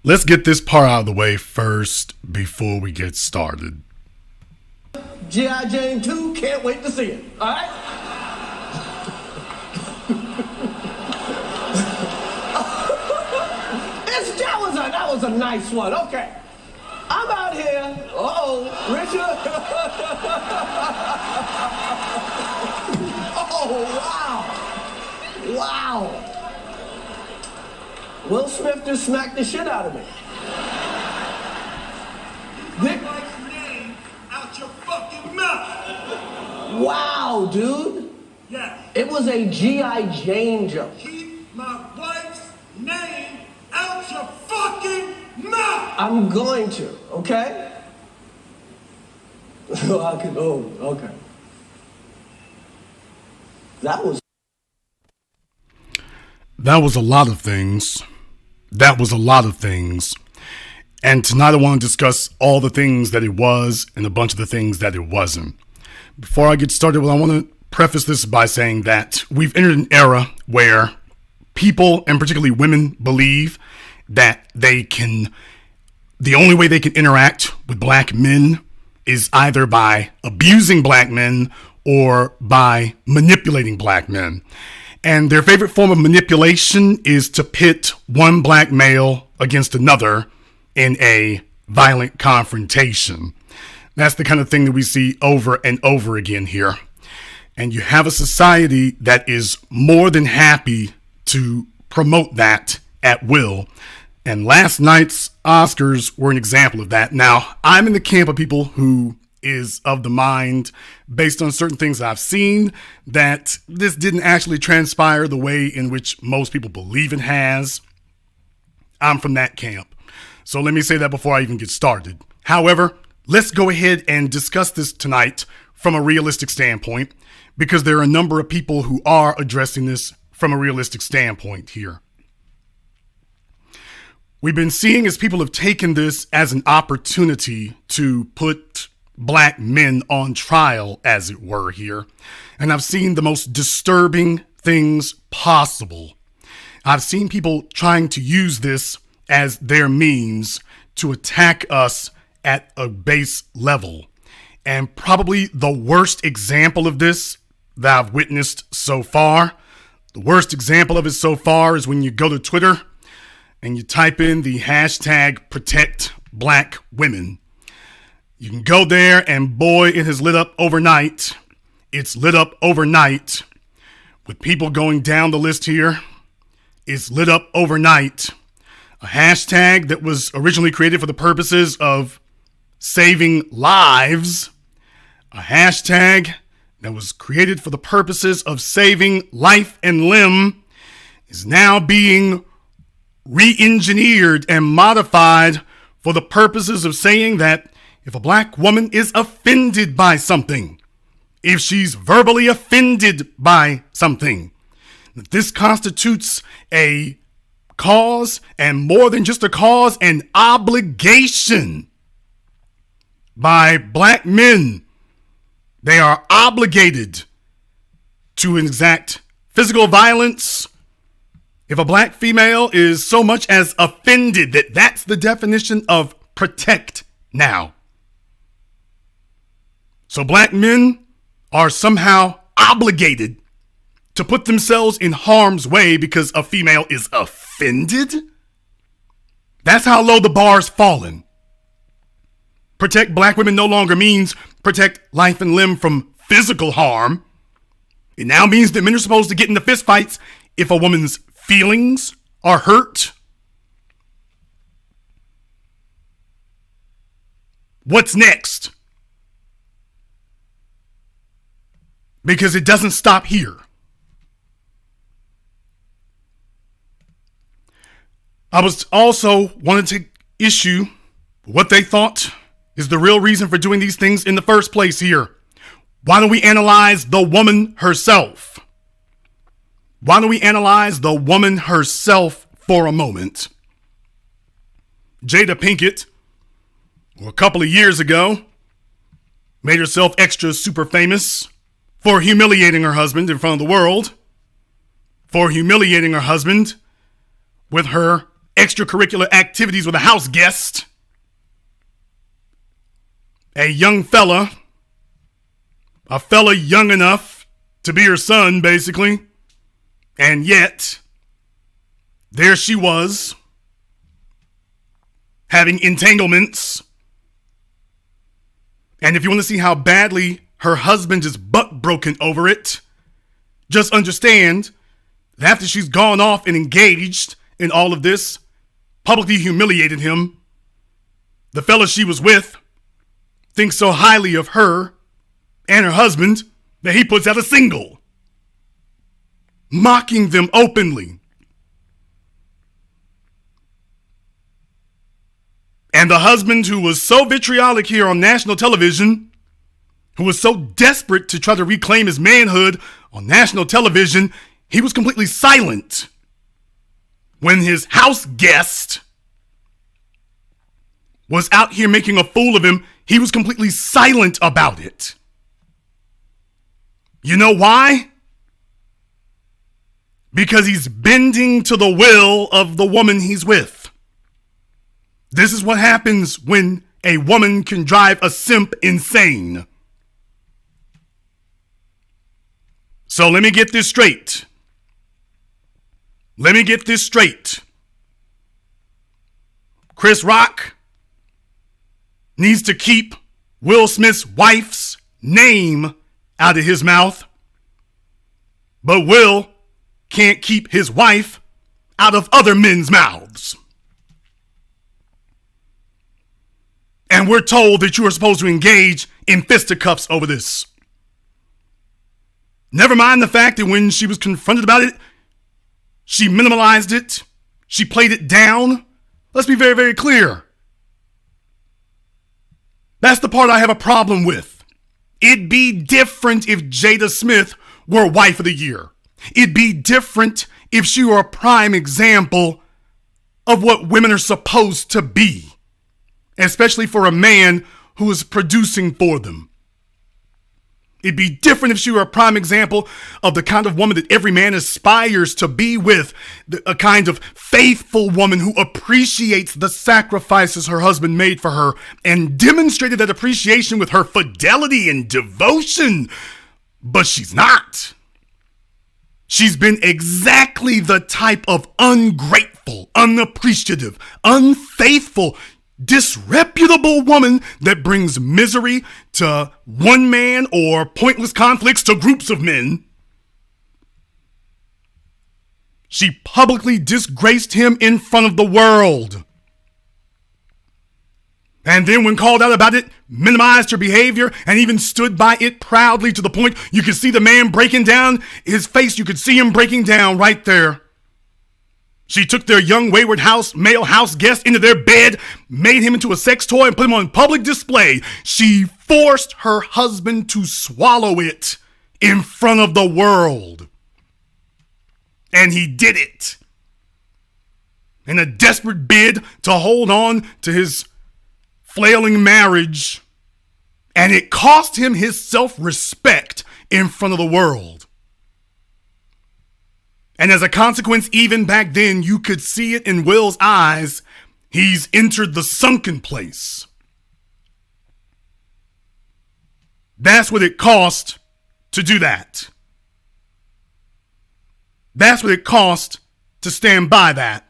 Let's get this part out of the way first before we get started. G.I. Jane 2, can't wait to see it. All right? that was a nice one. Okay. I'm out here. Richard. Oh, wow. Wow. Will Smith just smacked the shit out of me. Take my name out your fucking mouth. Wow, dude. Yes. It was a G.I. Jane joke. Keep my wife's name out your fucking mouth. I'm going to, okay? Okay. That was a lot of things. And tonight I want to discuss all the things that it was and a bunch of the things that it wasn't. Before I get started, I want to preface this by saying that we've entered an era where people, and particularly women, believe that the only way they can interact with black men is either by abusing black men or by manipulating black men. And their favorite form of manipulation is to pit one black male against another in a violent confrontation. That's the kind of thing that we see over and over again here. And you have a society that is more than happy to promote that at will. And last night's Oscars were an example of that. Now, I'm in the camp of people who is of the mind, based on certain things I've seen, that this didn't actually transpire the way in which most people believe it has. I'm from that camp. So let me say that before I even get started. However, let's go ahead and discuss this tonight from a realistic standpoint, because there are a number of people who are addressing this from a realistic standpoint here. We've been seeing as people have taken this as an opportunity to put black men on trial, as it were, here. And I've seen the most disturbing things possible. I've seen people trying to use this as their means to attack us at a base level. And probably the worst example of this that I've witnessed so far, the worst example of it so far is when you go to Twitter and you type in the hashtag protect black women. You can go there and boy, it has lit up overnight. It's lit up overnight with people going down the list here. It's lit up overnight. A hashtag that was originally created for the purposes of saving lives. A hashtag that was created for the purposes of saving life and limb is now being re-engineered and modified for the purposes of saying that if a black woman is offended by something, if she's verbally offended by something, that this constitutes a cause, and more than just a cause, an obligation by black men. They are obligated to exact physical violence if a black female is so much as offended. That's the definition of protect now. So black men are somehow obligated to put themselves in harm's way because a female is offended? That's how low the bar's fallen. Protect black women no longer means protect life and limb from physical harm. It now means that men are supposed to get into fistfights if a woman's feelings are hurt. What's next? Because it doesn't stop here. I was also wanted to take issue with what they thought is the real reason for doing these things in the first place here. Why don't we analyze the woman herself? Why don't we analyze the woman herself for a moment? Jada Pinkett, a couple of years ago, made herself extra super famous for humiliating her husband in front of the world, for humiliating her husband with her extracurricular activities with a house guest, a young fella, a fella young enough to be her son, basically. And yet, there she was, having entanglements. And if you want to see how badly her husband is butt broken over it, just understand that after she's gone off and engaged in all of this, publicly humiliated him, the fella she was with thinks so highly of her and her husband that he puts out a single, mocking them openly. And the husband, who was so vitriolic here on national television, who was so desperate to try to reclaim his manhood on national television, he was completely silent when his house guest was out here making a fool of him. He was completely silent about it. You know why? Because he's bending to the will of the woman he's with. This is what happens when a woman can drive a simp insane. So let me get this straight. Chris Rock needs to keep Will Smith's wife's name out of his mouth, but Will can't keep his wife out of other men's mouths. And we're told that you are supposed to engage in fisticuffs over this. Never mind the fact that when she was confronted about it, she minimalized it. She played it down. Let's be very, very clear. That's the part I have a problem with. It'd be different if Jada Smith were wife of the year. It'd be different if she were a prime example of what women are supposed to be, especially for a man who is producing for them. It'd be different if she were a prime example of the kind of woman that every man aspires to be with, a kind of faithful woman who appreciates the sacrifices her husband made for her and demonstrated that appreciation with her fidelity and devotion. But she's not. She's been exactly the type of ungrateful, unappreciative, unfaithful, disreputable woman that brings misery to one man or pointless conflicts to groups of men. She publicly disgraced him in front of the world. And then when called out about it, minimized her behavior and even stood by it proudly to the point you could see the man breaking down his face. You could see him breaking down right there. She took their young wayward male house guest into their bed, made him into a sex toy and put him on public display. She forced her husband to swallow it in front of the world. And he did it in a desperate bid to hold on to his flailing marriage. And it cost him his self-respect in front of the world. And as a consequence, even back then, you could see it in Will's eyes. He's entered the sunken place. That's what it cost to do that. That's what it cost to stand by that.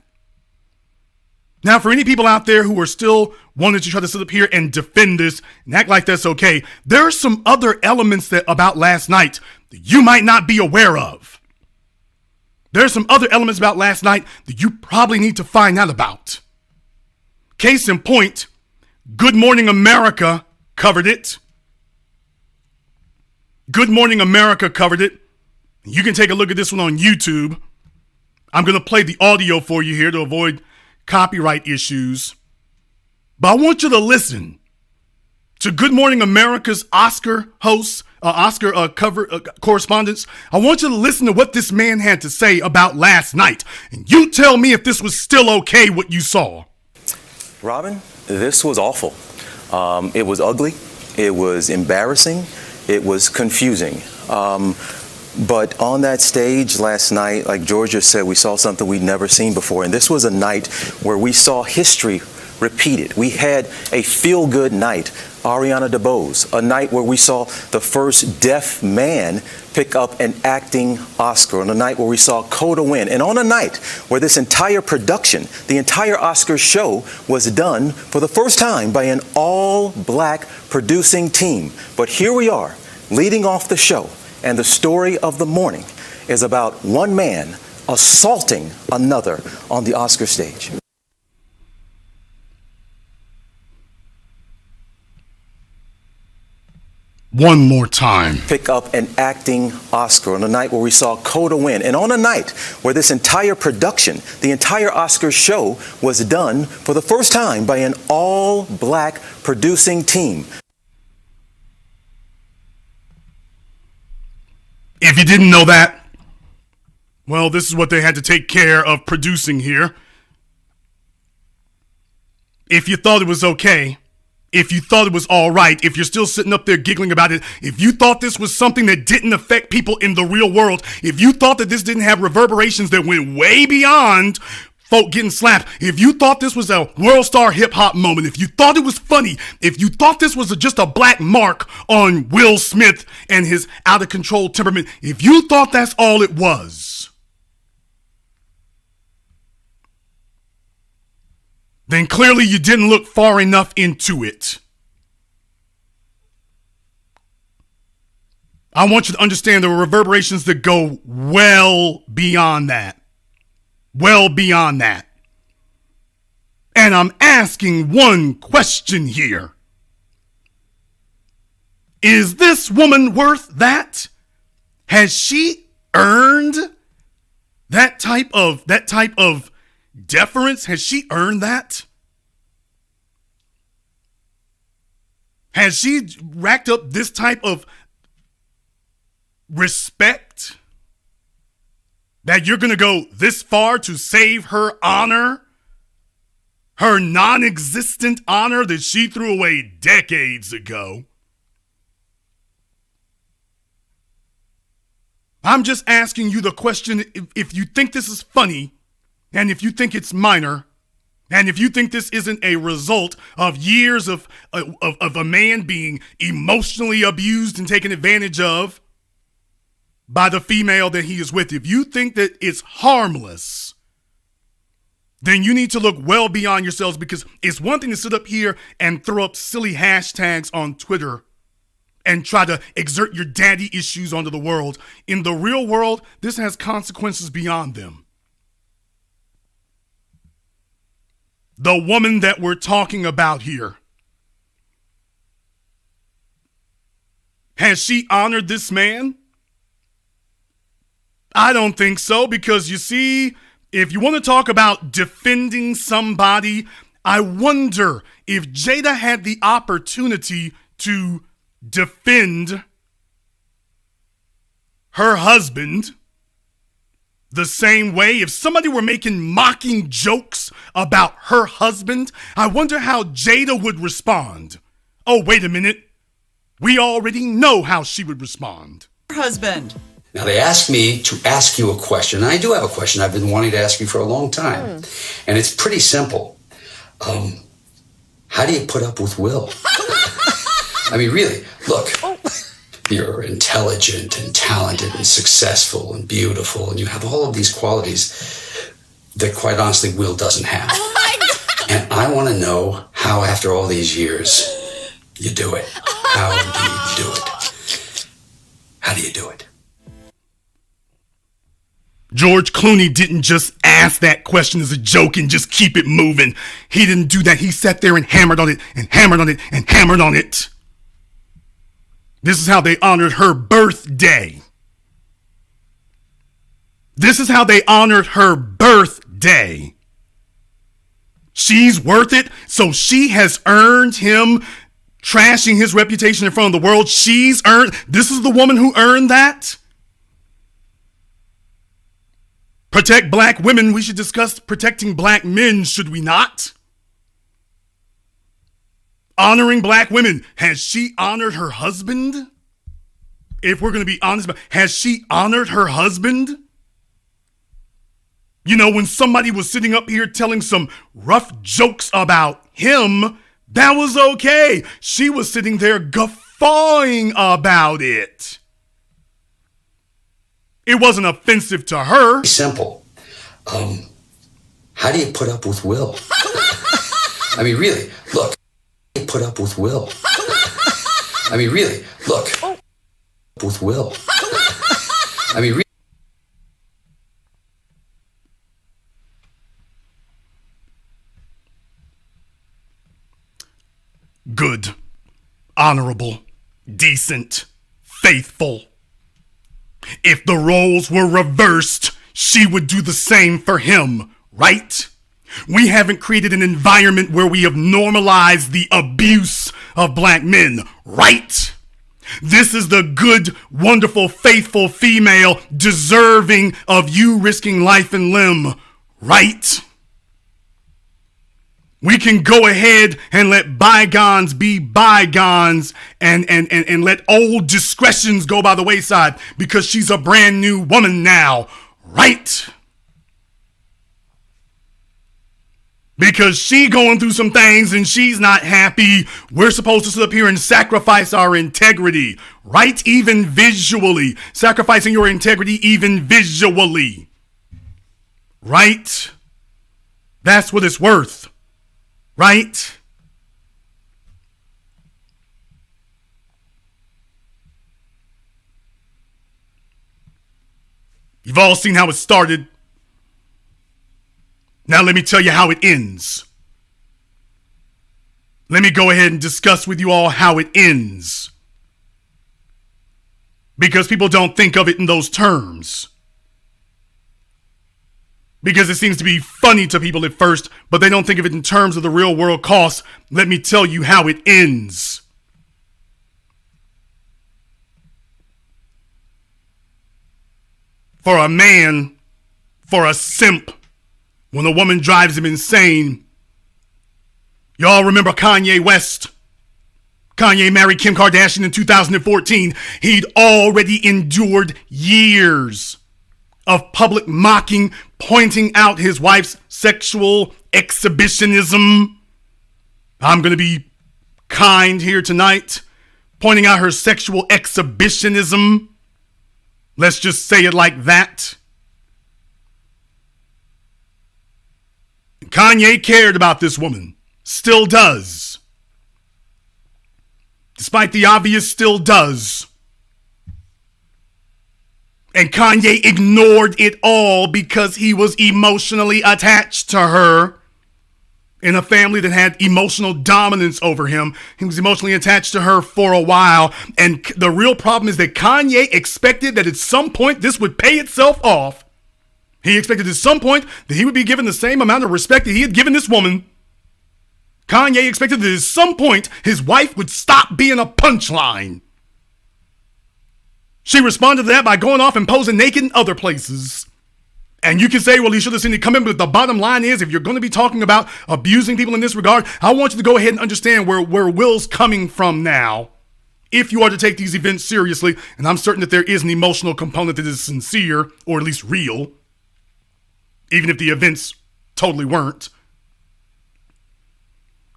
Now, for any people out there who are still wanting to try to sit up here and defend this and act like that's okay, there are some other elements about last night that you might not be aware of. There are some other elements about last night that you probably need to find out about. Case in point, Good Morning America covered it. Good Morning America covered it. You can take a look at this one on YouTube. I'm going to play the audio for you here to avoid copyright issues. But I want you to listen to Good Morning America's Oscar hosts, correspondents. I want you to listen to what this man had to say about last night. And you tell me if this was still okay, what you saw. Robin, this was awful. It was ugly. It was embarrassing. It was confusing. But on that stage last night, like Georgia said, we saw something we'd never seen before. And this was a night where we saw history repeated. We had a feel-good night. Ariana DeBose, a night where we saw the first deaf man pick up an acting Oscar, on a night where we saw Coda win, and on a night where this entire production, the entire Oscar show, was done for the first time by an all-black producing team. But here we are, leading off the show, and the story of the morning is about one man assaulting another on the Oscar stage. One more time. Pick up an acting Oscar, on a night where we saw Coda win, and on a night where this entire production, the entire Oscar show, was done for the first time by an all-black producing team. If you didn't know that, well, this is what they had to take care of producing here. If you thought it was okay, if you thought it was all right, if you're still sitting up there giggling about it, if you thought this was something that didn't affect people in the real world, if you thought that this didn't have reverberations that went way beyond folk getting slapped, if you thought this was a world star hip hop moment, if you thought it was funny, if you thought this was just a black mark on Will Smith and his out of control temperament, if you thought that's all it was, then clearly you didn't look far enough into it. I want you to understand there are reverberations that go well beyond that. Well beyond that. And I'm asking one question here. Is this woman worth that? Has she earned that type of deference? Has she earned that? Has she racked up this type of respect that you're going to go this far to save her honor? Her non-existent honor that she threw away decades ago? I'm just asking you the question, if you think this is funny, and if you think it's minor, and if you think this isn't a result of years of a man being emotionally abused and taken advantage of by the female that he is with, if you think that it's harmless, then you need to look well beyond yourselves, because it's one thing to sit up here and throw up silly hashtags on Twitter and try to exert your daddy issues onto the world. In the real world, this has consequences beyond them. The woman that we're talking about here, has she honored this man? I don't think so, because you see, if you want to talk about defending somebody, I wonder if Jada had the opportunity to defend her husband the same way. If somebody were making mocking jokes about her husband, I wonder how Jada would respond. Oh, wait a minute. We already know how she would respond. Her husband. Now, they asked me to ask you a question, and I do have a question I've been wanting to ask you for a long time. And it's pretty simple. How do you put up with Will? I mean, really, look, you're intelligent and talented and successful and beautiful, and you have all of these qualities that, quite honestly, Will doesn't have. And I want to know how, after all these years, you do it. How do you do it? How do you do it? George Clooney didn't just ask that question as a joke and just keep it moving. He didn't do that. He sat there and hammered on it and hammered on it and hammered on it. This is how they honored her birthday. This is how they honored her birthday. She's worth it, so she has earned him trashing his reputation in front of the world. She's earned, this is the woman who earned that. Protect black women. We should discuss protecting black men, should we not? Honoring black women. Has she honored her husband? if we're going to be honest, has she honored her husband? You know, when somebody was sitting up here telling some rough jokes about him, that was okay. She was sitting there guffawing about it. It wasn't offensive to her. Simple. How do you put up with Will? I mean, really, look. How do you put up with Will? I mean, really, look. With Will. I mean, good, honorable, decent, faithful. If the roles were reversed, she would do the same for him, right? We haven't created an environment where we have normalized the abuse of black men, right? This is the good, wonderful, faithful female deserving of you risking life and limb, right? We can go ahead and let bygones be bygones and let old discretions go by the wayside because she's a brand new woman now, right? Because she going through some things and she's not happy. We're supposed to sit up here and sacrifice our integrity, right? Even visually. Sacrificing your integrity even visually. Right? That's what it's worth. Right? You've all seen how it started. Now let me tell you how it ends. Let me go ahead and discuss with you all how it ends. Because people don't think of it in those terms. Because it seems to be funny to people at first, but they don't think of it in terms of the real world costs. Let me tell you how it ends. For a man, for a simp, when a woman drives him insane. Y'all remember Kanye West? Kanye married Kim Kardashian in 2014. He'd already endured years of public mocking, pointing out his wife's sexual exhibitionism. I'm going to be kind here tonight, pointing out her sexual exhibitionism. Let's just say it like that. Kanye cared about this woman. Still does. Despite the obvious, still does. And Kanye ignored it all because he was emotionally attached to her. In a family that had emotional dominance over him, he was emotionally attached to her for a while. And the real problem is that Kanye expected that at some point this would pay itself off. He expected at some point that he would be given the same amount of respect that he had given this woman. Kanye expected that at some point his wife would stop being a punchline. She responded to that by going off and posing naked in other places. And you can say, well, he should have seen it coming, but the bottom line is, if you're going to be talking about abusing people in this regard, I want you to go ahead and understand where Will's coming from now. If you are to take these events seriously, and I'm certain that there is an emotional component that is sincere, or at least real, even if the events totally weren't.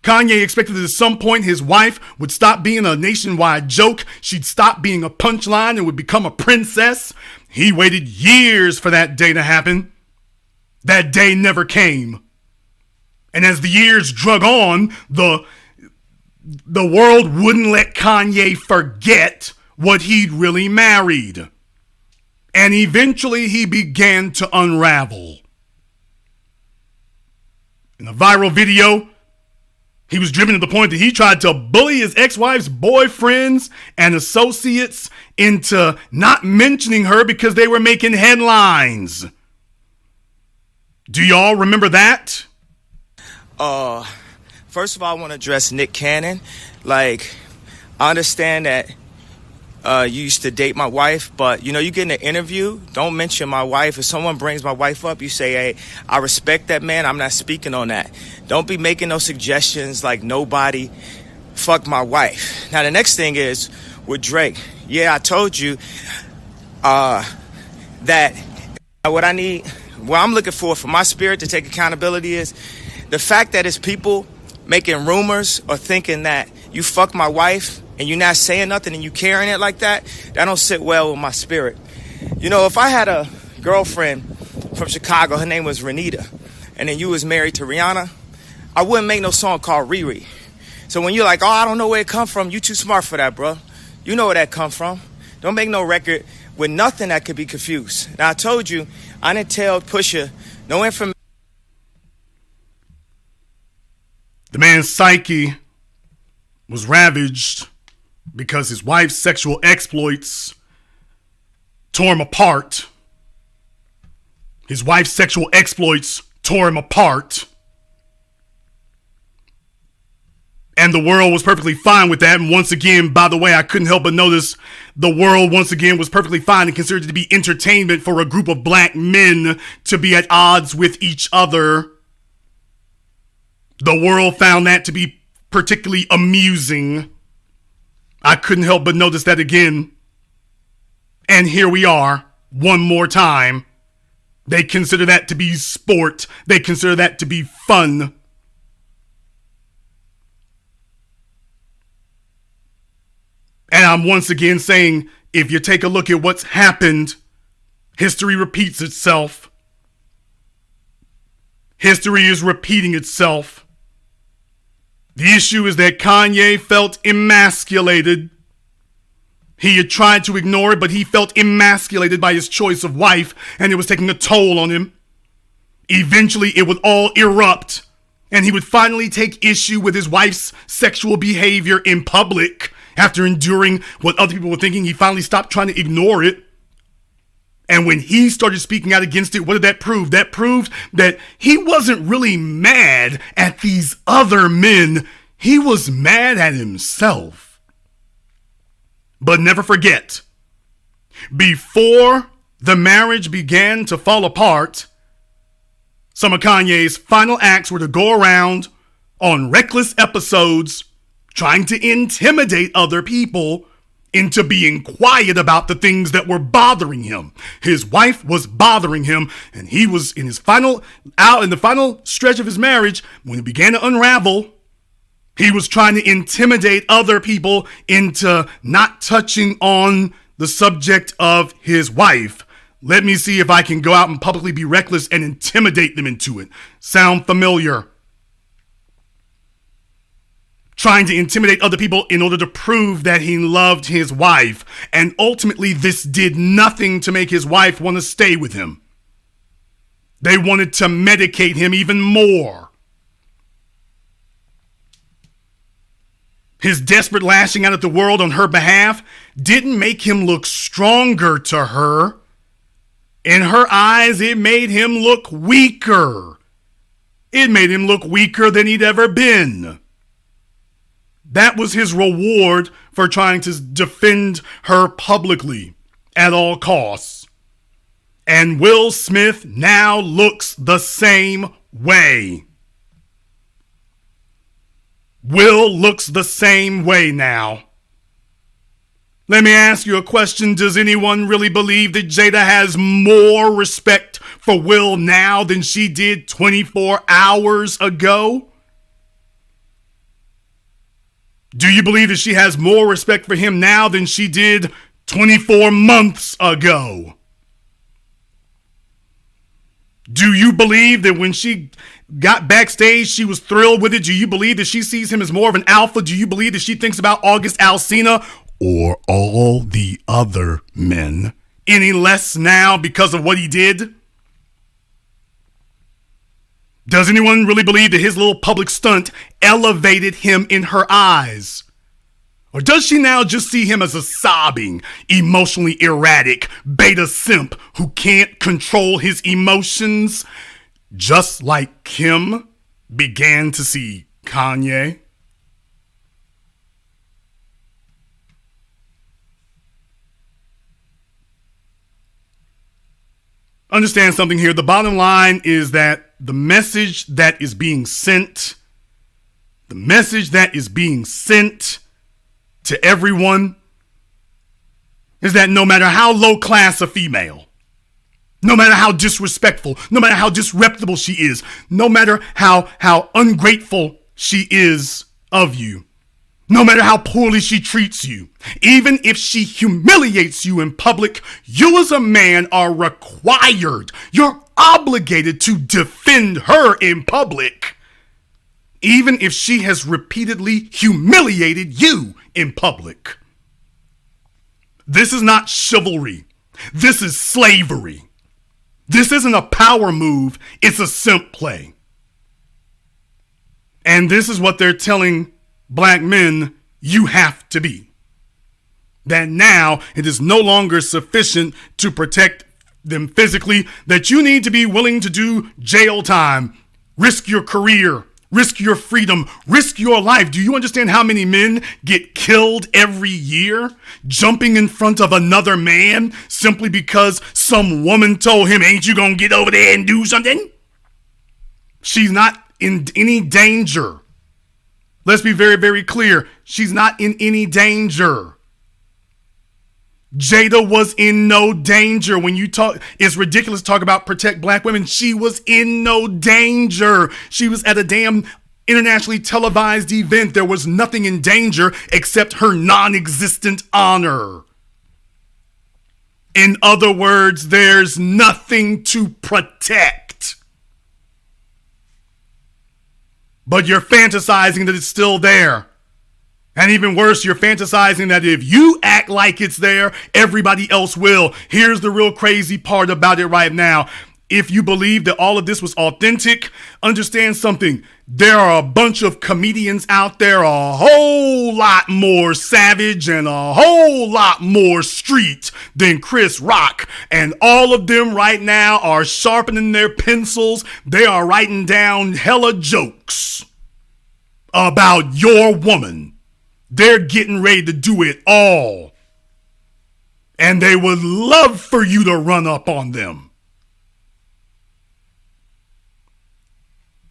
Kanye expected that at some point his wife would stop being a nationwide joke. She'd stop being a punchline and would become a princess. He waited years for that day to happen. That day never came. And as the years drug on, the world wouldn't let Kanye forget what he'd really married. And eventually he began to unravel. In a viral video, he was driven to the point that he tried to bully his ex-wife's boyfriends and associates into not mentioning her because they were making headlines. Do y'all remember that? First of all, I want to address Nick Cannon. Like, I understand that you used to date my wife, but, you get in an interview, don't mention my wife. If someone brings my wife up, you say, hey, I respect that man. I'm not speaking on that. Don't be making no suggestions like nobody fucked my wife. Now, the next thing is, with Drake. Yeah, I told you that what I need, what I'm looking for my spirit to take accountability is the fact that it's people making rumors or thinking that you fucked my wife and you're not saying nothing and you carrying it like that, that don't sit well with my spirit. You know, if I had a girlfriend from Chicago, her name was Renita, and then you was married to Rihanna, I wouldn't make no song called Riri. So when you're like, oh, I don't know where it come from, you too smart for that, bro. You know where that come from. Don't make no record with nothing that could be confused. Now, I told you, I didn't tell Pusha no information. The man's psyche was ravaged because his wife's sexual exploits tore him apart. His wife's sexual exploits tore him apart. And the world was perfectly fine with that. And once again, by the way, I couldn't help but notice the world once again was perfectly fine and considered it to be entertainment for a group of black men to be at odds with each other. The world found that to be particularly amusing. I couldn't help but notice that again. And here we are, one more time. They consider that to be sport. They consider that to be fun. And I'm once again saying, if you take a look at what's happened, history repeats itself. History is repeating itself. The issue is that Kanye felt emasculated. He had tried to ignore it, but he felt emasculated by his choice of wife, and it was taking a toll on him. Eventually, it would all erupt, and he would finally take issue with his wife's sexual behavior in public. After enduring what other people were thinking, he finally stopped trying to ignore it. And when he started speaking out against it, what did that prove? That proved that he wasn't really mad at these other men. He was mad at himself. But never forget, before the marriage began to fall apart, some of Kanye's final acts were to go around on reckless episodes trying to intimidate other people into being quiet about the things that were bothering him. His wife was bothering him, and he was in the final stretch of his marriage, when it began to unravel, he was trying to intimidate other people into not touching on the subject of his wife. Let me see if I can go out and publicly be reckless and intimidate them into it. Sound familiar? Trying to intimidate other people in order to prove that he loved his wife. And ultimately, this did nothing to make his wife want to stay with him. They wanted to medicate him even more. His desperate lashing out at the world on her behalf didn't make him look stronger to her. In her eyes, it made him look weaker. It made him look weaker than he'd ever been. That was his reward for trying to defend her publicly at all costs. And Will Smith now looks the same way. Will looks the same way now. Let me ask you a question. Does anyone really believe that Jada has more respect for Will now than she did 24 hours ago? Do you believe that she has more respect for him now than she did 24 months ago? Do you believe that when she got backstage, she was thrilled with it? Do you believe that she sees him as more of an alpha? Do you believe that she thinks about August Alsina or all the other men any less now because of what he did? Does anyone really believe that his little public stunt elevated him in her eyes? Or does she now just see him as a sobbing, emotionally erratic beta simp who can't control his emotions, just like Kim began to see Kanye? Understand something here. The bottom line is that the message that is being sent to everyone is that no matter how low class a female, no matter how disrespectful, no matter how disreputable she is, no matter how ungrateful she is of you, no matter how poorly she treats you, even if she humiliates you in public, you as a man are required, you're obligated to defend her in public, even if she has repeatedly humiliated you in public. This is not chivalry. This is slavery. This isn't a power move. It's a simp play. And this is what they're telling black men you have to be. That now it is no longer sufficient to protect them physically, that you need to be willing to do jail time, risk your career, risk your freedom, risk your life. Do you understand how many men get killed every year jumping in front of another man simply because some woman told him, ain't you gonna get over there and do something? She's not in any danger. Let's be very, very clear. She's not in any danger. Jada was in no danger. When you talk, it's ridiculous to talk about protect black women. She was in no danger. She was at a damn internationally televised event. There was nothing in danger except her non-existent honor. In other words, there's nothing to protect. But you're fantasizing that it's still there. And even worse, you're fantasizing that if you act like it's there, everybody else will. Here's the real crazy part about it right now. If you believe that all of this was authentic, understand something. There are a bunch of comedians out there, a whole lot more savage and a whole lot more street than Chris Rock. And all of them right now are sharpening their pencils. They are writing down hella jokes about your woman. They're getting ready to do it all. And they would love for you to run up on them.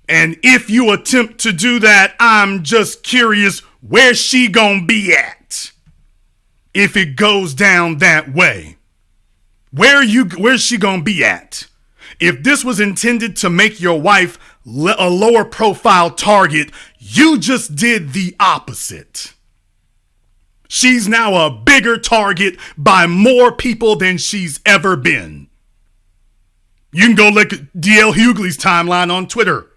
And if you attempt to do that, I'm just curious, where's she gonna be at if it goes down that way? Where's she gonna be at? If this was intended to make your wife a lower profile target, you just did the opposite. She's now a bigger target by more people than she's ever been. You can go look at DL Hughley's timeline on Twitter.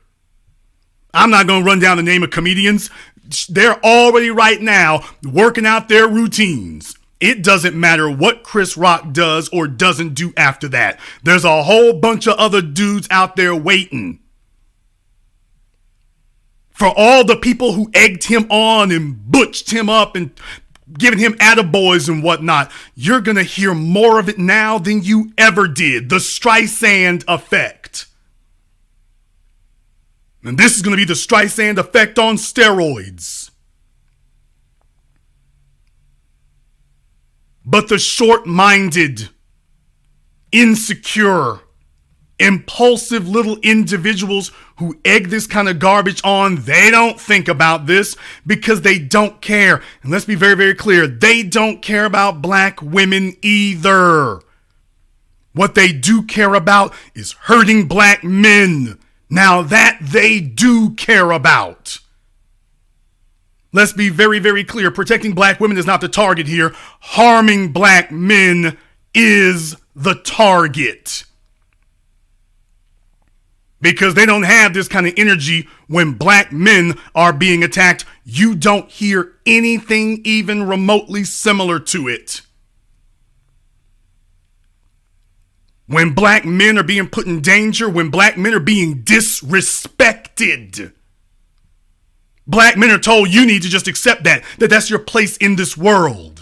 I'm not going to run down the name of comedians. They're already right now working out their routines. It doesn't matter what Chris Rock does or doesn't do after that. There's a whole bunch of other dudes out there waiting. For all the people who egged him on and butched him up and giving him attaboys and whatnot, you're going to hear more of it now than you ever did. The Streisand effect. And this is going to be the Streisand effect on steroids. But the short-minded, insecure, impulsive little individuals who egg this kind of garbage on, they don't think about this because they don't care. And let's be very, very clear. They don't care about black women either. What they do care about is hurting black men. Now that they do care about. Let's be very, very clear. Protecting black women is not the target here. Harming black men is the target. Because they don't have this kind of energy when black men are being attacked. You don't hear anything even remotely similar to it. When black men are being put in danger, when black men are being disrespected, black men are told you need to just accept that that's your place in this world.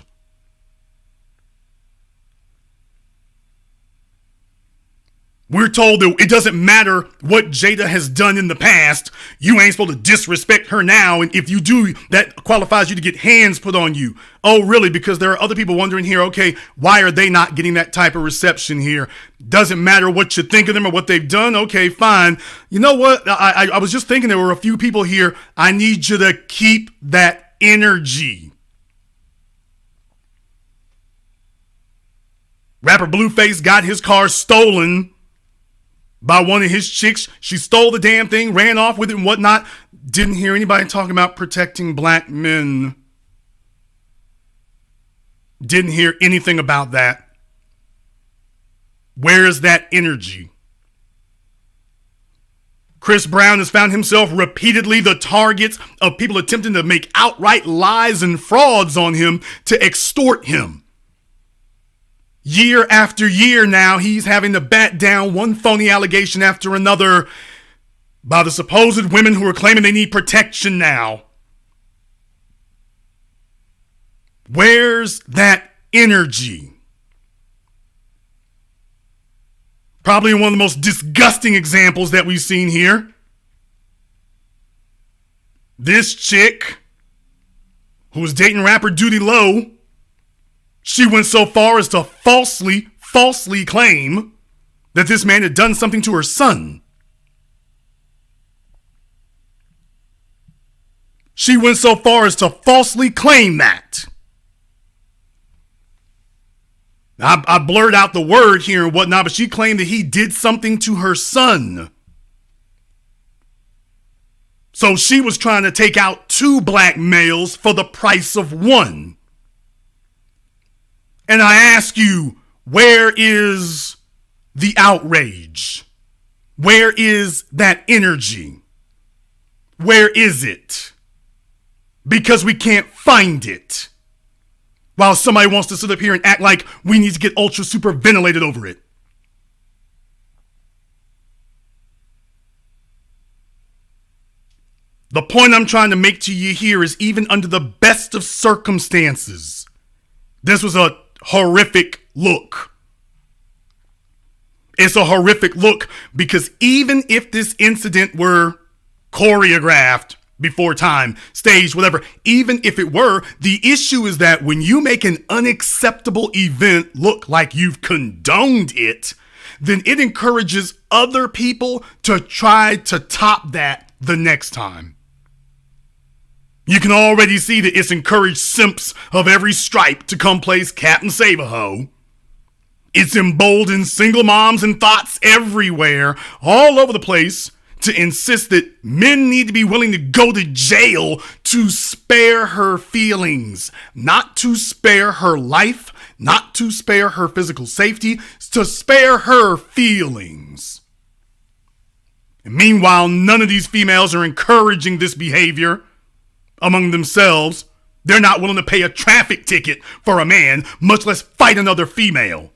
We're told that it doesn't matter what Jada has done in the past. You ain't supposed to disrespect her now. And if you do, that qualifies you to get hands put on you. Oh, really? Because there are other people wondering here, okay, why are they not getting that type of reception here? Doesn't matter what you think of them or what they've done. Okay, fine. You know what? I was just thinking there were a few people here. I need you to keep that energy. Rapper Blueface got his car stolen by one of his chicks. She stole the damn thing, ran off with it and whatnot. Didn't hear anybody talking about protecting black men. Didn't hear anything about that. Where is that energy? Chris Brown has found himself repeatedly the target of people attempting to make outright lies and frauds on him to extort him. Year after year now, he's having to bat down one phony allegation after another by the supposed women who are claiming they need protection now. Where's that energy? Probably one of the most disgusting examples that we've seen here. This chick who was dating rapper Duty Low, she went so far as to falsely claim that this man had done something to her son. She went so far as to falsely claim that. I blurred out the word here and whatnot, but she claimed that he did something to her son. So she was trying to take out 2 black males for the price of 1. And I ask you, where is the outrage? Where is that energy? Where is it? Because we can't find it. While somebody wants to sit up here and act like we need to get ultra super ventilated over it. The point I'm trying to make to you here is even under the best of circumstances, this was a horrific look. It's a horrific look because even if this incident were choreographed before time, staged, whatever, even if it were, the issue is that when you make an unacceptable event look like you've condoned it, then it encourages other people to try to top that the next time. You can already see that it's encouraged simps of every stripe to come place Captain Save-A-Ho. It's emboldened single moms and thoughts everywhere, all over the place, to insist that men need to be willing to go to jail to spare her feelings, not to spare her life, not to spare her physical safety, to spare her feelings. And meanwhile, none of these females are encouraging this behavior among themselves. They're not willing to pay a traffic ticket for a man, much less fight another female.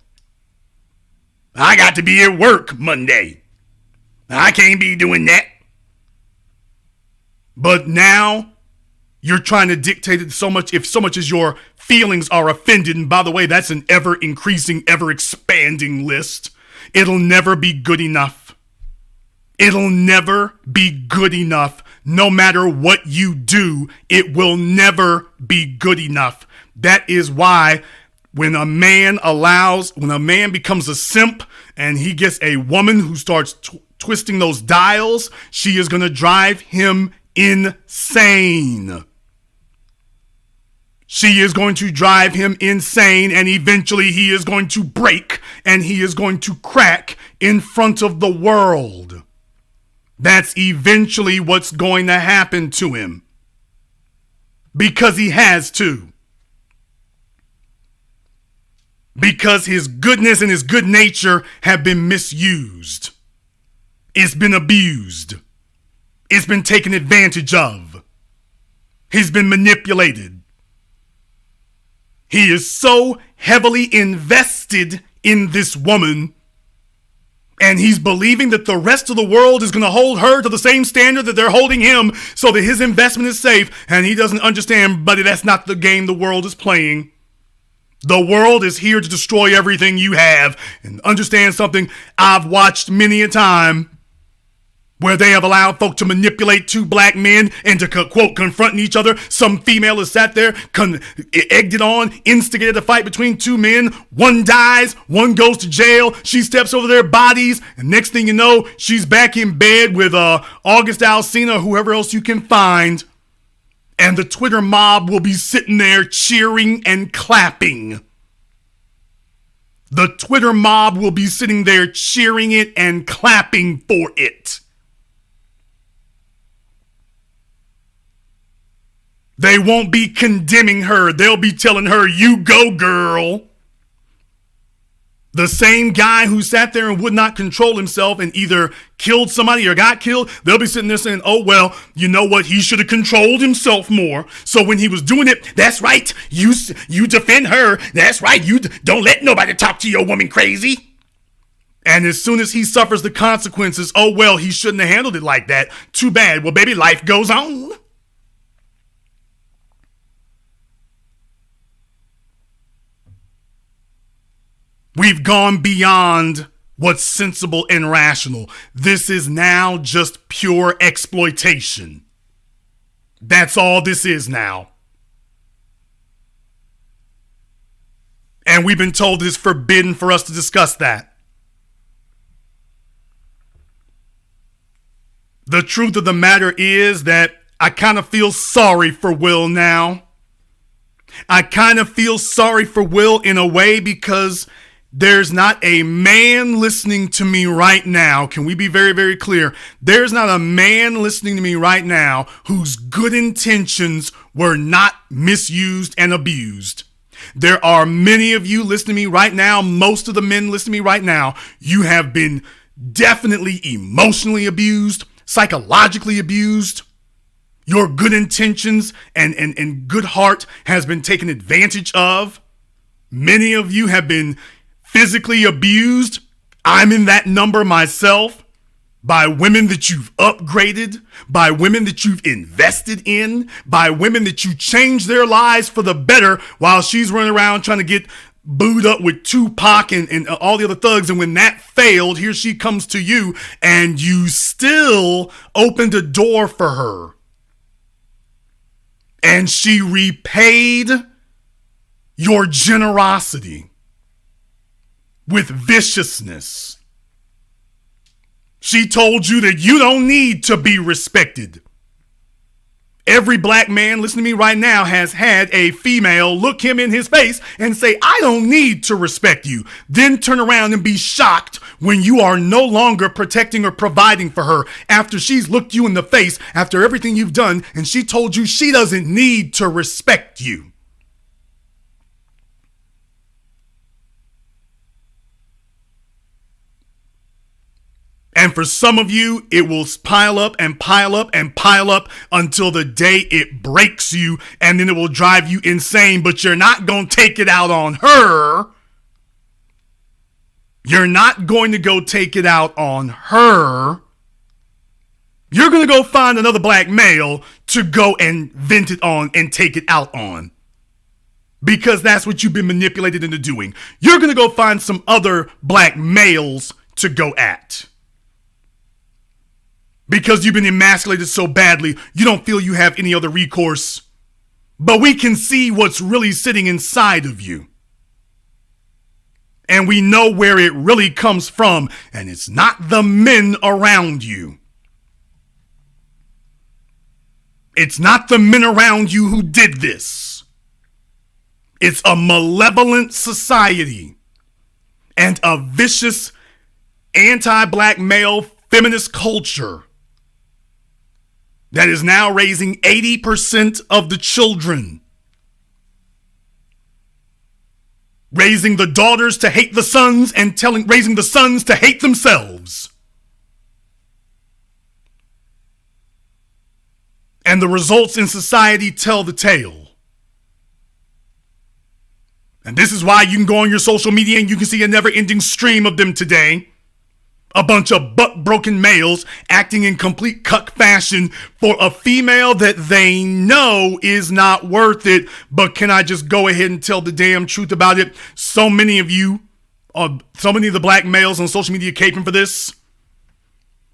I got to be at work Monday. I can't be doing that. But now you're trying to dictate it so much as your feelings are offended. And by the way, that's an ever increasing, ever expanding list. It'll never be good enough. It'll never be good enough. No matter what you do, it will never be good enough. That is why when a man becomes a simp and he gets a woman who starts twisting those dials, she is going to drive him insane. She is going to drive him insane, and eventually he is going to break and he is going to crack in front of the world. That's eventually what's going to happen to him. Because he has to. Because his goodness and his good nature have been misused. It's been abused. It's been taken advantage of. He's been manipulated. He is so heavily invested in this woman, and he's believing that the rest of the world is going to hold her to the same standard that they're holding him so that his investment is safe, and he doesn't understand, buddy, that's not the game the world is playing. The world is here to destroy everything you have. And understand something I've watched many a time where they have allowed folk to manipulate 2 black men and to, quote, confronting each other. Some female has sat there, egged it on, instigated a fight between 2 men. One dies, one goes to jail. She steps over their bodies, and next thing you know, she's back in bed with August Alsina, whoever else you can find. And the Twitter mob will be sitting there cheering and clapping. The Twitter mob will be sitting there cheering it and clapping for it. They won't be condemning her. They'll be telling her, you go, girl. The same guy who sat there and would not control himself and either killed somebody or got killed, they'll be sitting there saying, oh, well, you know what? He should have controlled himself more. So when he was doing it, that's right. You defend her. That's right. You don't let nobody talk to your woman crazy. And as soon as he suffers the consequences, oh, well, he shouldn't have handled it like that. Too bad. Well, baby, life goes on. We've gone beyond what's sensible and rational. This is now just pure exploitation. That's all this is now. And we've been told it's forbidden for us to discuss that. The truth of the matter is that I kind of feel sorry for Will now. I kind of feel sorry for Will in a way because there's not a man listening to me right now. Can we be very, very clear? There's not a man listening to me right now whose good intentions were not misused and abused. There are many of you listening to me right now. Most of the men listening to me right now, you have been definitely emotionally abused, psychologically abused. Your good intentions and good heart has been taken advantage of. Many of you have been physically abused. I'm in that number myself, by women that you've upgraded, by women that you've invested in, by women that you changed their lives for the better while she's running around trying to get booed up with Tupac and all the other thugs. And when that failed, here she comes to you and you still opened a door for her. And she repaid your generosity with viciousness. She told you that you don't need to be respected. Every black man listening to me right now has had a female look him in his face and say, I don't need to respect you. Then turn around and be shocked when you are no longer protecting or providing for her after she's looked you in the face after everything you've done and she told you she doesn't need to respect you. And for some of you, it will pile up and pile up and pile up until the day it breaks you, and then it will drive you insane, but you're not going to take it out on her. You're not going to go take it out on her. You're going to go find another black male to go and vent it on and take it out on. Because that's what you've been manipulated into doing. You're going to go find some other black males to go at. Because you've been emasculated so badly, you don't feel you have any other recourse. But we can see what's really sitting inside of you. And we know where it really comes from. And it's not the men around you. It's not the men around you who did this. It's a malevolent society and a vicious anti-black male feminist culture that is now raising 80% of the children. Raising the daughters to hate the sons and raising the sons to hate themselves. And the results in society tell the tale. And this is why you can go on your social media and you can see a never-ending stream of them today. A bunch of butt-broken males acting in complete cuck fashion for a female that they know is not worth it. But can I just go ahead and tell the damn truth about it? So many of you, so many of the black males on social media caping for this.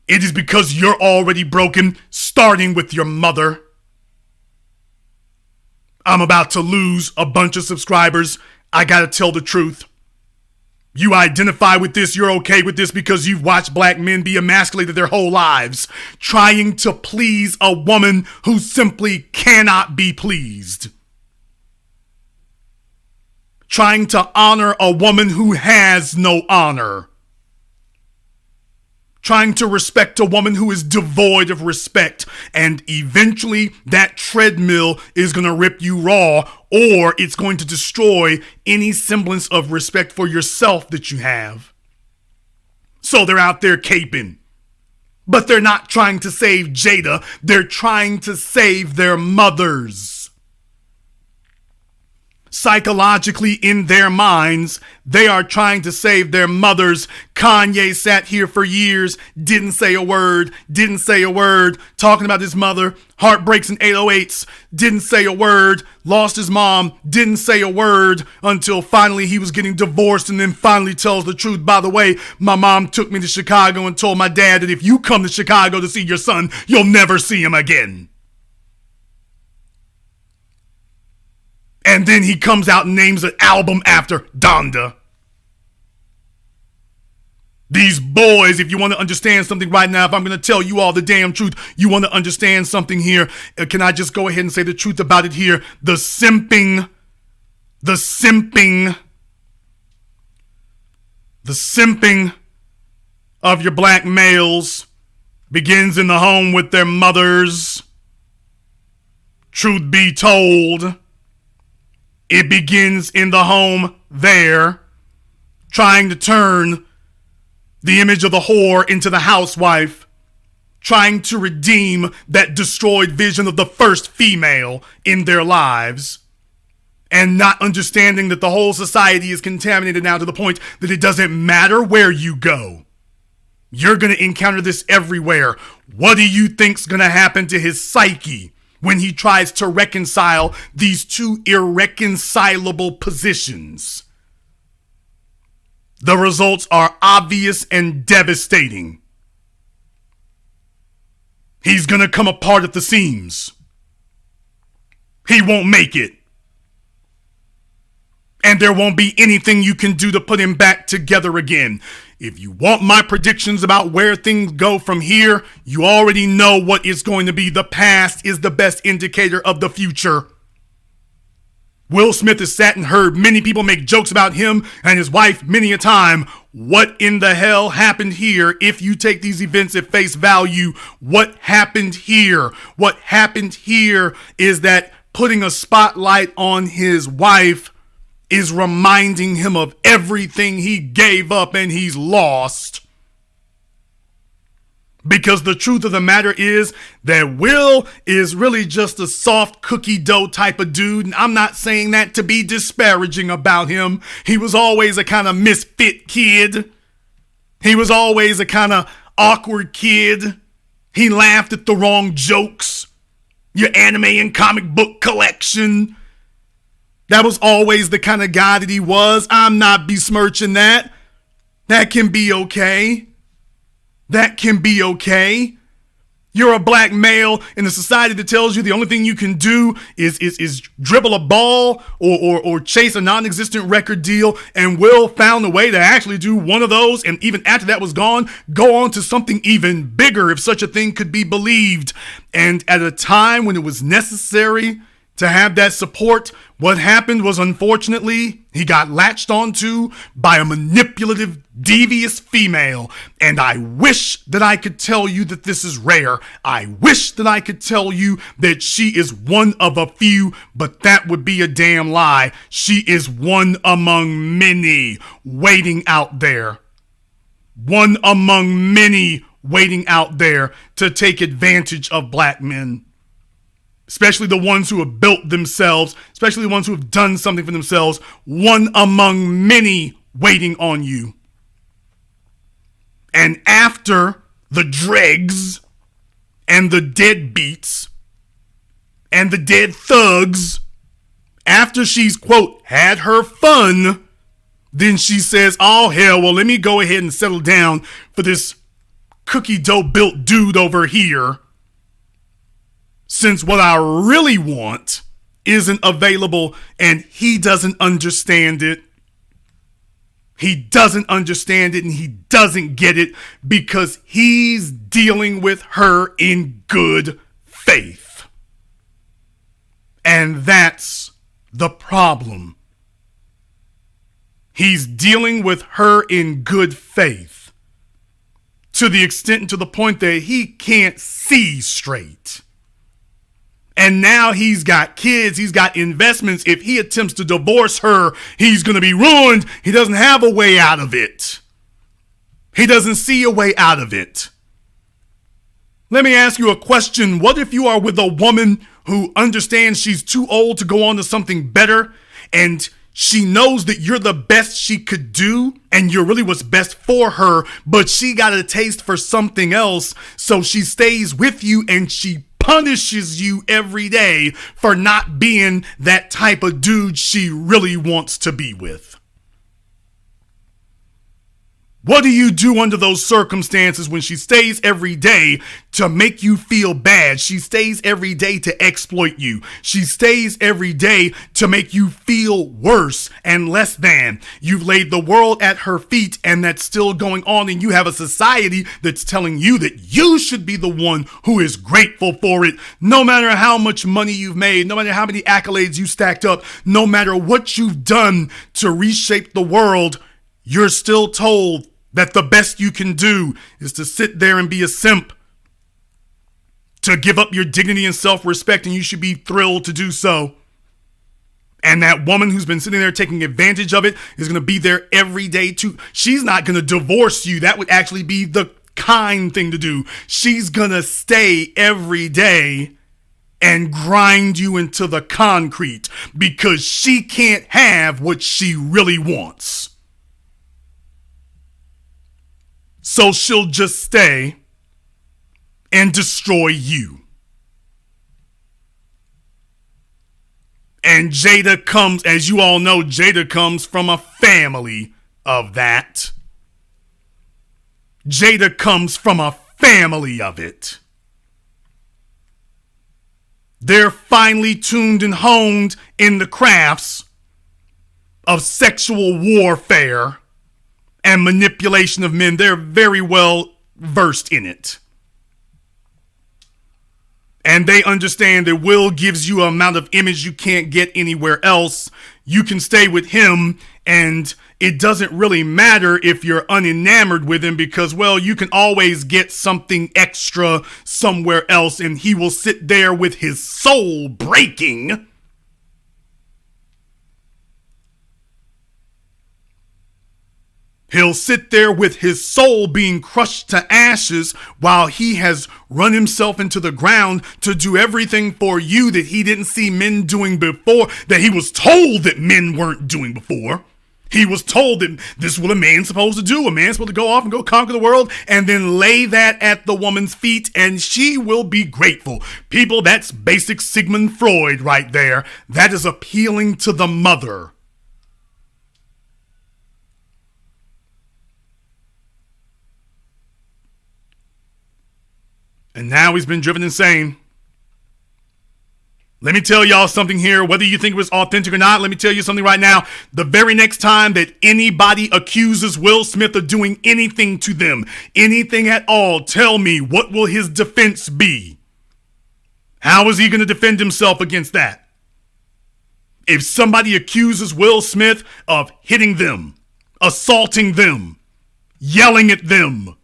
It is because you're already broken, starting with your mother. I'm about to lose a bunch of subscribers. I gotta tell the truth. You identify with this, you're okay with this because you've watched black men be emasculated their whole lives, trying to please a woman who simply cannot be pleased. trying to honor a woman who has no honor, trying to respect a woman who is devoid of respect, and eventually that treadmill is going to rip you raw, or it's going to destroy any semblance of respect for yourself that you have. So they're out there caping, but they're not trying to save Jada, they're trying to save their mothers. Psychologically, in their minds, they are trying to save their mothers. Kanye sat here for years, didn't say a word, talking about his mother, heartbreaks and 808s, didn't say a word, lost his mom, didn't say a word, until finally he was getting divorced, and then finally tells the truth. By the way, my mom took me to Chicago and told my dad that if you come to Chicago to see your son, you'll never see him again. And then he comes out and names an album after Donda. These boys, if you want to understand something right now, if I'm going to tell you all the damn truth, you want to understand something here, can I just go ahead and say the truth about it here? The simping of your black males begins in the home with their mothers. Truth be told, it begins in the home there, trying to turn the image of the whore into the housewife, trying to redeem that destroyed vision of the first female in their lives, and not understanding that the whole society is contaminated now to the point that it doesn't matter where you go. You're going to encounter this everywhere. What do you think's going to happen to his psyche when he tries to reconcile these two irreconcilable positions? The results are obvious and devastating. He's gonna come apart at the seams. He won't make it. And there won't be anything you can do to put him back together again. If you want my predictions about where things go from here, you already know what it's going to be. The past is the best indicator of the future. Will Smith has sat and heard many people make jokes about him and his wife many a time. What in the hell happened here? If you take these events at face value, what happened here? What happened here is that putting a spotlight on his wife is reminding him of everything he gave up and he's lost. Because the truth of the matter is that Will is really just a soft cookie dough type of dude. And I'm not saying that to be disparaging about him. He was always a kind of misfit kid. He was always a kind of awkward kid. He laughed at the wrong jokes. Your anime and comic book collection. That was always the kind of guy that he was. I'm not besmirching that. That can be okay. That can be okay. You're a black male in a society that tells you the only thing you can do is dribble a ball or chase a non-existent record deal, and Will found a way to actually do one of those, and even after that was gone, go on to something even bigger, if such a thing could be believed. And at a time when it was necessary to have that support, what happened was, unfortunately, he got latched onto by a manipulative, devious female. And I wish that I could tell you that this is rare. I wish that I could tell you that she is one of a few, but that would be a damn lie. She is one among many waiting out there. One among many waiting out there to take advantage of black men. Especially the ones who have built themselves, especially the ones who have done something for themselves, one among many waiting on you. And after the dregs and the deadbeats and the dead thugs, after she's, quote, had her fun, then she says, oh, hell, well, let me go ahead and settle down for this cookie dough built dude over here, since what I really want isn't available and he doesn't understand it. He doesn't understand it and he doesn't get it because he's dealing with her in good faith. And that's the problem. He's dealing with her in good faith to the extent and to the point that he can't see straight. And now he's got kids, he's got investments. If he attempts to divorce her, he's going to be ruined. He doesn't have a way out of it. He doesn't see a way out of it. Let me ask you a question. What if you are with a woman who understands she's too old to go on to something better, and she knows that you're the best she could do and you're really what's best for her, but she got a taste for something else, so she stays with you and she punishes you every day for not being that type of dude she really wants to be with? What do you do under those circumstances when she stays every day to make you feel bad? She stays every day to exploit you. She stays every day to make you feel worse and less than. You've laid the world at her feet, and that's still going on, and you have a society that's telling you that you should be the one who is grateful for it. No matter how much money you've made, no matter how many accolades you stacked up, no matter what you've done to reshape the world, you're still told that the best you can do is to sit there and be a simp, to give up your dignity and self-respect, and you should be thrilled to do so. And that woman who's been sitting there taking advantage of it is going to be there every day too. She's not going to divorce you. That would actually be the kind thing to do. She's going to stay every day and grind you into the concrete because she can't have what she really wants. So she'll just stay and destroy you. And Jada comes, as you all know, Jada comes from a family of that. Jada comes from a family of it. They're finely tuned and honed in the crafts of sexual warfare and manipulation of men. They're very well versed in it. And they understand that Will gives you an amount of image you can't get anywhere else. You can stay with him, and it doesn't really matter if you're unenamored with him because, well, you can always get something extra somewhere else, and he will sit there with his soul breaking. He'll sit there with his soul being crushed to ashes while he has run himself into the ground to do everything for you that he didn't see men doing before, that he was told that men weren't doing before. He was told that this is what a man's supposed to do. A man's supposed to go off and go conquer the world and then lay that at the woman's feet, and she will be grateful. People, that's basic Sigmund Freud right there. That is appealing to the mother. And now he's been driven insane. Let me tell y'all something here, whether you think it was authentic or not, let me tell you something right now. The very next time that anybody accuses Will Smith of doing anything to them, anything at all, tell me, what will his defense be? How is he going to defend himself against that? If somebody accuses Will Smith of hitting them, assaulting them, yelling at them,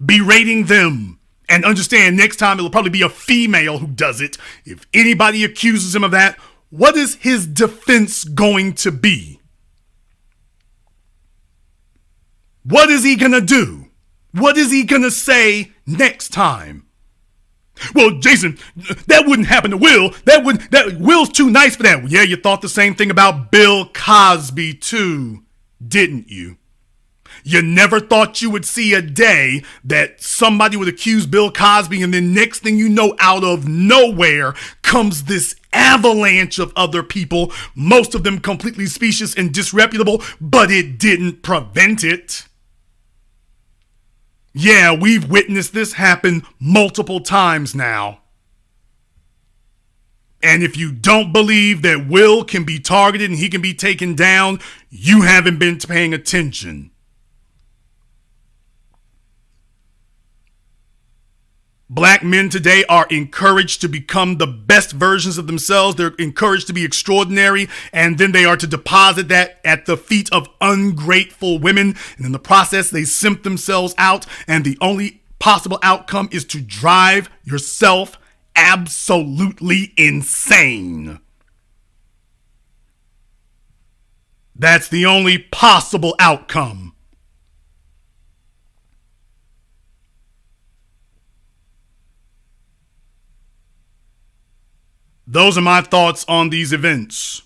berating them, and understand next time it'll probably be a female who does it. If anybody accuses him of that, what is his defense going to be? What is he gonna do? What is he gonna say next time? Well, Jason, that wouldn't happen to Will. Will's too nice for that. Well, yeah, you thought the same thing about Bill Cosby too, didn't you? You never thought you would see a day that somebody would accuse Bill Cosby, and then next thing you know, out of nowhere comes this avalanche of other people, most of them completely specious and disreputable, but it didn't prevent it. Yeah, we've witnessed this happen multiple times now. And if you don't believe that Will can be targeted and he can be taken down, you haven't been paying attention. Black men today are encouraged to become the best versions of themselves. They're encouraged to be extraordinary, and then they are to deposit that at the feet of ungrateful women. And in the process, they simp themselves out, and the only possible outcome is to drive yourself absolutely insane. That's the only possible outcome. Those are my thoughts on these events.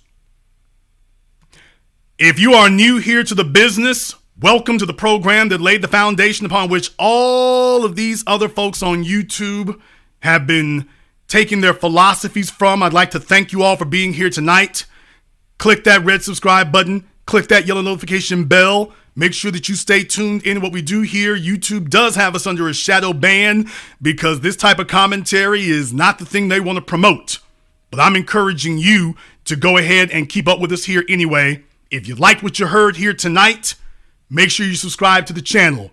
If you are new here to the business, welcome to the program that laid the foundation upon which all of these other folks on YouTube have been taking their philosophies from. I'd like to thank you all for being here tonight. Click that red subscribe button. Click that yellow notification bell. Make sure that you stay tuned in what we do here. YouTube does have us under a shadow ban because this type of commentary is not the thing they want to promote. But I'm encouraging you to go ahead and keep up with us here anyway. If you liked what you heard here tonight, make sure you subscribe to the channel.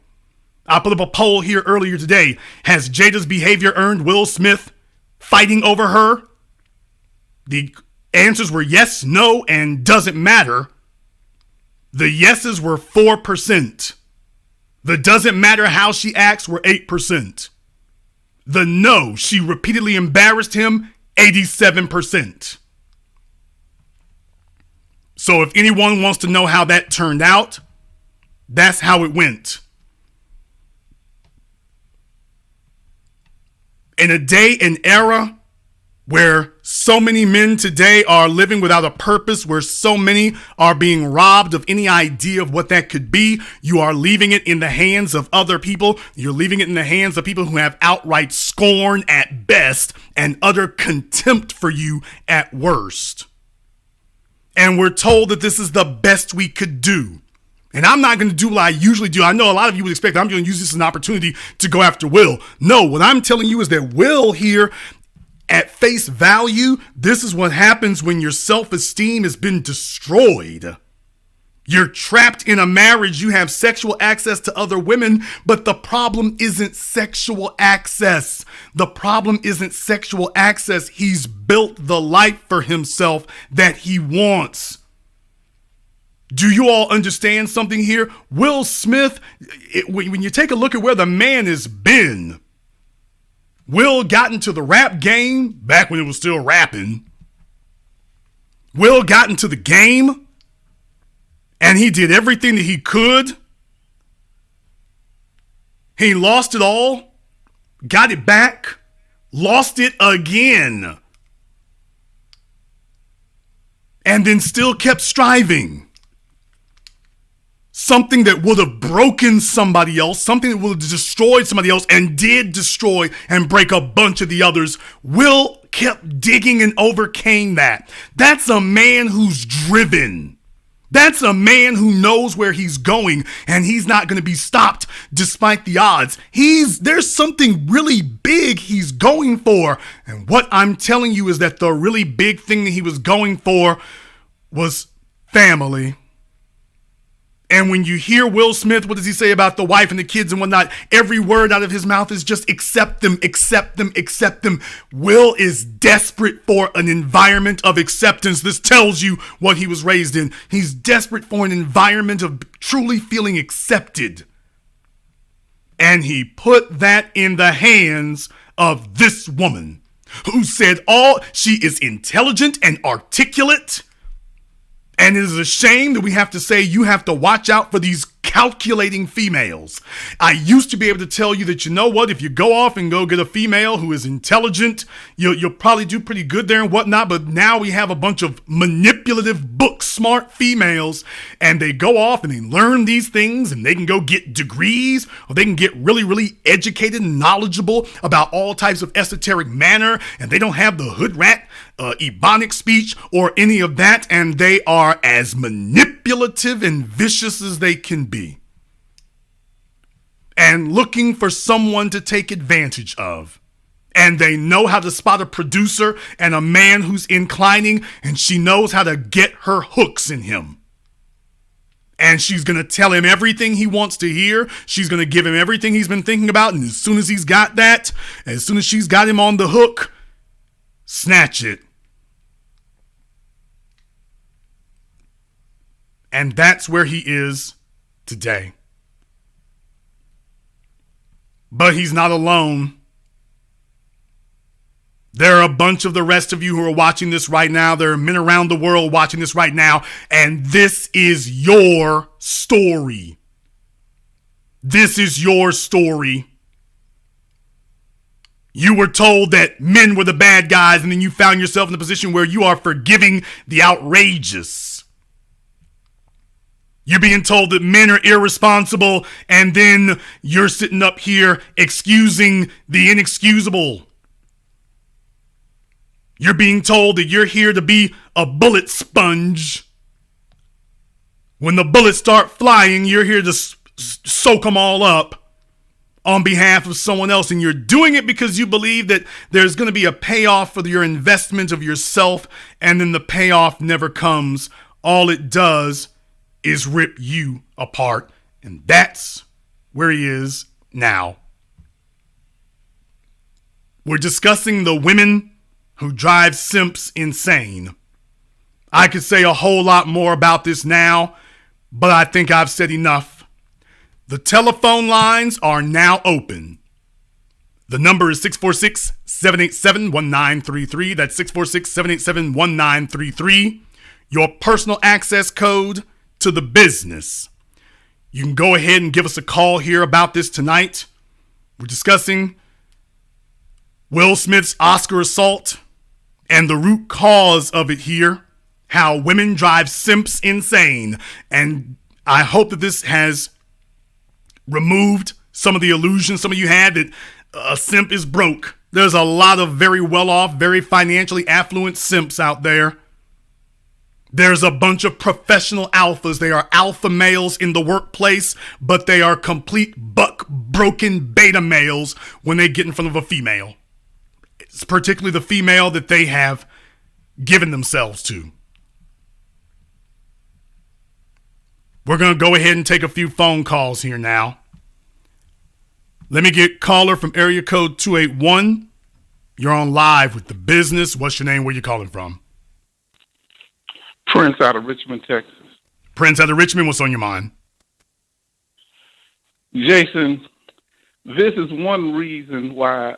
I put up a poll here earlier today. Has Jada's behavior earned Will Smith fighting over her? The answers were yes, no, and doesn't matter. The yeses were 4%. The doesn't matter how she acts were 8%. The no, she repeatedly embarrassed him, 87%. So if anyone wants to know how that turned out, that's how it went. In a day and era where so many men today are living without a purpose, where so many are being robbed of any idea of what that could be, you are leaving it in the hands of other people. You're leaving it in the hands of people who have outright scorn at best and utter contempt for you at worst. And we're told that this is the best we could do. And I'm not going to do what I usually do. I know a lot of you would expect I'm going to use this as an opportunity to go after Will. No, what I'm telling you is that Will here, at face value, this is what happens when your self-esteem has been destroyed. You're trapped in a marriage. You have sexual access to other women, but the problem isn't sexual access. The problem isn't sexual access. He's built the life for himself that he wants. Do you all understand something here? Will Smith, when you take a look at where the man has been, Will got into the rap game back when it was still rapping. Will got into the game and he did everything that he could. He lost it all, got it back, lost it again, and then still kept striving. Something that would have broken somebody else, something that would have destroyed somebody else, and did destroy and break a bunch of the others. Will kept digging and overcame that. That's a man who's driven. That's a man who knows where he's going, and he's not going to be stopped despite the odds. There's something really big he's going for. And what I'm telling you is that the really big thing that he was going for was family. And when you hear Will Smith, what does he say about the wife and the kids and whatnot? Every word out of his mouth is just accept them, accept them, accept them. Will is desperate for an environment of acceptance. This tells you what he was raised in. He's desperate for an environment of truly feeling accepted. And he put that in the hands of this woman who said she is intelligent and articulate. And it is a shame that we have to say you have to watch out for these calculating females. I used to be able to tell you that, you know what, if you go off and go get a female who is intelligent, you'll probably do pretty good there and whatnot. But now we have a bunch of manipulative, book smart females, and they go off and they learn these things, and they can go get degrees, or they can get really, really educated and knowledgeable about all types of esoteric manner, and they don't have the hood rat ebonic speech or any of that, and they are as manipulative and vicious as they can be, and looking for someone to take advantage of. And they know how to spot a producer and a man who's inclining, and she knows how to get her hooks in him. And she's going to tell him everything he wants to hear. She's going to give him everything he's been thinking about. And as soon as he's got that, as soon as she's got him on the hook, snatch it. And that's where he is today. But he's not alone. There are a bunch of the rest of you who are watching this right now. There are men around the world watching this right now. And this is your story. This is your story. You were told that men were the bad guys, and then you found yourself in a position where you are forgiving the outrageous. You're being told that men are irresponsible, and then you're sitting up here excusing the inexcusable. You're being told that you're here to be a bullet sponge. When the bullets start flying, you're here to soak them all up on behalf of someone else. And you're doing it because you believe that there's going to be a payoff for your investment of yourself. And then the payoff never comes. All it does is rip you apart. And that's where he is now. We're discussing the women who drive simps insane. I could say a whole lot more about this now, but I think I've said enough. The telephone lines are now open. The number is 646-787-1933. That's 646-787-1933. Your personal access code to the business. You can go ahead and give us a call here about this tonight. We're discussing Will Smith's Oscar assault and the root cause of it here, how women drive simps insane. And I hope that this has removed some of the illusion some of you had that a simp is broke. There's a lot of very well-off, very financially affluent simps out there. There's a bunch of professional alphas. They are alpha males in the workplace, but they are complete broken beta males when they get in front of a female. It's particularly the female that they have given themselves to. We're going to go ahead and take a few phone calls here now. Let me get caller from area code 281. You're on live with The Business. What's your name? Where you calling from? Prince out of Richmond, Texas. Prince out of Richmond, what's on your mind? Jason, this is one reason why,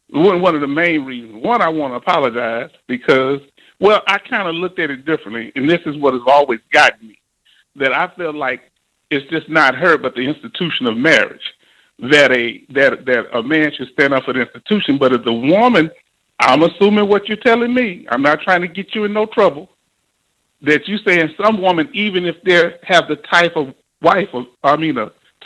one of the main reasons. One, I want to apologize because, well, I kind of looked at it differently, and this is what has always gotten me, that I feel like it's just not her, but the institution of marriage, that a man should stand up for the institution. But as a woman, I'm assuming what you're telling me. I'm not trying to get you in no trouble. That you saying some woman, even if they have the type of wife, a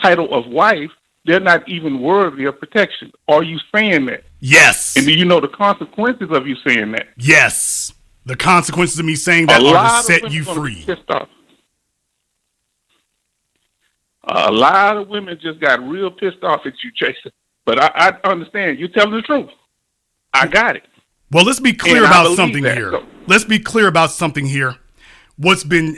title of wife, they're not even worthy of protection. Are you saying that? Yes. And do you know the consequences of you saying that? Yes. The consequences of me saying that are to set you free. A lot of women just got real pissed off at you, Jason. But I understand. You're telling the truth. I got it. Well, let's be clear about something here. Let's be clear about something here. What's been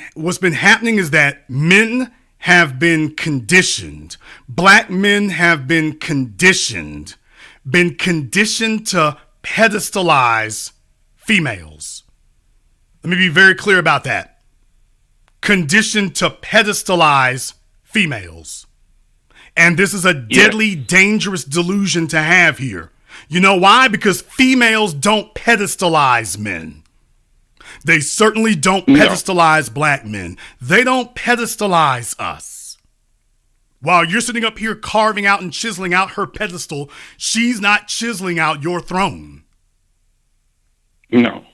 happening is that men have been conditioned. Black men have been conditioned to pedestalize females. Let me be very clear about that. Conditioned to pedestalize females. And this is a deadly, dangerous delusion to have here. You know why? Because females don't pedestalize men. They certainly don't pedestalize black men. They don't pedestalize us. While you're sitting up here carving out and chiseling out her pedestal, she's not chiseling out your throne. No.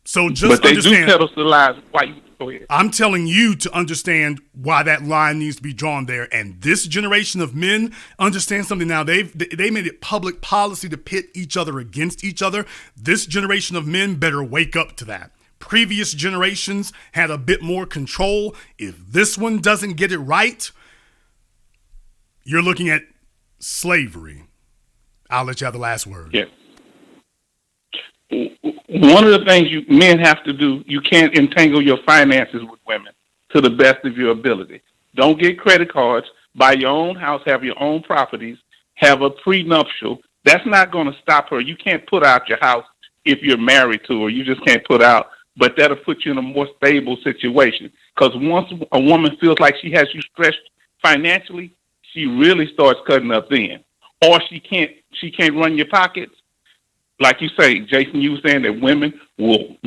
So just understand. But they do pedestalize white. Go ahead. I'm telling you to understand why that line needs to be drawn there. And this generation of men understand something now. They made it public policy to pit each other against each other. This generation of men better wake up to that. Previous generations had a bit more control. If this one doesn't get it right, you're looking at slavery. I'll let you have the last word. Yeah. One of the things men have to do, you can't entangle your finances with women. to the best of your ability. Don't get credit cards. Buy your own house. Have your own properties. Have a prenuptial. That's not going to stop her. You can't put out your house if you're married to her. You just can't put out. But that'll put you in a more stable situation. Because once a woman feels like she has you stretched financially, she really starts cutting up then. Or she can't run your pockets. Like you say, Jason, you were saying that women will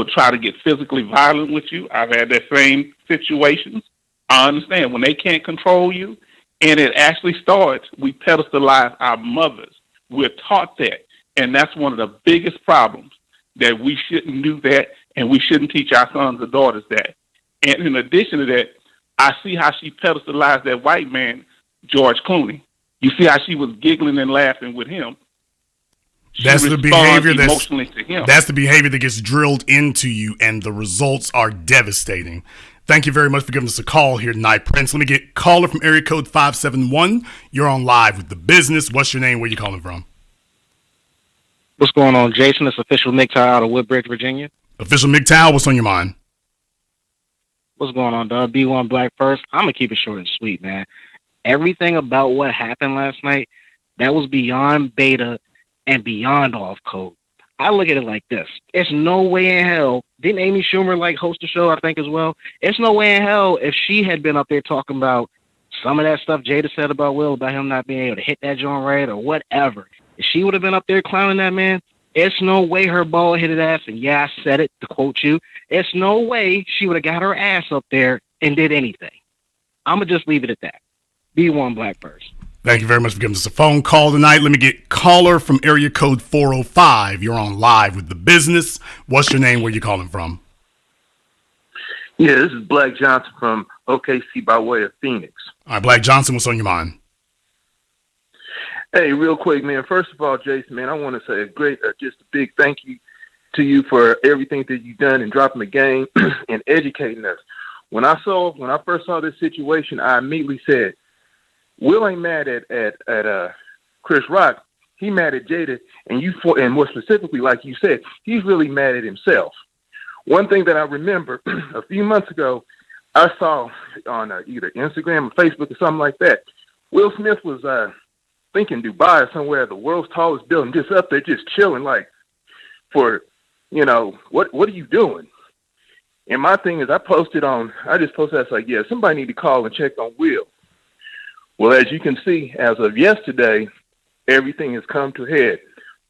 try to get physically violent with you. I've had that same situations. I understand when they can't control you, and it actually starts, we pedestalize our mothers. We're taught that, and that's one of the biggest problems, that we shouldn't do that, and we shouldn't teach our sons or daughters that. And in addition to that, I see how she pedestalized that white man, George Clooney. You see how she was giggling and laughing with him. That's the behavior emotionally to him. That's the behavior that gets drilled into you, and the results are devastating. Thank you very much for giving us a call here tonight, Prince. Let me get caller from area code 571. You're on live with The Business. What's your name? Where you calling from? What's going on, Jason? It's Official MGTOW out of Woodbridge, Virginia. Official MGTOW, what's on your mind? What's going on, dog? B1 Black first. I'm going to keep it short and sweet, man. Everything about what happened last night, that was beyond beta and beyond off code. I look at it like this. It's no way in hell. Didn't Amy Schumer host the show, I think, as well? It's no way in hell if she had been up there talking about some of that stuff Jada said about Will, about him not being able to hit that joint right or whatever. If she would have been up there clowning that man, it's no way her bald-headed ass, and yeah, I said it to quote you, it's no way she would have got her ass up there and did anything. I'm going to just leave it at that. B1 Black first. Thank you very much for giving us a phone call tonight. Let me get caller from area code 405. You're on live with The Business. What's your name? Where you calling from? Yeah, this is Black Johnson from OKC by way of Phoenix. All right, Black Johnson, what's on your mind? Hey, real quick, man. First of all, Jason, man, I want to say just a big thank you to you for everything that you've done and dropping the game and educating us. When I first saw this situation, I immediately said, Will ain't mad at Chris Rock. He mad at Jada, and more specifically, like you said, he's really mad at himself. One thing that I remember a few months ago, I saw on either Instagram or Facebook or something like that, Will Smith was thinking Dubai or somewhere, the world's tallest building, just up there, just chilling, what are you doing? And my thing is, I just posted, I was like, yeah, somebody need to call and check on Will. Well, as you can see, as of yesterday, everything has come to a head.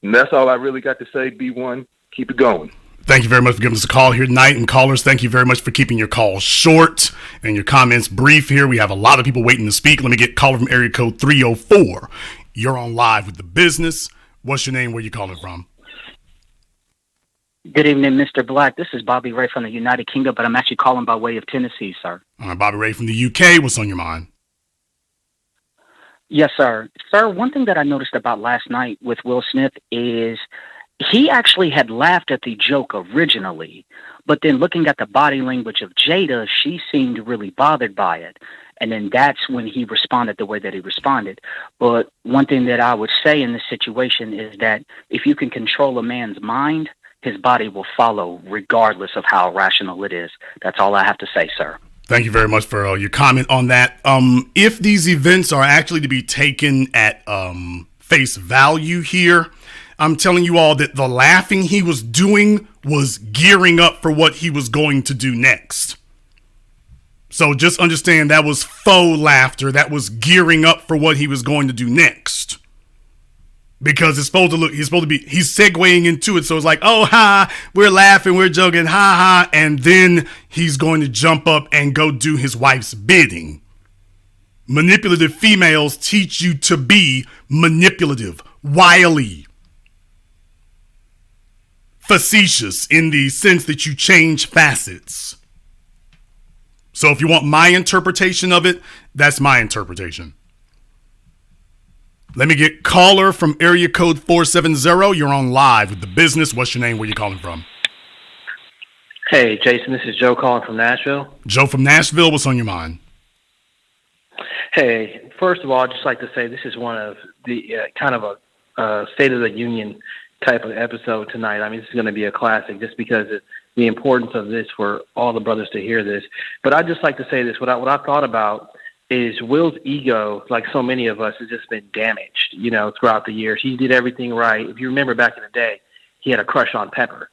And that's all I really got to say. B1, keep it going. Thank you very much for giving us a call here tonight. And callers, thank you very much for keeping your calls short and your comments brief here. We have a lot of people waiting to speak. Let me get caller from area code 304. You're on live with The Business. What's your name? Where you calling from? Good evening, Mr. Black. This is Bobby Ray from the United Kingdom, but I'm actually calling by way of Tennessee, sir. All right, Bobby Ray from the UK. What's on your mind? Yes, sir. Sir, one thing that I noticed about last night with Will Smith is he actually had laughed at the joke originally, but then looking at the body language of Jada, she seemed really bothered by it. And then that's when he responded the way that he responded. But one thing that I would say in this situation is that if you can control a man's mind, his body will follow regardless of how rational it is. That's all I have to say, sir. Thank you very much for your comment on that. If these events are actually to be taken at face value here, I'm telling you all that the laughing he was doing was gearing up for what he was going to do next. So just understand that was faux laughter. That was gearing up for what he was going to do next. Because he's segueing into it. So it's like, oh, ha, we're laughing, we're joking, ha, ha. And then he's going to jump up and go do his wife's bidding. Manipulative females teach you to be manipulative, wily, facetious in the sense that you change facets. So if you want my interpretation of it, that's my interpretation. Let me get caller from area code 470. You're on live with The Business. What's your name? Where you calling from? Hey, Jason, this is Joe calling from Nashville. Joe from Nashville. What's on your mind? Hey, first of all, I'd just like to say this is one of the kind of a State of the Union type of episode tonight. I mean, this is going to be a classic just because of the importance of this for all the brothers to hear this. But I'd just like to say this. What I thought about is Will's ego, like so many of us, has just been damaged, throughout the years. He did everything right. If you remember back in the day, he had a crush on Pepper.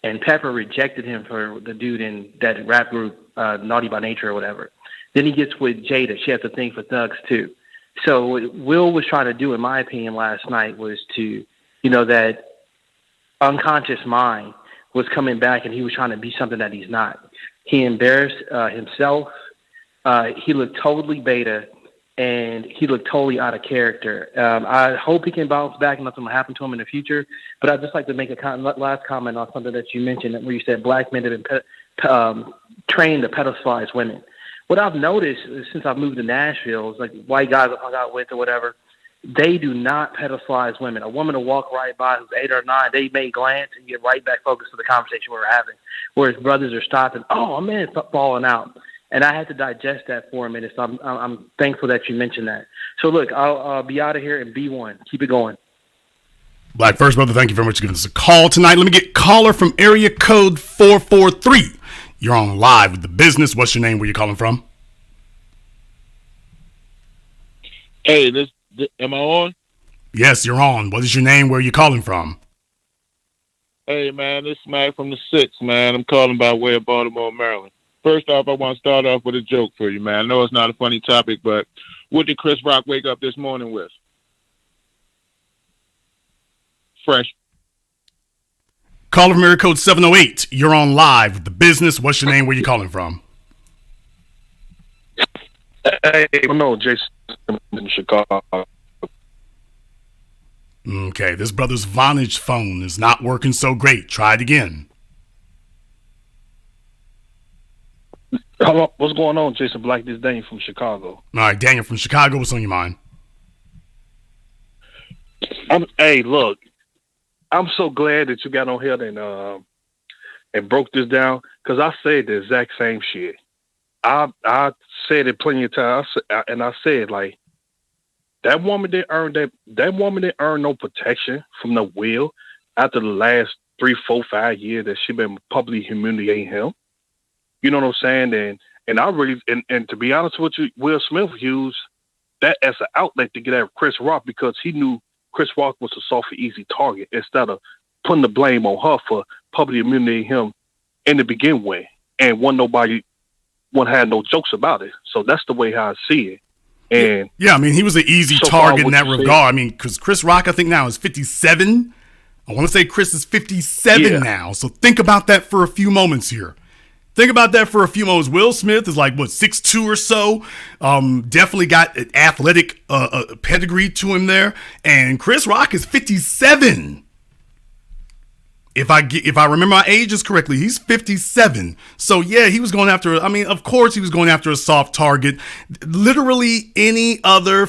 And Pepper rejected him for the dude in that rap group, Naughty by Nature or whatever. Then he gets with Jada. She has a thing for thugs too. So what Will was trying to do, in my opinion, last night was to, that unconscious mind was coming back and he was trying to be something that he's not. He embarrassed himself. He looked totally beta and he looked totally out of character. I hope he can bounce back and nothing will happen to him in the future. But I'd just like to make a last comment on something that you mentioned where you said black men have been trained to pedestalize women. What I've noticed since I've moved to Nashville is like white guys I've hung out with or whatever, they do not pedestalize women. A woman will walk right by who's 8 or 9, they may glance and get right back focused on the conversation we're having. Whereas brothers are stopping, oh man, it's falling out. And I had to digest that for a minute, so I'm thankful that you mentioned that. So look, I'll be out of here and be one. Keep it going. Black First, brother, thank you very much for giving us a call tonight. Let me get caller from area code 443. You're on live with The Business. What's your name? Where you calling from? Hey, am I on? Yes, you're on. What is your name? Where are you calling from? Hey, man, this is Mac from the 6, man. I'm calling by way of Baltimore, Maryland. First off, I want to start off with a joke for you, man. I know it's not a funny topic, but what did Chris Rock wake up this morning with? Fresh. Caller from area code 708. You're on live with The Business. What's your name? Where you calling from? Hey, no, Jason in Chicago. Okay, this brother's Vonage phone is not working so great. Try it again. Hello, what's going on, Jason Black? This is Daniel from Chicago. All right, Daniel from Chicago. What's on your mind? Hey, look, I'm so glad that you got on here and broke this down because I said the exact same shit. I said it plenty of times, and I said like that woman didn't earn no protection from the Will after the last 3, 4, 5 years that she been publicly humiliating him. You know what I'm saying? And I really and to be honest with you, Will Smith used that as an outlet to get at Chris Rock because he knew Chris Rock was a soft and easy target instead of putting the blame on her for publicly humiliating him in the begin with. And one had no jokes about it. So that's the way how I see it. And yeah, I mean, he was an easy target in that regard. I mean, because Chris Rock, I think now is 57. I want to say Chris is 57 now. So think about that for a few moments here. Will Smith is like, 6'2" or so. Definitely got an athletic pedigree to him there. And Chris Rock is 57. If I remember my ages correctly, he's 57. So yeah, he was going after, of course he was going after a soft target. Literally any other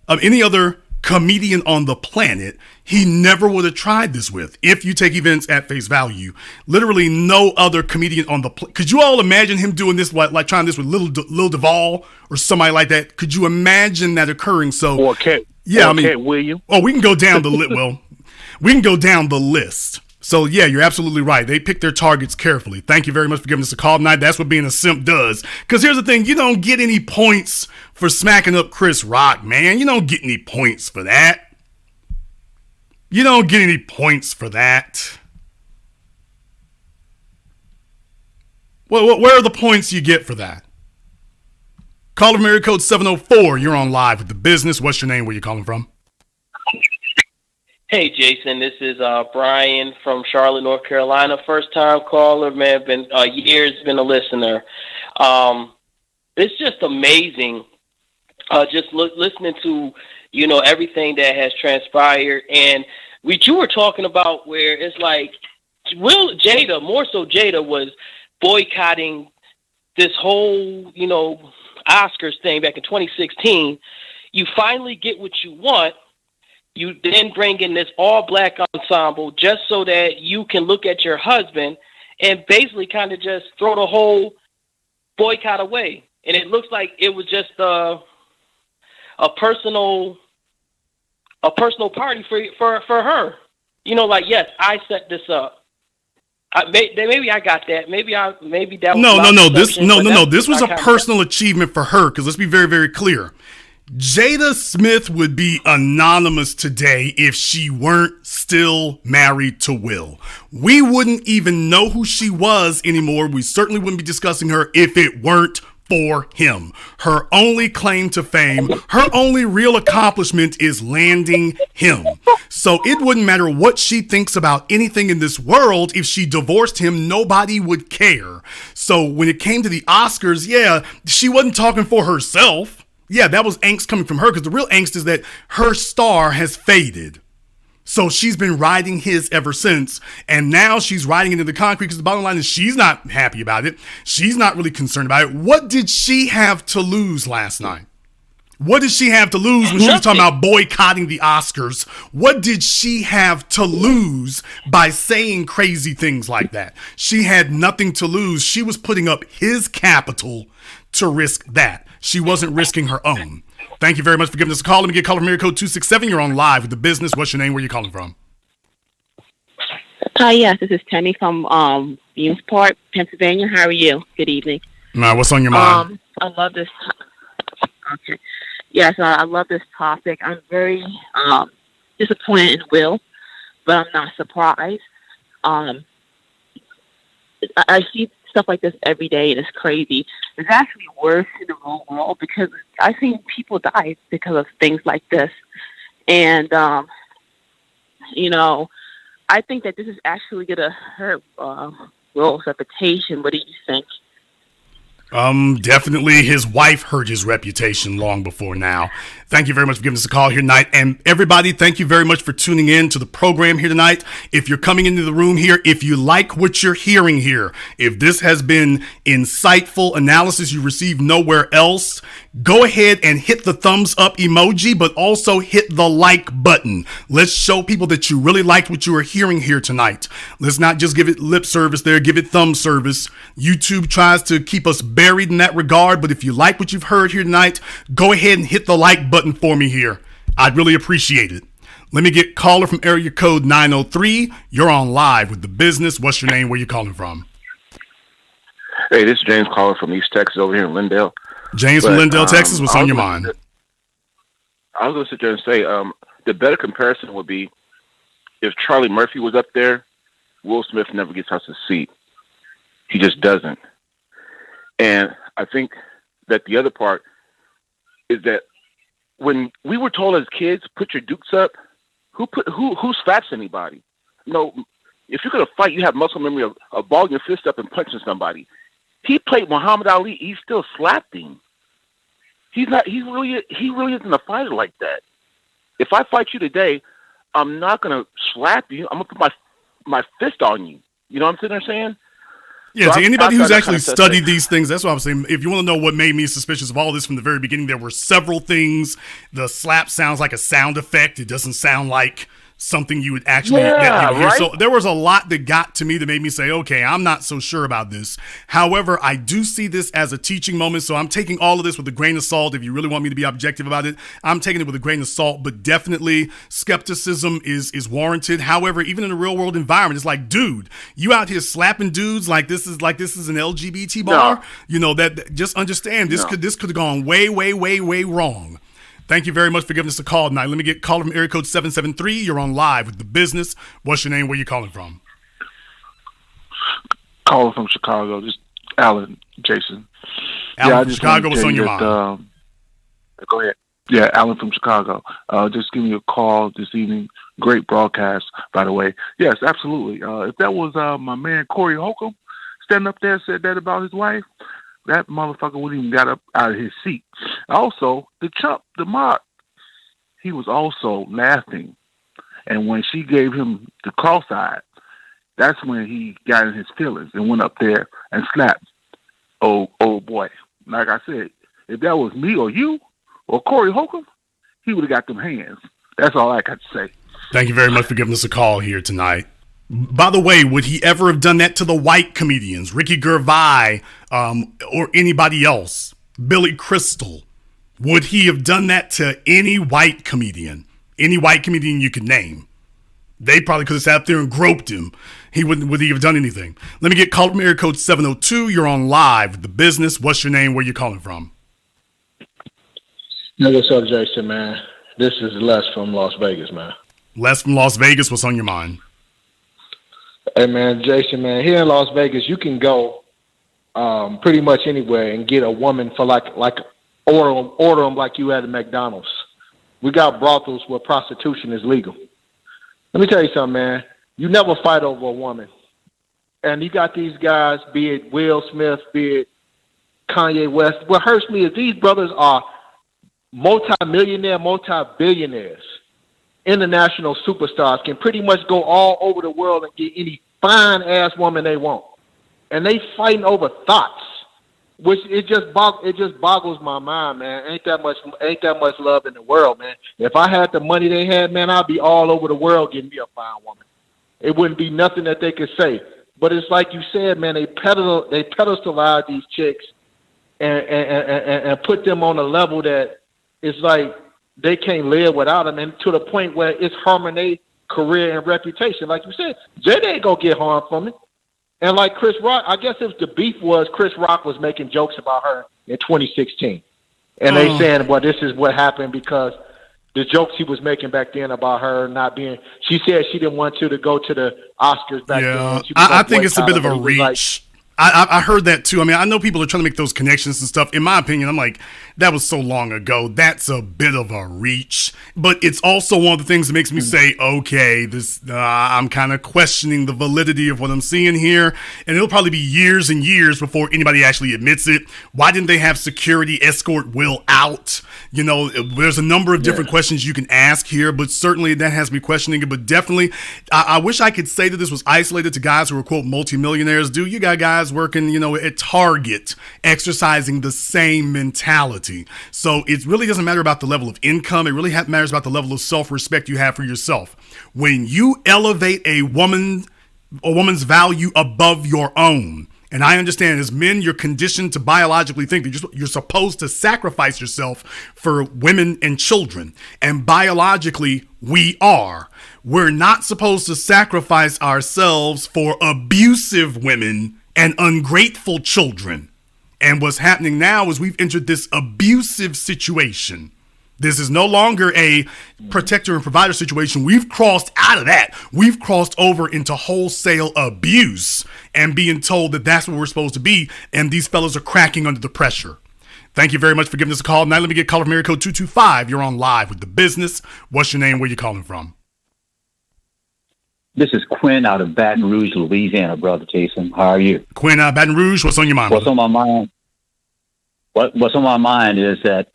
any other comedian on the planet, he never would have tried this with. If you take events at face value, literally no other comedian on the planet. Could you all imagine him doing this, like trying this with Lil Duval or somebody like that? Could you imagine that occurring? So, or Cat Williams. Oh, we can go down the list. We can go down the list. So yeah, you're absolutely right. They pick their targets carefully. Thank you very much for giving us a call tonight. That's what being a simp does. Because here's the thing, you don't get any points for smacking up Chris Rock, man. You don't get any points for that. Well, where are the points you get for that? Caller from area code 704. You're on live with The Business. What's your name? Where you calling from? Hey, Jason, this is Brian from Charlotte, North Carolina. First-time caller, man, been years, been a listener. It's just amazing just listening to, everything that has transpired. And what you were talking about where it's like more so Jada was boycotting this whole, Oscars thing back in 2016. You finally get what you want. You then bring in this all-black ensemble just so that you can look at your husband and basically kind of just throw the whole boycott away. And it looks like it was just a personal party for her. like, yes, I set this up. Maybe I got that. Maybe that was No. perception, This was I a kinda personal achievement for her. Because let's be very, very clear. Jada Smith would be anonymous today if she weren't still married to Will. We wouldn't even know who she was anymore. We certainly wouldn't be discussing her if it weren't for him. Her only claim to fame, her only real accomplishment is landing him. So it wouldn't matter what she thinks about anything in this world. If she divorced him, nobody would care. So when it came to the Oscars, yeah, she wasn't talking for herself. Yeah, that was angst coming from her, because the real angst is that her star has faded. So she's been riding his ever since, and now she's riding into the concrete, because the bottom line is she's not happy about it. She's not really concerned about it. What did she have to lose last night? What did she have to lose when she was talking about boycotting the Oscars? What did she have to lose by saying crazy things like that? She had nothing to lose. She was putting up his capital to risk that. She wasn't risking her own. Thank you very much for giving us a call. Let me get caller from area code 267. You're on live with The Business. What's your name? Where are you calling from? Hi, yes, this is Tammy from Williamsport, Pennsylvania. How are you? Good evening. What's on your mind? I love this. Okay. Yes, I love this topic. I'm very disappointed in Will, but I'm not surprised. I see stuff like this every day, and it's crazy. It's actually worse in the real world, because I've seen people die because of things like this. And, I think that this is actually going to hurt Will's reputation. What do you think? Definitely his wife hurt his reputation long before now. Thank you very much for giving us a call here tonight. And everybody, thank you very much for tuning in to the program here tonight. If you're coming into the room here, if you like what you're hearing here, if this has been insightful analysis you receive nowhere else, go ahead and hit the thumbs up emoji, but also hit the like button. Let's show people that you really liked what you were hearing here tonight. Let's not just give it lip service there, give it thumb service. YouTube tries to keep us buried in that regard, but if you like what you've heard here tonight, go ahead and hit the like button for me here. I'd really appreciate it. Let me get caller from area code 903. You're on live with The Business. What's your name? Where you calling from? Hey, this is James calling from East Texas over here in Lindale. James from Lindale, Texas. What's on your mind? I was going to sit there and say the better comparison would be if Charlie Murphy was up there, Will Smith never gets out of his seat. He just doesn't. And I think that the other part is that when we were told as kids, put your dukes up, who slaps anybody? If you're going to fight, you have muscle memory of balling your fist up and punching somebody. He played Muhammad Ali. He still slapped him. He really isn't a fighter like that. If I fight you today, I'm not going to slap you. I'm going to put my fist on you. You know what I'm sitting there saying? Yeah, So to anybody who's actually studied that. these things, that's what I'm saying. If you want to know what made me suspicious of all this from the very beginning, there were several things. The slap sounds like a sound effect. It doesn't sound like something you would actually hear. Right? So there was a lot that got to me that made me say, okay, I'm not so sure about this. However, I do see this as a teaching moment, so I'm taking all of this with a grain of salt. If you really want me to be objective about it, I'm taking it with a grain of salt, but definitely skepticism is warranted. However, even in a real world environment, it's like, dude, you out here slapping dudes like this is an LGBT bar? No. That just understand this could have gone way, way, way, way wrong. Thank you very much for giving us a call tonight. Let me get caller from area code 773. You're on live with The Business. What's your name? Where you calling from? Calling from Chicago. Just Alan, Jason. Alan from Chicago. What's on your mind? Go ahead. Yeah, Alan from Chicago. Just give me a call this evening. Great broadcast, by the way. Yes, absolutely. If that was my man Corey Holcomb standing up there and said that about his wife, that motherfucker wouldn't even got up out of his seat. Also, the chump, the mob, he was also laughing. And when she gave him the cross-eyed, that's when he got in his feelings and went up there and slapped old boy. Like I said, if that was me or you or Corey Holcomb, he would have got them hands. That's all I got to say. Thank you very much for giving us a call here tonight. By the way, would he ever have done that to the white comedians, Ricky Gervais, or anybody else, Billy Crystal? Would he have done that to any white comedian you could name? They probably could have sat up there and groped him. He wouldn't would he have done anything. Let me get called from area code 702. You're on live with The Business. What's your name? Where you calling from? Hey, what's up, Jason, man? This is Les from Las Vegas, man. Les from Las Vegas. What's on your mind? Hey, man, Jason, man, here in Las Vegas, you can go pretty much anywhere and get a woman for like order them like you at a McDonald's. We got brothels where prostitution is legal. Let me tell you something, man. You never fight over a woman. And you got these guys, be it Will Smith, be it Kanye West. What hurts me is these brothers are multi-millionaire, multi-billionaires, international superstars, can pretty much go all over the world and get any fine-ass woman they want. And they fighting over thoughts, which it just boggles my mind, man. Ain't that much love in the world, man. If I had the money they had, man, I'd be all over the world getting me a fine woman. It wouldn't be nothing that they could say. But it's like you said, man, they pedestalize these chicks and put them on a level that it's like they can't live without them, and to the point where it's harming their career and reputation. Like you said, Jada ain't gonna get harmed from it. And like Chris Rock, I guess if the beef was Chris Rock was making jokes about her in 2016. And they saying, well, this is what happened because the jokes he was making back then about her not being, she said she didn't want to go to the Oscars back then. I think it's a bit of a reach. I heard that too. I mean, I know people are trying to make those connections and stuff. In my opinion, I'm like, that was so long ago. That's a bit of a reach. But it's also one of the things that makes me say, okay, I'm kind of questioning the validity of what I'm seeing here. And it'll probably be years and years before anybody actually admits it. Why didn't they have security escort Will out? You know, there's a number of different questions you can ask here, but certainly that has me questioning it. But definitely, I wish I could say that this was isolated to guys who were, quote, multimillionaires. Dude, you got guys working, you know, at Target, exercising the same mentality. So it really doesn't matter about the level of income. It really matters about the level of self-respect you have for yourself. When you elevate a woman's value above your own, and I understand as men, you're conditioned to biologically think that you're supposed to sacrifice yourself for women and children. And biologically, we are. We're not supposed to sacrifice ourselves for abusive women and ungrateful children. And what's happening now is we've entered this abusive situation. This is no longer a protector and provider situation. We've crossed out of that. We've crossed over into wholesale abuse and being told that that's what we're supposed to be. And these fellas are cracking under the pressure. Thank you very much for giving us a call. Now let me get a call from area code 225. You're on live with The Business. What's your name? Where you calling from? This is Quinn out of Baton Rouge, Louisiana, brother Jason. How are you? Quinn out of Baton Rouge. What's on your mind? What's on my mind? What's on my mind is that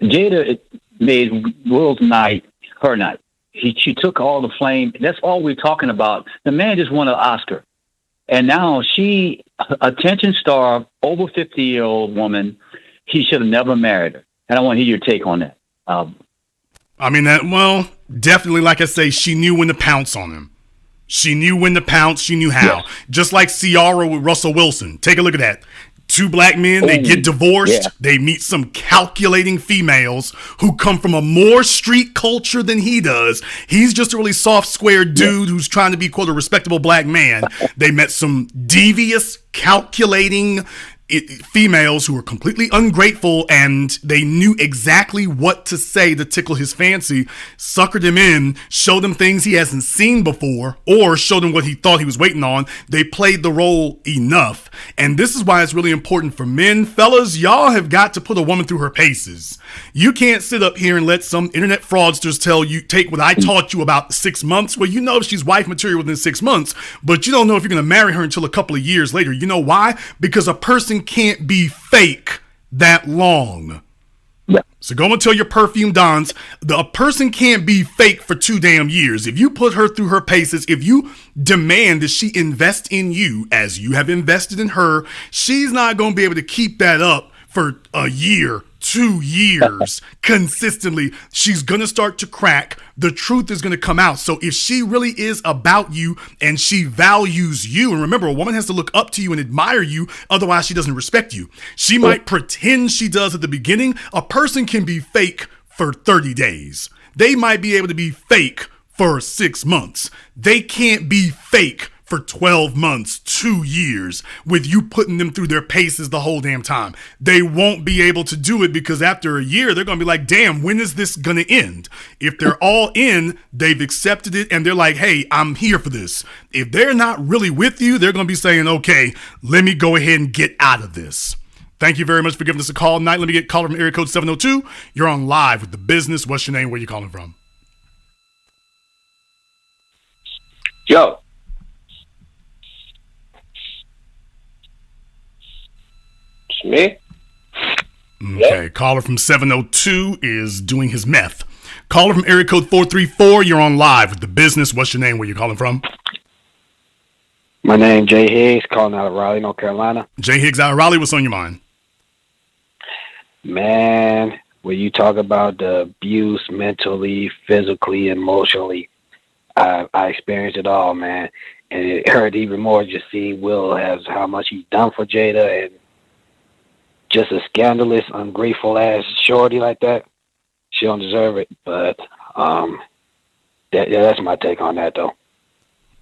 Jada made Will's night her night. She took all the flame. That's all we're talking about. The man just won an Oscar. And now she, attention star, over 50-year-old woman, he should have never married her. And I want to hear your take on that. Definitely, like I say, she knew when to pounce on him. She knew when to pounce. She knew how. Yes. Just like Ciara with Russell Wilson. Take a look at that. Two black men, they get divorced. Yeah. They meet some calculating females who come from a more street culture than he does. He's just a really soft, square dude who's trying to be, quote, a respectable black man. They met some devious, calculating females who were completely ungrateful, and they knew exactly what to say to tickle his fancy, suckered him in, showed him things he hasn't seen before, or showed him what he thought he was waiting on. They played the role enough. And this is why it's really important for men. Fellas, y'all have got to put a woman through her paces. You can't sit up here and let some internet fraudsters tell you, take what I taught you about 6 months. Well, you know if she's wife material within 6 months, but you don't know if you're going to marry her until a couple of years later. You know why? Because a person can't be fake that long. So go and tell your perfume dons, a person can't be fake for 2 damn years. If you put her through her paces, if you demand that she invest in you as you have invested in her, she's not going to be able to keep that up for a year, 2 years consistently. She's going to start to crack. The truth is going to come out. So if she really is about you and she values you, and remember, a woman has to look up to you and admire you, otherwise she doesn't respect you. She might pretend she does at the beginning. A person can be fake for 30 days. They might be able to be fake for 6 months. They can't be fake for 12 months, 2 years, with you putting them through their paces the whole damn time. They won't be able to do it because after a year, they're going to be like, damn, when is this going to end? If they're all in, they've accepted it, and they're like, hey, I'm here for this. If they're not really with you, they're going to be saying, okay, let me go ahead and get out of this. Thank you very much for giving us a call tonight. Let me get a caller from area code 702. You're on live with The Business. What's your name? Where you calling from? Yo. It's me. Okay, caller from 702 is doing his meth. Caller from area code 434, you're on live with The Business. What's your name? Where you calling from? My name Jay Higgs, calling out of Raleigh, North Carolina. Jay Higgs out of Raleigh. What's on your mind? Man, when you talk about the abuse mentally, physically, emotionally, I experienced it all, man. And it hurt even more just seeing Will as how much he's done for Jada, and just a scandalous, ungrateful ass shorty like that. She don't deserve it, but that's my take on that, though.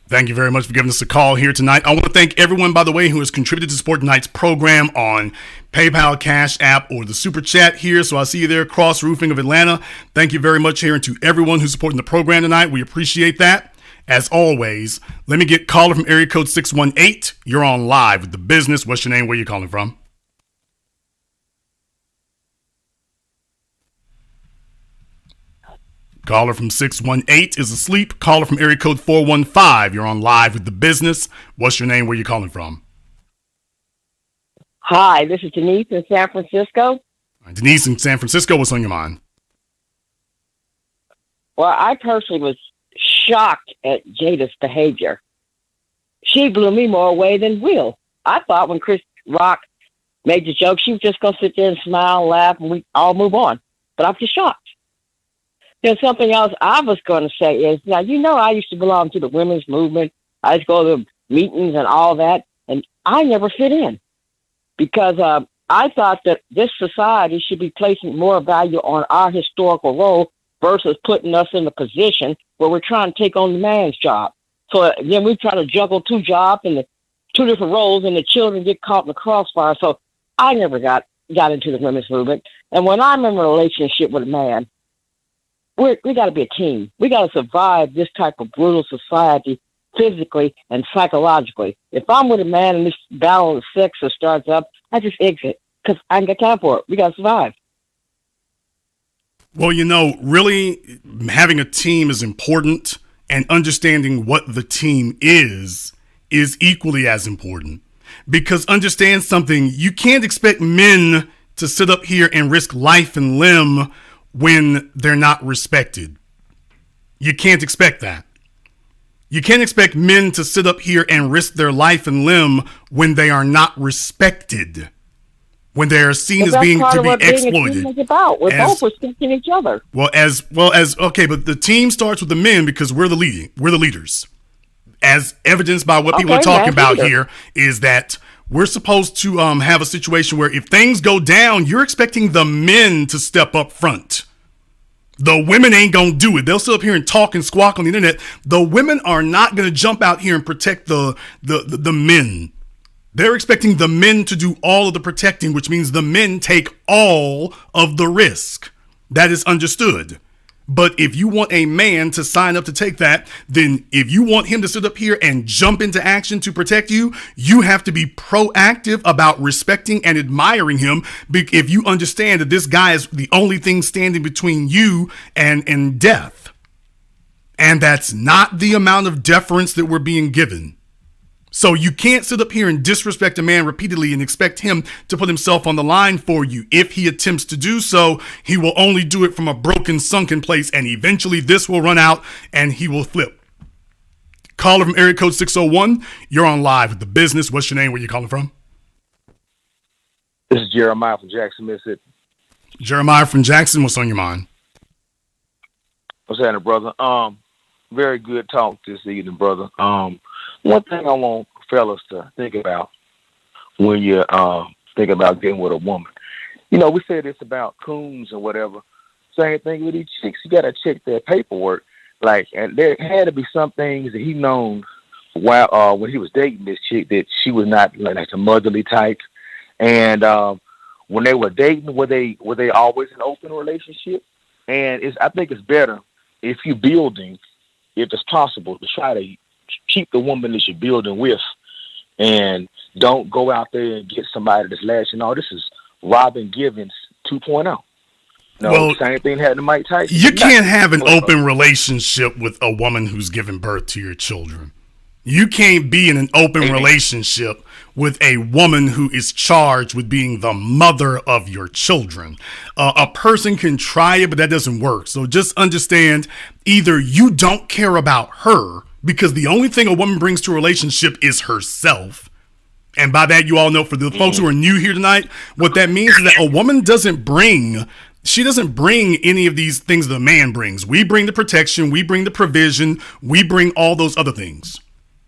Thank you very much for giving us a call here tonight. I want to thank everyone, by the way, who has contributed to support tonight's program on PayPal, Cash App, or the Super Chat here. So I see you there, Cross Roofing of Atlanta. Thank you very much here, and to everyone who's supporting the program tonight. We appreciate that. As always, let me get caller from area code 618. You're on live with The Business. What's your name? Where you calling from? Caller from 618 is asleep. Caller from area code 415. You're on live with The Business. What's your name? Where you calling from? Hi, this is Denise in San Francisco. Denise in San Francisco, what's on your mind? Well, I personally was shocked at Jada's behavior. She blew me more away than Will. I thought when Chris Rock made the joke, she was just going to sit there and smile and laugh and we all move on. But I'm just shocked. There's something else I was going to say is, now, I used to belong to the women's movement. I used to go to meetings and all that, and I never fit in because I thought that this society should be placing more value on our historical role versus putting us in a position where we're trying to take on the man's job. So then we try to juggle two jobs and two different roles, and the children get caught in the crossfire. So I never got into the women's movement. And when I'm in a relationship with a man, we got to be a team. We got to survive this type of brutal society physically and psychologically. If I'm with a man and this battle of sex starts up, I just exit because I ain't got time for it. We got to survive. Well, really having a team is important, and understanding what the team is equally as important. Because understand something, you can't expect men to sit up here and risk life and limb when they're not respected. You can't expect that. You can't expect men to sit up here and risk their life and limb when they are not respected, when they are seen as being to be exploited. We're both respecting each other. Okay, but the team starts with the men because we're the leaders. As evidenced by what people are talking about here is that we're supposed to have a situation where if things go down, you're expecting the men to step up front. The women ain't gonna do it. They'll sit up here and talk and squawk on the internet. The women are not gonna jump out here and protect the men. They're expecting the men to do all of the protecting, which means the men take all of the risk. That is understood. But if you want a man to sign up to take that, then if you want him to sit up here and jump into action to protect you, you have to be proactive about respecting and admiring him. If you understand that this guy is the only thing standing between you and death. And that's not the amount of deference that we're being given. So you can't sit up here and disrespect a man repeatedly and expect him to put himself on the line for you. If he attempts to do so, he will only do it from a broken, sunken place, and eventually this will run out and he will flip. Caller from area code 601, you're on live with The Business. What's your name? Where you calling from? This is Jeremiah from Jackson, Mississippi. Jeremiah from Jackson, what's on your mind? What's happening, brother? Very good talk this evening, brother. One thing I want fellas to think about when you think about getting with a woman. We said this about coons or whatever. Same thing with these chicks. You got to check their paperwork Like, and there had to be some things that he known while when he was dating this chick that she was not like a motherly type. And when they were dating, were they always in an open relationship? And I think it's better if you're building, if it's possible, to try to keep the woman that you're building with, and don't go out there and get somebody that's lashing out. This is Robin Givens 2.0. No, Well, same thing happened to Mike Tyson. You can't have an open relationship with a woman who's given birth to your children. You can't be in an open relationship with a woman who is charged with being the mother of your children. A person can try it, but that doesn't work. So just understand, either you don't care about her, because the only thing a woman brings to a relationship is herself. And by that, you all know, for the folks who are new here tonight, what that means is that a woman doesn't bring any of these things the man brings. We bring the protection, we bring the provision, we bring all those other things.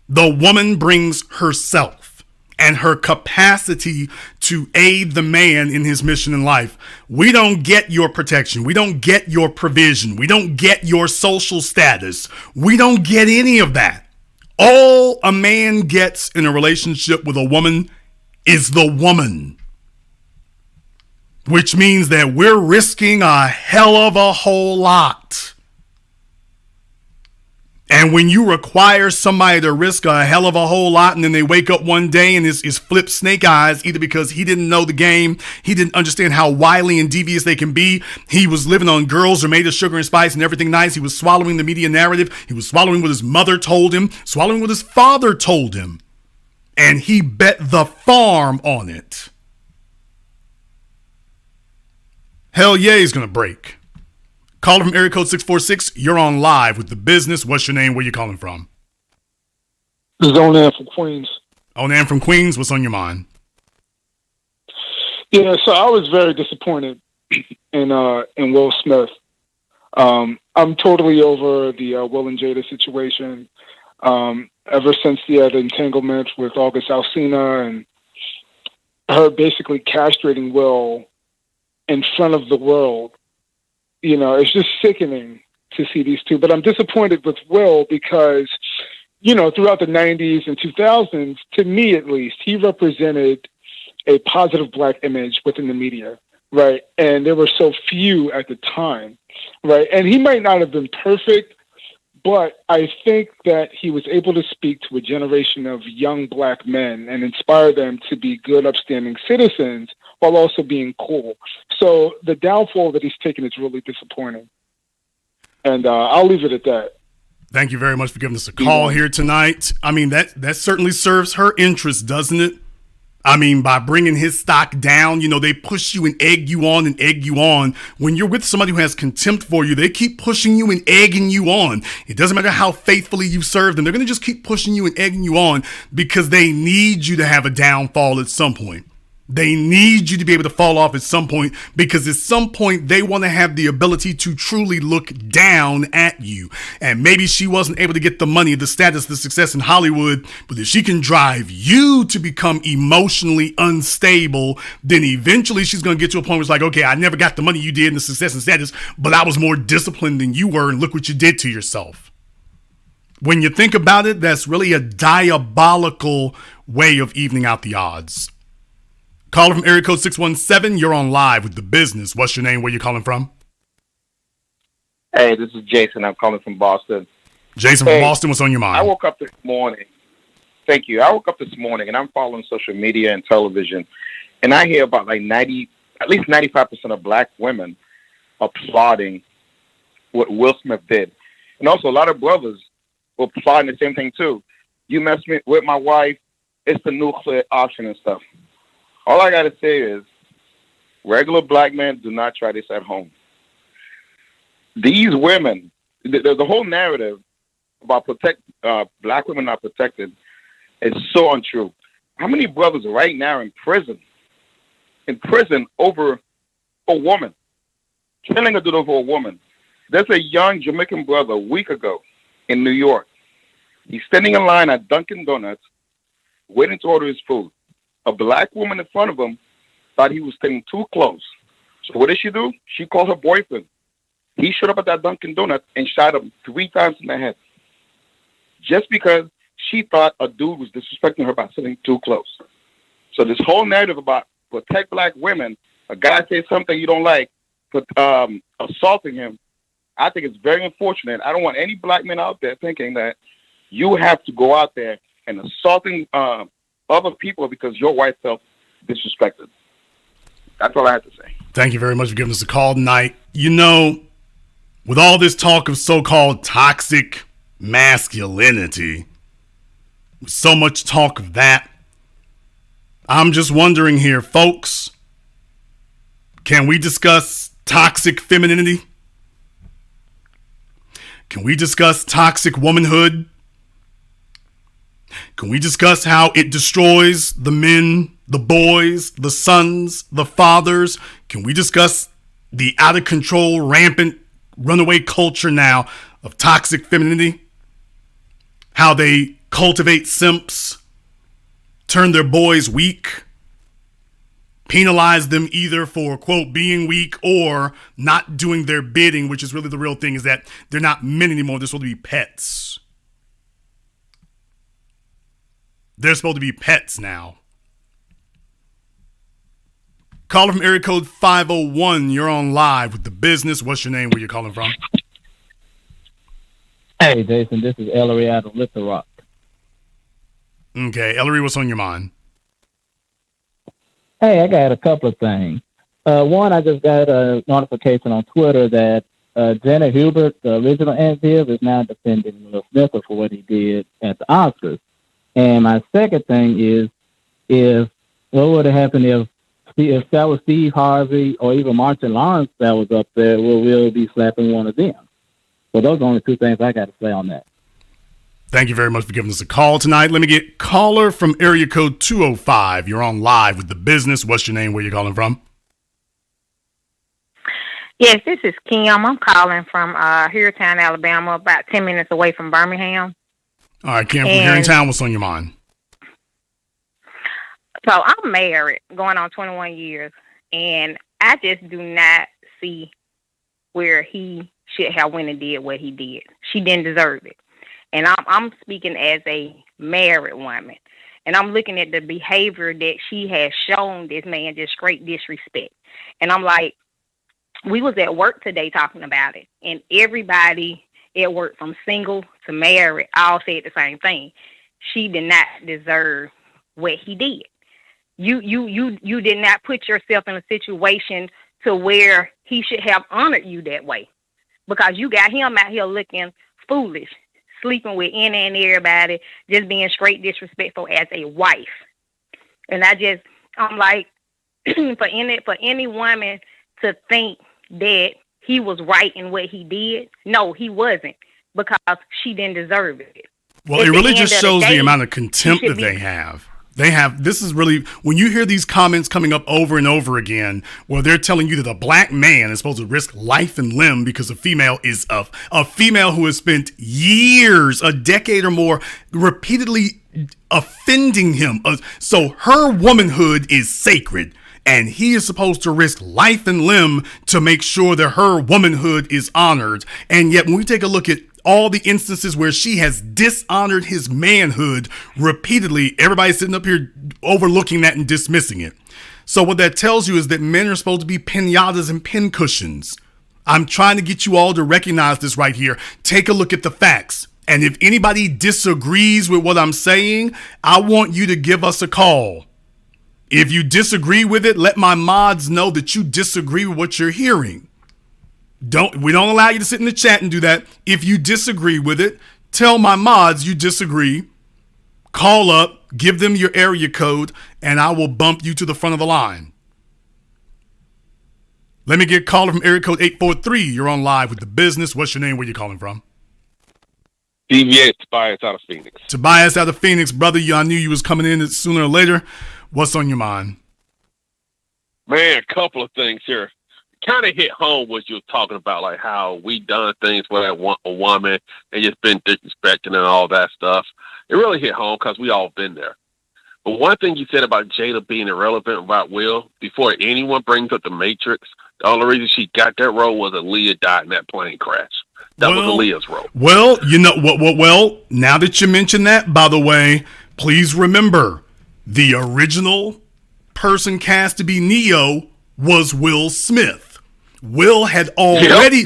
The woman brings herself and her capacity to aid the man in his mission in life. We don't get your protection. We don't get your provision. We don't get your social status. We don't get any of that. All a man gets in a relationship with a woman is the woman. Which means that we're risking a hell of a whole lot. And when you require somebody to risk a hell of a whole lot, and then they wake up one day and is flipped snake eyes, either because he didn't know the game, he didn't understand how wily and devious they can be, he was living on girls who are made of sugar and spice and everything nice, he was swallowing the media narrative, he was swallowing what his mother told him, swallowing what his father told him, and he bet the farm on it. Hell yeah, he's gonna break. Caller from area code 646, you're on live with The Business. What's your name? Where you calling from? This is Onan from Queens. Onan from Queens, what's on your mind? Yeah, so I was very disappointed in Will Smith. I'm totally over the Will and Jada situation. Ever since he had entanglement with August Alsina and her basically castrating Will in front of the world, you know, it's just sickening to see these two. But I'm disappointed with Will because, you know, throughout the 90s and 2000s, to me at least, he represented a positive black image within the media, right? And there were so few at the time, right? And he might not have been perfect, but I think that he was able to speak to a generation of young black men and inspire them to be good, upstanding citizens while also being cool. So the downfall that he's taken is really disappointing. And I'll leave it at that. Thank you very much for giving us a call here tonight. I mean, that certainly serves her interest, doesn't it? I mean, by bringing his stock down, you know, they push you and egg you on and egg you on. When you're with somebody who has contempt for you, they keep pushing you and egging you on. It doesn't matter how faithfully you serve them. They're going to just keep pushing you and egging you on because they need you to have a downfall at some point. They need you to be able to fall off at some point because at some point they want to have the ability to truly look down at you. And maybe she wasn't able to get the money, the status, the success in Hollywood, but if she can drive you to become emotionally unstable, then eventually she's going to get to a point where it's like, okay, I never got the money you did and the success and status, but I was more disciplined than you were, and look what you did to yourself. When you think about it, that's really a diabolical way of evening out the odds. Caller from area code 617, you're on live with The Business. What's your name? Where you calling from? Hey, this is Jason. I'm calling from Boston. Jason from Boston, what's on your mind? I woke up this morning. Thank you. I woke up this morning and I'm following social media and television, and I hear about at least 95% of black women applauding what Will Smith did. And also a lot of brothers were applauding the same thing too. You mess with my wife, it's the nuclear option and stuff. All I got to say is regular black men do not try this at home. These women, the whole narrative about black women not protected is so untrue. How many brothers right now in prison over a woman, killing a dude over a woman? There's a young Jamaican brother a week ago in New York. He's standing in line at Dunkin' Donuts waiting to order his food. A black woman in front of him thought he was staying too close. So what did she do? She called her boyfriend. He showed up at that Dunkin' Donuts and shot him 3 times in the head just because she thought a dude was disrespecting her by sitting too close. So this whole narrative about protect black women, a guy says something you don't like, but assaulting him, I think it's very unfortunate. I don't want any black men out there thinking that you have to go out there and assaulting other people because your wife felt disrespected. That's all I have to say. Thank you very much for giving us a call tonight. You know, with all this talk of so-called toxic masculinity, with so much talk of that, I'm just wondering here, folks, can we discuss toxic femininity? Can we discuss toxic womanhood? Can we discuss how it destroys the men, the boys, the sons, the fathers? Can we discuss the out of control, rampant, runaway culture now of toxic femininity? How they cultivate simps, turn their boys weak, penalize them either for, quote, being weak or not doing their bidding, which is really the real thing, is that they're not men anymore. They're supposed to be pets. They're supposed to be pets now. Caller from area code 501. You're on live with The Business. What's your name? Where you calling from? Hey, Jason. This is Ellery out of Little Rock. Okay, Ellery, what's on your mind? Hey, I got a couple of things. One, I just got a notification on Twitter that Janet Hubert, the original Aunt Viv, is now defending Will Smith for what he did at the Oscars. And my second thing is, what would have happened if that was Steve Harvey or even Martin Lawrence that was up there, will Will be slapping one of them? So those are the only two things I got to say on that. Thank you very much for giving us a call tonight. Let me get caller from area code 205. You're on live with The Business. What's your name? Where you calling from? Yes, this is Kim. I'm calling from Harrytown, Alabama, about 10 minutes away from Birmingham. All right, Kim from Harrytown, what's on your mind? So I'm married, going on 21 years, and I just do not see where he should have went and did what he did. She didn't deserve it. And I'm speaking as a married woman. And I'm looking at the behavior that she has shown this man, just straight disrespect. And I'm like, we was at work today talking about it. And everybody at work, from single to married, all said the same thing. She did not deserve what he did. You did not put yourself in a situation to where he should have honored you that way. Because you got him out here looking foolish, sleeping with any and everybody, just being straight disrespectful as a wife. And I'm like, for any woman to think that he was right in what he did, no, he wasn't, because she didn't deserve it. Well, it really just shows the amount of contempt that they have. This is really, when you hear these comments coming up over and over again, where they're telling you that a black man is supposed to risk life and limb because a female is a female who has spent years, a decade or more, repeatedly offending him. So her womanhood is sacred, and he is supposed to risk life and limb to make sure that her womanhood is honored. And yet when we take a look at all the instances where she has dishonored his manhood repeatedly, everybody's sitting up here overlooking that and dismissing it. So what that tells you is that men are supposed to be piñatas and pincushions. I'm trying to get you all to recognize this right here. Take a look at the facts. And if anybody disagrees with what I'm saying, I want you to give us a call. If you disagree with it, let my mods know that you disagree with what you're hearing. We don't allow you to sit in the chat and do that. If you disagree with it, tell my mods you disagree. Call up, give them your area code, and I will bump you to the front of the line. Let me get a caller from area code 843. You're on live with The Business. What's your name? Where you calling from? DVA, Tobias out of Phoenix. Tobias out of Phoenix, brother. I knew you was coming in sooner or later. What's on your mind? Man, a couple of things here. Kind of hit home what you were talking about, like how we done things with a woman and just been disrespecting and all that stuff. It really hit home because we all been there. But one thing you said about Jada being irrelevant about Will, before anyone brings up the Matrix, The only reason she got that role was Aaliyah died in that plane crash. That was Aaliyah's role. Well, you know what? Well, now that you mention that, by the way, please remember the original person cast to be Neo was Will Smith. Will had already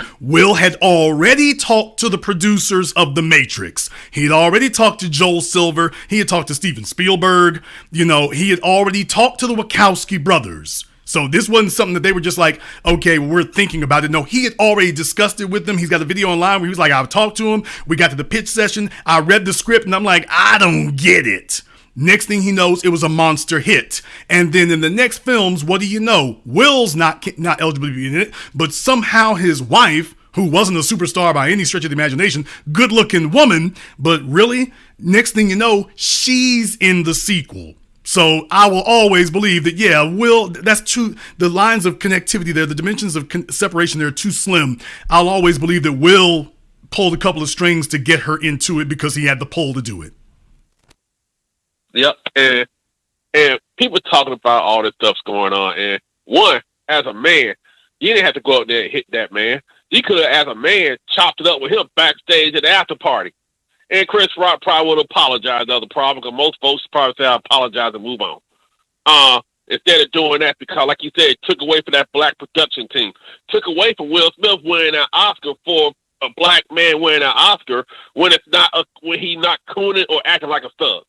talked to the producers of The Matrix. He had already talked to Joel Silver. He had talked to Steven Spielberg. You know, he had already talked to the Wachowski brothers. So this wasn't something that they were just like, okay, we're thinking about it. No, he had already discussed it with them. He's got a video online where he was like, I've talked to him. We got to the pitch session. I read the script and I'm like, I don't get it. Next thing he knows, it was a monster hit. And then in the next films, what do you know? Will's not eligible to be in it, but somehow his wife, who wasn't a superstar by any stretch of the imagination, good-looking woman, but really, next thing you know, she's in the sequel. So I will always believe that, yeah, Will, that's true. The lines of connectivity there, the dimensions of separation there are too slim. I'll always believe that Will pulled a couple of strings to get her into it because he had the pull to do it. Yep, and people talking about all this stuff's going on. And one, as a man, you didn't have to go out there and hit that man. You could have, as a man, chopped it up with him backstage at the after party. And Chris Rock probably would apologize to the problem because most folks probably say I apologize and move on. Instead of doing that, because like you said, it took away from that black production team, took away from Will Smith winning an Oscar for a black man winning an Oscar when it's not when he's not cooning or acting like a thug.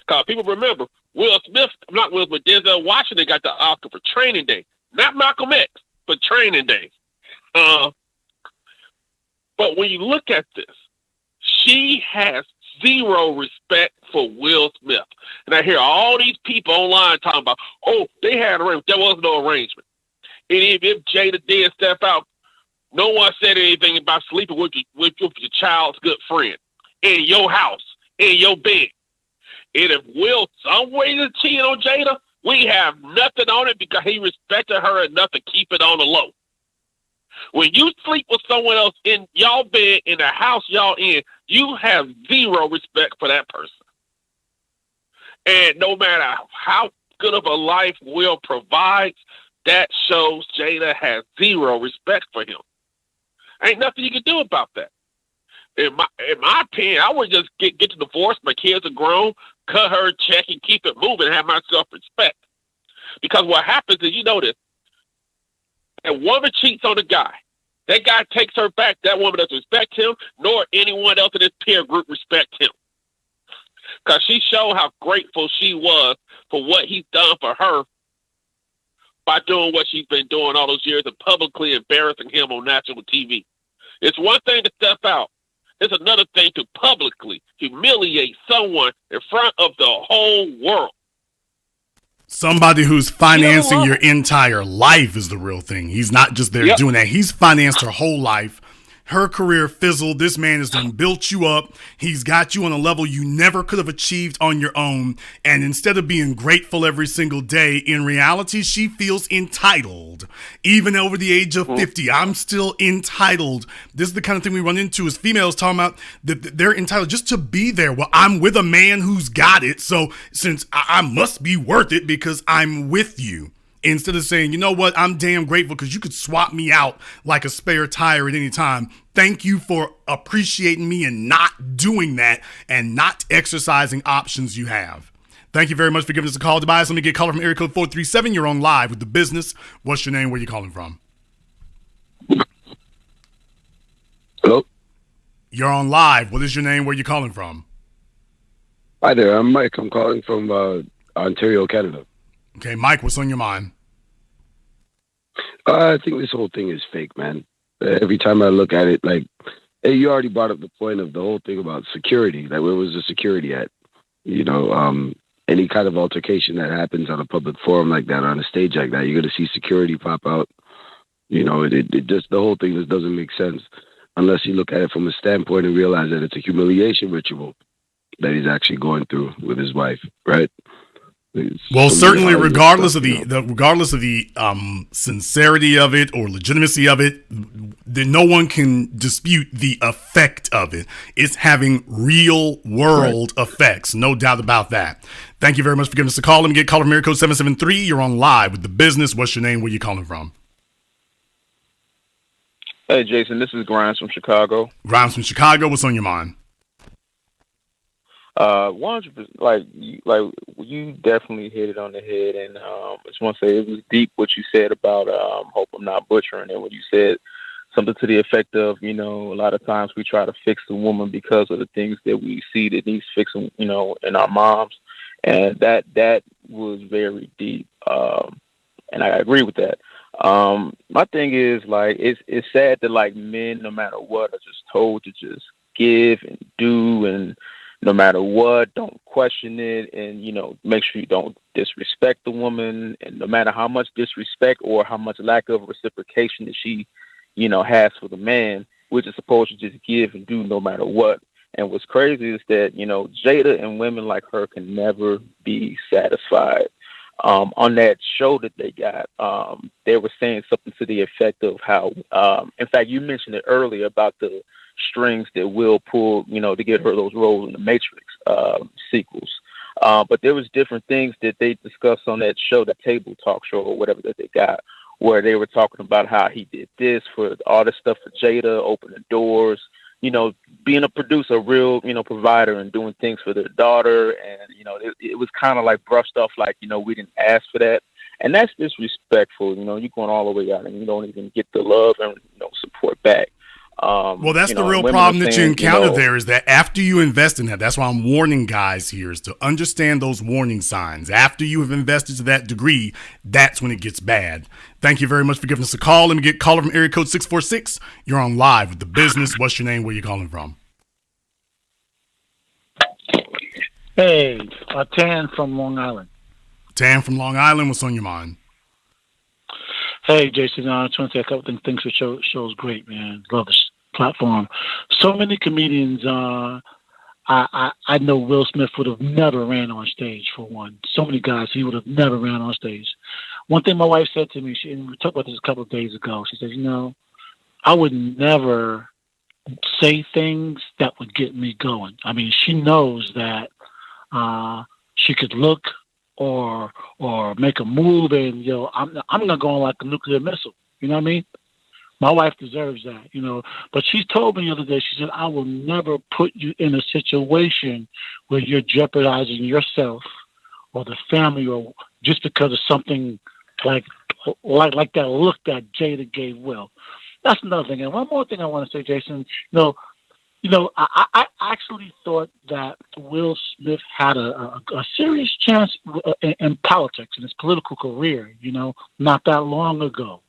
Because people remember, Denzel Washington got the Oscar for Training Day. Not Malcolm X, but Training Day. But when you look at this, she has zero respect for Will Smith. And I hear all these people online talking about, oh, they had an arrangement. There was no arrangement. And if Jada did step out, no one said anything about sleeping with your child's good friend in your house, in your bed. And if Will some way to cheat on Jada, we have nothing on it because he respected her enough to keep it on the low. When you sleep with someone else in y'all bed in the house y'all in, you have zero respect for that person. And no matter how good of a life Will provides, that shows Jada has zero respect for him. Ain't nothing you can do about that. In my opinion, I would just get the divorce. My kids are grown, cut her a check and keep it moving and have my self-respect. Because what happens is, you know this, a woman cheats on a guy. That guy takes her back. That woman doesn't respect him, nor anyone else in his peer group respect him. Because she showed how grateful she was for what he's done for her by doing what she's been doing all those years and publicly embarrassing him on national TV. It's one thing to step out. It's another thing to publicly humiliate someone in front of the whole world. Somebody who's financing your entire life is the real thing. He's not just there doing that. He's financed her whole life. Her career fizzled. This man has done built you up. He's got you on a level you never could have achieved on your own. And instead of being grateful every single day, in reality, she feels entitled. Even over the age of 50, I'm still entitled. This is the kind of thing we run into as females talking about that they're entitled just to be there. Well, I'm with a man who's got it. So since I must be worth it because I'm with you. Instead of saying, you know what, I'm damn grateful because you could swap me out like a spare tire at any time. Thank you for appreciating me and not doing that and not exercising options you have. Thank you very much for giving us a call, Tobias. Let me get a caller from area code 437. You're on live with The Business. What's your name? Where you calling from? Hello? You're on live. What is your name? Where you calling from? Hi there. I'm Mike. I'm calling from Ontario, Canada. Okay, Mike, what's on your mind? I think this whole thing is fake, man. Every time I look at it, like, hey, you already brought up the point of the whole thing about security. Like, where was the security at? You know, any kind of altercation that happens on a public forum like that, on a stage like that, you're going to see security pop out. You know, it just, the whole thing just doesn't make sense unless you look at it from a standpoint and realize that it's a humiliation ritual that he's actually going through with his wife, right? Well, certainly, regardless of the sincerity of it or legitimacy of it, then no one can dispute the effect of it. It's having real world effects, no doubt about that. Thank you very much for giving us a call. Let me get caller from area code 773. You're on live with The Business. What's your name? Where you calling from? Hey, Jason, this is Grimes from Chicago. Grimes from Chicago, what's on your mind? 100%. Like you definitely hit it on the head, and I just want to say it was deep what you said about. Hope I'm not butchering it. When you said something to the effect of, a lot of times we try to fix the woman because of the things that we see that needs fixing, in our moms, and that was very deep. And I agree with that. My thing is like it's sad that like men, no matter what, are just told to just give and do, and no matter what, don't question it, and make sure you don't disrespect the woman, and no matter how much disrespect or how much lack of reciprocation that she, has for the man, we're just supposed to just give and do no matter what. And what's crazy is that Jada and women like her can never be satisfied. On that show that they got, they were saying something to the effect of how, in fact, you mentioned it earlier about the strings that Will pull, to get her those roles in the Matrix sequels. But there was different things that they discussed on that show, the table talk show or whatever that they got, where they were talking about how he did this for all this stuff for Jada, opening doors, being a producer, a real, provider and doing things for their daughter. And, it was kind of like brushed off like, we didn't ask for that. And that's disrespectful. You're going all the way out and you don't even get the love and, support back. Well, that's the real problem that you encounter there is that after you invest in that, that's why I'm warning guys here is to understand those warning signs. After you have invested to that degree, that's when it gets bad. Thank you very much for giving us a call. Let me get caller from area code 646. You're on live with The Business. What's your name? Where you calling from? Hey, Tan from Long Island. Tan from Long Island. What's on your mind? Hey, Jason, I just want to say a couple things. Thanks for show's great, man. Love this platform. So many comedians, I know Will Smith would have never ran on stage, for one. So many guys, he would have never ran on stage. One thing my wife said to me, and we talked about this a couple of days ago, she said, I would never say things that would get me going. I mean, she knows that she could look or make a move, and I'm not going like a nuclear missile. You know what I mean? My wife deserves that, But she told me the other day, she said, I will never put you in a situation where you're jeopardizing yourself or the family, or just because of something like that look that Jada gave Will. That's another thing. And one more thing I want to say, Jason, I actually thought that Will Smith had a serious chance in politics, in his political career, not that long ago.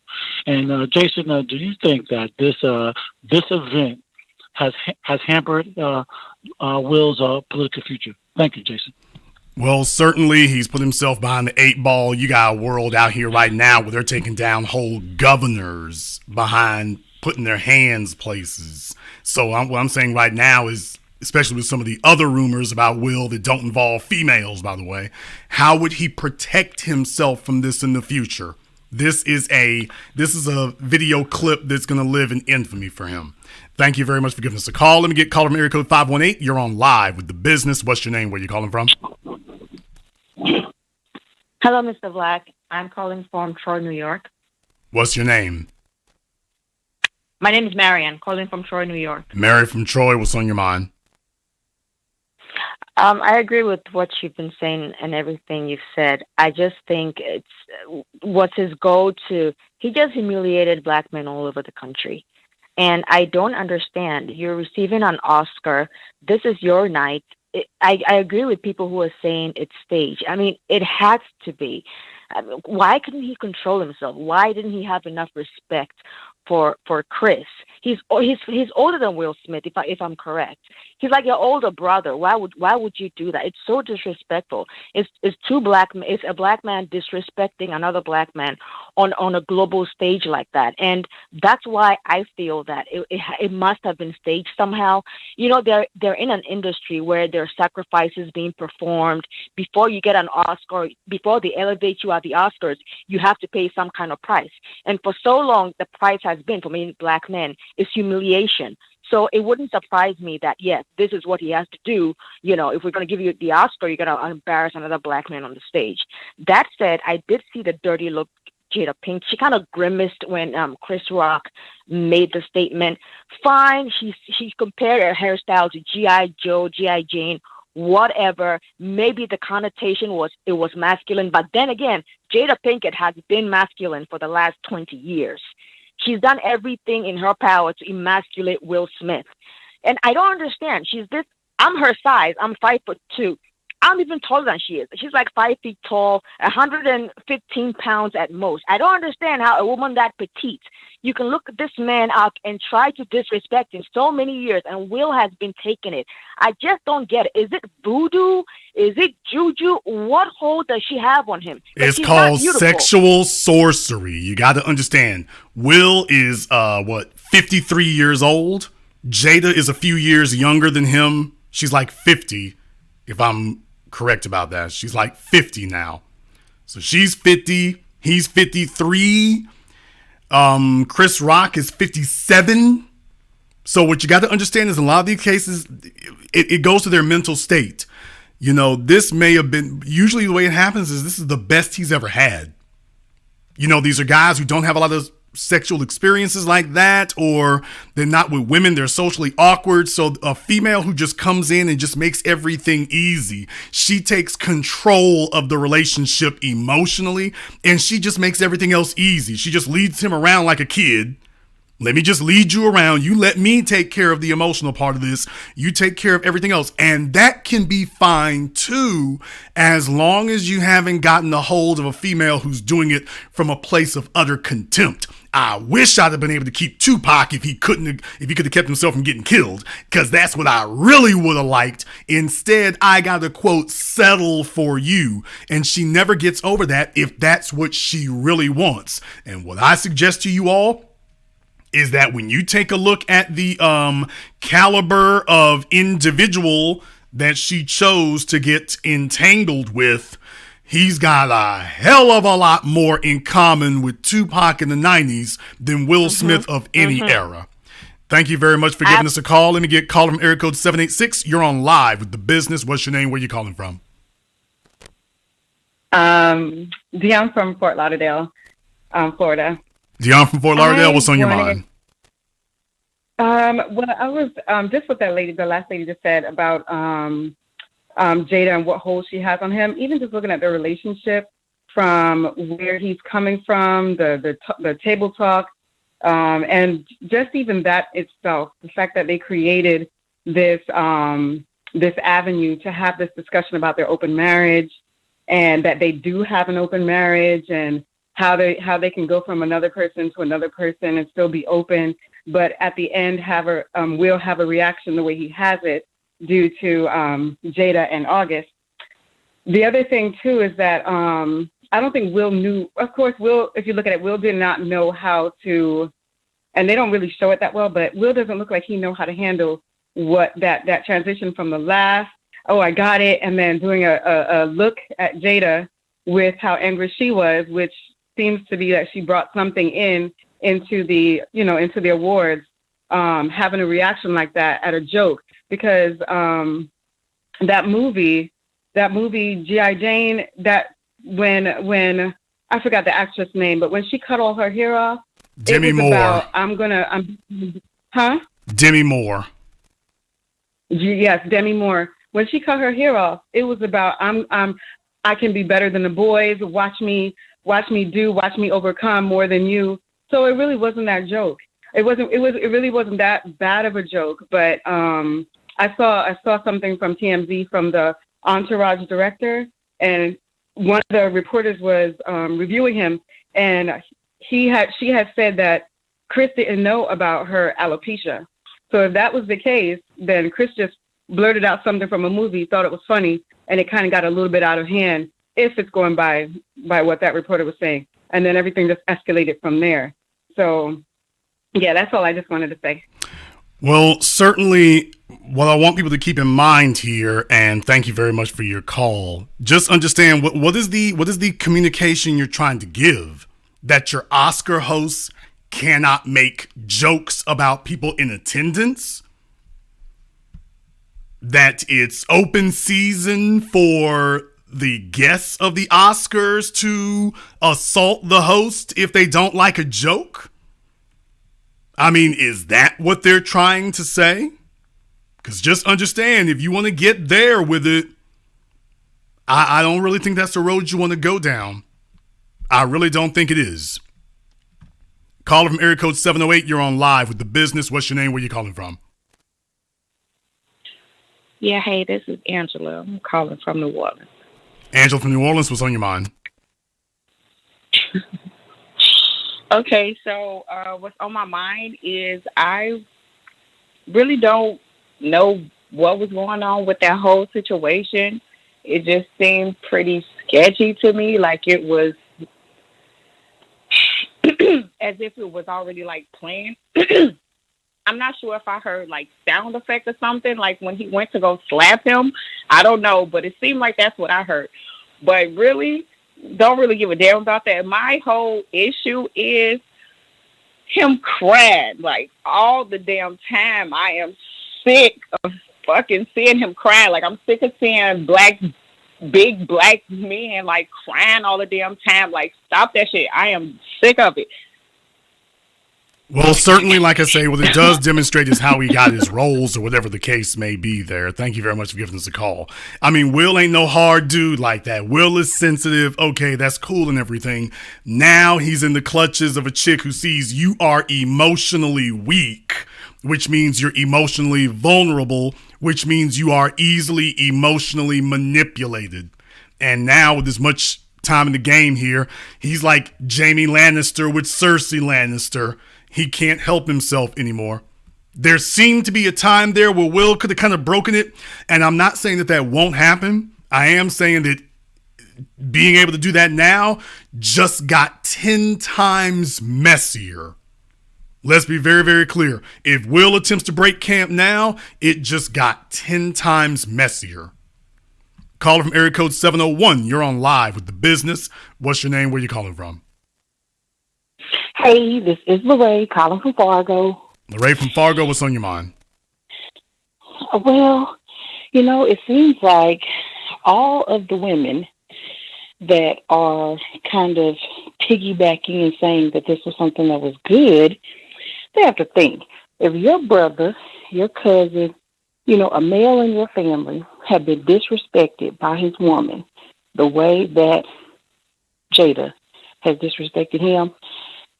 And Jason, do you think that this event has hampered Will's political future? Thank you, Jason. Well, certainly he's put himself behind the 8 ball. You got a world out here right now where they're taking down whole governors behind putting their hands places. So what I'm saying right now is, especially with some of the other rumors about Will that don't involve females, by the way, how would he protect himself from this in the future? This is a video clip that's going to live in infamy for him. Thank you very much for giving us a call. Let me get caller from area code 518. You're on live with The Business. What's your name? Where you calling from? Hello, Mr. Black. I'm calling from Troy, New York. What's your name? My name is Marian, calling from Troy, New York. Mary from Troy, what's on your mind? I agree with what you've been saying and everything you've said. I just think what's his goal to, he just humiliated black men all over the country. And I don't understand. You're receiving an Oscar. This is your night. I agree with people who are saying it's staged. I mean, it has to be. Why couldn't he control himself? Why didn't he have enough respect for Chris? He's older than Will Smith, if I'm correct. He's like your older brother. Why would you do that? It's so disrespectful. It's a black man disrespecting another black man on a global stage like that, and that's why I feel that it must have been staged somehow. They're in an industry where there are sacrifices being performed before you get an Oscar. Before they elevate you at the Oscars, you have to pay some kind of price, and for so long the price has been, for many black men, is humiliation. So it wouldn't surprise me that, yes, this is what he has to do. If we're going to give you the Oscar, you're going to embarrass another black man on the stage. That said, I did see the dirty look Jada Pink. She kind of grimaced when Chris Rock made the statement. Fine, she compared her hairstyle to G.I. Joe, G.I. Jane, whatever. Maybe the connotation was it was masculine, but then again, Jada Pinkett has been masculine for the last 20 years. She's done everything in her power to emasculate Will Smith. And I don't understand. I'm her size. I'm 5'2". I'm even taller than she is. She's like 5 feet tall, 115 pounds at most. I don't understand how a woman that petite, you can look this man up and try to disrespect him so many years, and Will has been taking it. I just don't get it. Is it voodoo? Is it juju? What hold does she have on him? It's called sexual sorcery. You got to understand. Will is, 53 years old? Jada is a few years younger than him. She's like 50, if I'm correct about that. She's like 50 now. So she's 50. He's 53. Chris Rock is 57. So what you got to understand is in a lot of these cases, it goes to their mental state. You know, this may have been, usually the way it happens is this is the best he's ever had. You know, these are guys who don't have a lot of sexual experiences like that, or they're not with women, they're socially awkward. So a female who just comes in and just makes everything easy, she takes control of the relationship emotionally, and she just makes everything else easy. She just leads him around like a kid. Let me just lead you around. You let me take care of the emotional part of this. You take care of everything else. And that can be fine too, as long as you haven't gotten a hold of a female who's doing it from a place of utter contempt. I wish I'd have been able to keep Tupac if he could have kept himself from getting killed, because that's what I really would have liked. Instead, I got to, quote, settle for you. And she never gets over that if that's what she really wants. And what I suggest to you all is that when you take a look at the caliber of individual that she chose to get entangled with, he's got a hell of a lot more in common with Tupac in the 90s than Will Smith of any era. Thank you very much for giving us a call. Let me get caller from area code 786. You're on live with The Business. What's your name? Where you calling from? Dion from Fort Lauderdale, Florida. Dion from Fort Lauderdale, what's on your mind? Well, I was just what the last lady just said about Jada and what hold she has on him. Even just looking at their relationship from where he's coming from, the table talk, and just even that itself, the fact that they created this this avenue to have this discussion about their open marriage, and that they do have an open marriage, and how they can go from another person to another person and still be open, but at the end will have a reaction the way he has it due to Jada and August. The other thing too is that I don't think Will knew. Of course, Will, if you look at it, Will did not know how to, and they don't really show it that well. But Will doesn't look like he know how to handle what that transition from the last, oh, I got it, and then doing a look at Jada with how angry she was, which seems to be that she brought something into the awards, having a reaction like that at a joke, because that movie G.I. Jane, that when I forgot the actress name, but when she cut all her hair off, Demi Moore. Demi Moore. Yes, Demi Moore. When she cut her hair off, it was about I can be better than the boys. Watch me overcome more than you. So it really wasn't that joke. It really wasn't that bad of a joke. But I saw something from TMZ from the Entourage director, and one of the reporters was reviewing him, and she had said that Chris didn't know about her alopecia. So if that was the case, then Chris just blurted out something from a movie, thought it was funny, and it kind of got a little bit out of hand, if it's going by what that reporter was saying. And then everything just escalated from there. So, yeah, that's all I just wanted to say. Well, certainly what I want people to keep in mind here, and thank you very much for your call, just understand what is the communication you're trying to give, that your Oscar hosts cannot make jokes about people in attendance, that it's open season for the guests of the Oscars to assault the host if they don't like a joke? I mean, is that what they're trying to say? Because just understand, if you want to get there with it, I don't really think that's the road you want to go down. I really don't think it is. Caller from area code 708, you're on live with The Business. What's your name? Where you calling from? Yeah, hey, this is Angela. I'm calling from New Orleans. Angela from New Orleans, what's on your mind? Okay, so what's on my mind is I really don't know what was going on with that whole situation. It just seemed pretty sketchy to me, like it was as if it was already like planned. I'm not sure if I heard like sound effect or something, like when he went to go slap him. I don't know, but it seemed like that's what I heard. But really, don't really give a damn about that. My whole issue is him crying like all the damn time. I am sick of fucking seeing him cry. Like I'm sick of seeing big black men like crying all the damn time. Like stop that shit. I am sick of it. Well, certainly, like I say, what it does demonstrate is how he got his roles or whatever the case may be there. Thank you very much for giving us a call. I mean, Will ain't no hard dude like that. Will is sensitive. Okay, that's cool and everything. Now he's in the clutches of a chick who sees you are emotionally weak, which means you're emotionally vulnerable, which means you are easily emotionally manipulated. And now with as much time in the game here, he's like Jaime Lannister with Cersei Lannister. He can't help himself anymore. There seemed to be a time there where Will could have kind of broken it, and I'm not saying that that won't happen. I am saying that being able to do that now just got 10 times messier. Let's be very, very clear. If Will attempts to break camp now, it just got 10 times messier. Caller from area code 701, you're on live with The Business. What's your name? Where you calling from? Hey, this is Lorraine calling from Fargo. Lorraine from Fargo, what's on your mind? Well, you know, it seems like all of the women that are kind of piggybacking and saying that this was something that was good, they have to think. If your brother, your cousin, you know, a male in your family have been disrespected by his woman the way that Jada has disrespected him,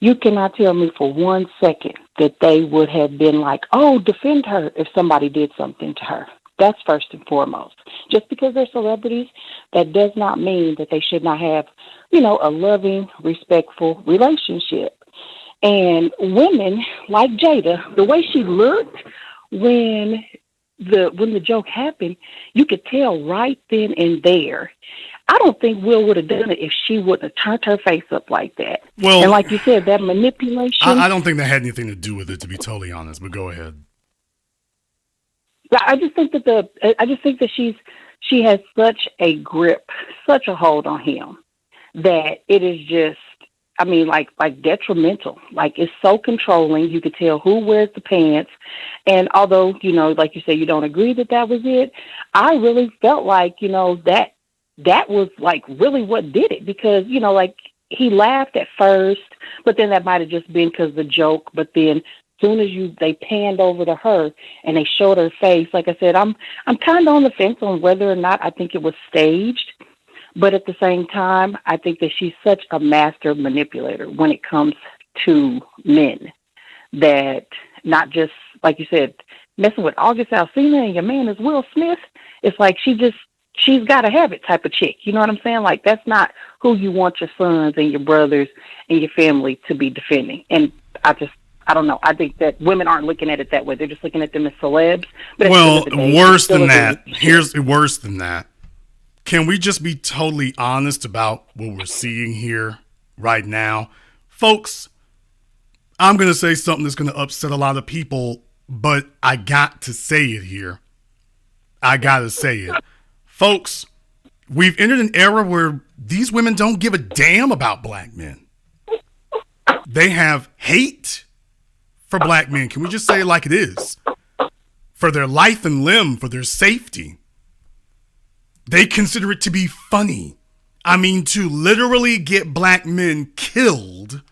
you cannot tell me for 1 second that they would have been like, oh, defend her if somebody did something to her. That's first and foremost. Just because they're celebrities, that does not mean that they should not have, you know, a loving, respectful relationship. And women like Jada, the way she looked when the joke happened, you could tell right then and there. I don't think Will would have done it if she wouldn't have turned her face up like that. Well, and like you said, that manipulation. I don't think that had anything to do with it, to be totally honest. But go ahead. I just think that she has such a grip, such a hold on him that it is just, I mean, like detrimental. Like it's so controlling. You could tell who wears the pants. And although, you know, like you said, you don't agree that was it, I really felt like, you know, that was like really what did it, because, you know, like he laughed at first, but then that might have just been because the joke. But then as soon as they panned over to her and they showed her face, like I said, I'm kind of on the fence on whether or not I think it was staged. But at the same time, I think that she's such a master manipulator when it comes to men, that not just, like you said, messing with August Alsina and your man is Will Smith. It's like she's got to have it type of chick. You know what I'm saying? Like that's not who you want your sons and your brothers and your family to be defending. And I don't know. I think that women aren't looking at it that way. They're just looking at them as celebs. But well, worse than that. Here's worse than that. Can we just be totally honest about what we're seeing here right now? Folks, I'm going to say something that's going to upset a lot of people, but I got to say it here. I got to say it. Folks, we've entered an era where these women don't give a damn about black men. They have hate for black men. Can we just say it like it is? For their life and limb, for their safety. They consider it to be funny. I mean, to literally get black men killed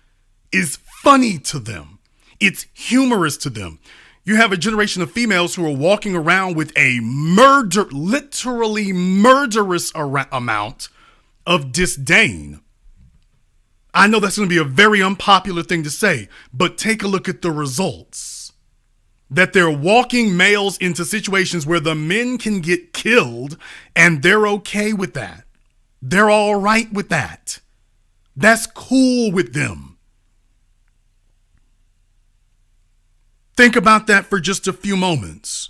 is funny to them. It's humorous to them. You have a generation of females who are walking around with a literally murderous amount of disdain. I know that's going to be a very unpopular thing to say, but take a look at the results. That they're walking males into situations where the men can get killed, and they're okay with that. They're all right with that. That's cool with them. Think about that for just a few moments.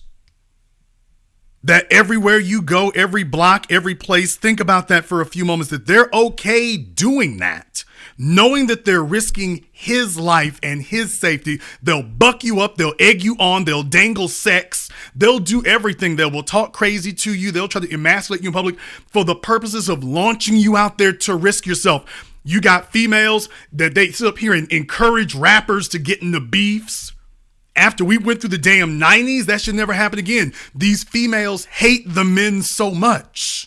That everywhere you go, every block, every place, think about that for a few moments, that they're okay doing that. Knowing that they're risking his life and his safety. They'll buck you up, they'll egg you on, they'll dangle sex, they'll do everything. They will talk crazy to you, they'll try to emasculate you in public for the purposes of launching you out there to risk yourself. You got females that they sit up here and encourage rappers to get into beefs. After we went through the damn 90s, that should never happen again. These females hate the men so much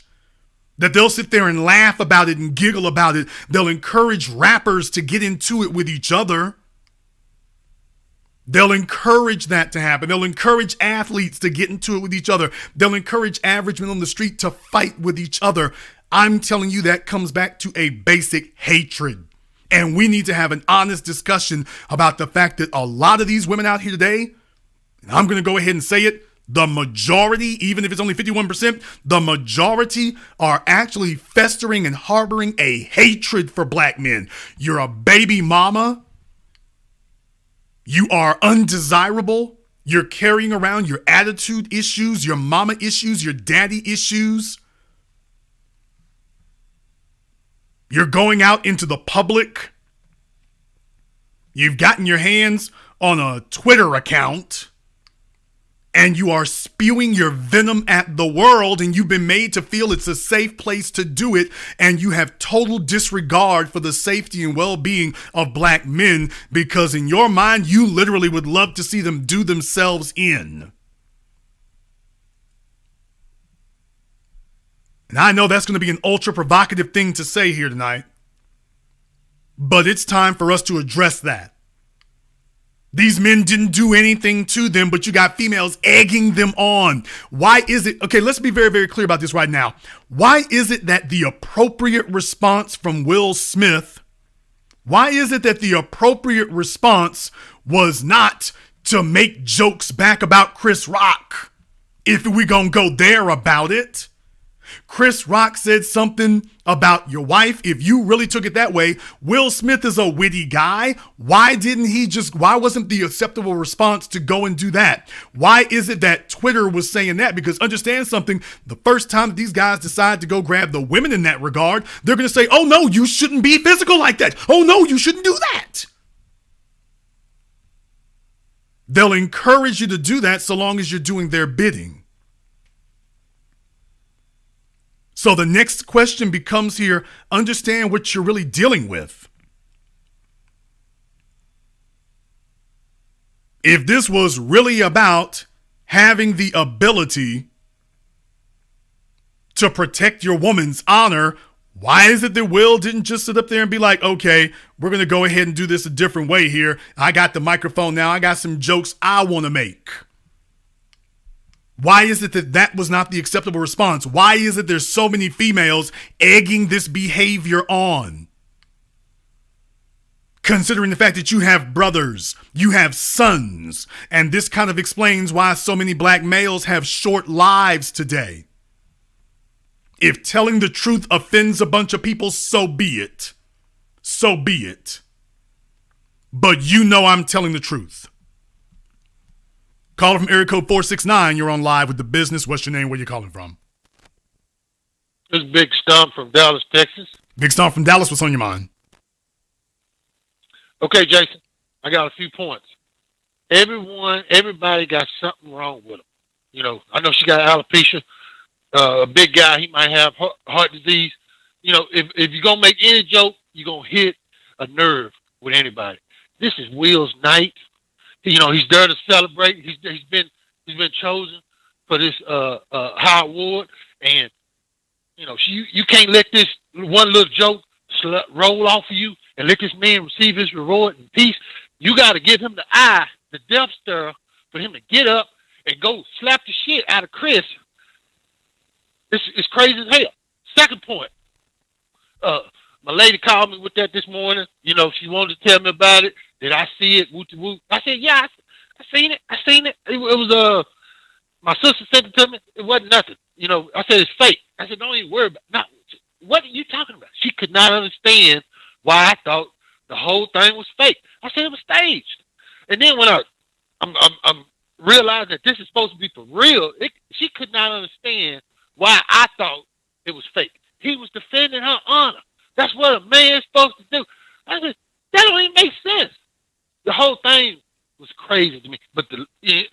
that they'll sit there and laugh about it and giggle about it. They'll encourage rappers to get into it with each other. They'll encourage that to happen. They'll encourage athletes to get into it with each other. They'll encourage average men on the street to fight with each other. I'm telling you, that comes back to a basic hatred. And we need to have an honest discussion about the fact that a lot of these women out here today, and I'm going to go ahead and say it, the majority, even if it's only 51%, the majority are actually festering and harboring a hatred for black men. You're a baby mama. You are undesirable. You're carrying around your attitude issues, your mama issues, your daddy issues. You're going out into the public. You've gotten your hands on a Twitter account and you are spewing your venom at the world, and you've been made to feel it's a safe place to do it, and you have total disregard for the safety and well-being of black men because in your mind, you literally would love to see them do themselves in. And I know that's going to be an ultra provocative thing to say here tonight, but it's time for us to address that. These men didn't do anything to them, but you got females egging them on. Why is it? Okay, let's be very, very clear about this right now. Why is it that the appropriate response from Will Smith, why is it that the appropriate response was not to make jokes back about Chris Rock? If we're going to go there about it. Chris Rock said something about your wife. If you really took it that way, Will Smith is a witty guy. Why wasn't the acceptable response to go and do that? Why is it that Twitter was saying that? Because understand something, the first time that these guys decide to go grab the women in that regard, they're going to say, oh no, you shouldn't be physical like that. Oh no, you shouldn't do that. They'll encourage you to do that so long as you're doing their bidding. So the next question becomes here, understand what you're really dealing with. If this was really about having the ability to protect your woman's honor, why is it that Will didn't just sit up there and be like, okay, we're going to go ahead and do this a different way here. I got the microphone now. I got some jokes I want to make. Why is it that that was not the acceptable response? Why is it there's so many females egging this behavior on? Considering the fact that you have brothers, you have sons, and this kind of explains why so many black males have short lives today. If telling the truth offends a bunch of people, so be it. So be it. But you know I'm telling the truth. Caller from area code 469. You're on live with The Business. What's your name? Where you calling from? This is Big Stump from Dallas, Texas. Big Stump from Dallas. What's on your mind? Okay, Jason, I got a few points. Everybody got something wrong with them. You know, I know she got alopecia. A big guy, he might have heart disease. You know, if you're going to make any joke, you're going to hit a nerve with anybody. This is Will's night. You know, he's there to celebrate. He's been chosen for this high award, and You can't let this one little joke roll off of you and let this man receive his reward in peace. You got to give him the death stir for him to get up and go slap the shit out of Chris. This is crazy as hell. Second point, my lady called me with that this morning. She wanted to tell me about it. Did I see it? Woot woot. I said, yeah, I seen it. It was my sister sent it to me. It wasn't nothing. I said, it's fake. I said, don't even worry about it. What are you talking about? She could not understand why I thought the whole thing was fake. I said it was staged. And then when I'm realizing that this is supposed to be for real, she could not understand why I thought it was fake. He was defending her honor. That's what a man's supposed to do. I said, that don't even make sense. The whole thing was crazy to me.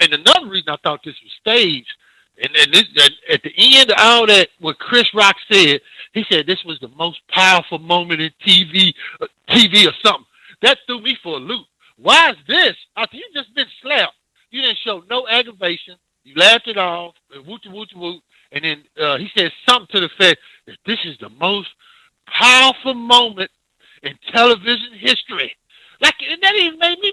And another reason I thought this was staged, and this, at the end of all that, what Chris Rock said, he said this was the most powerful moment in TV or something. That threw me for a loop. Why is this? After you just been slapped, you didn't show no aggravation. You laughed it off, woot. And then he said something to the effect that this is the most powerful moment in television history. Like, and that even made me.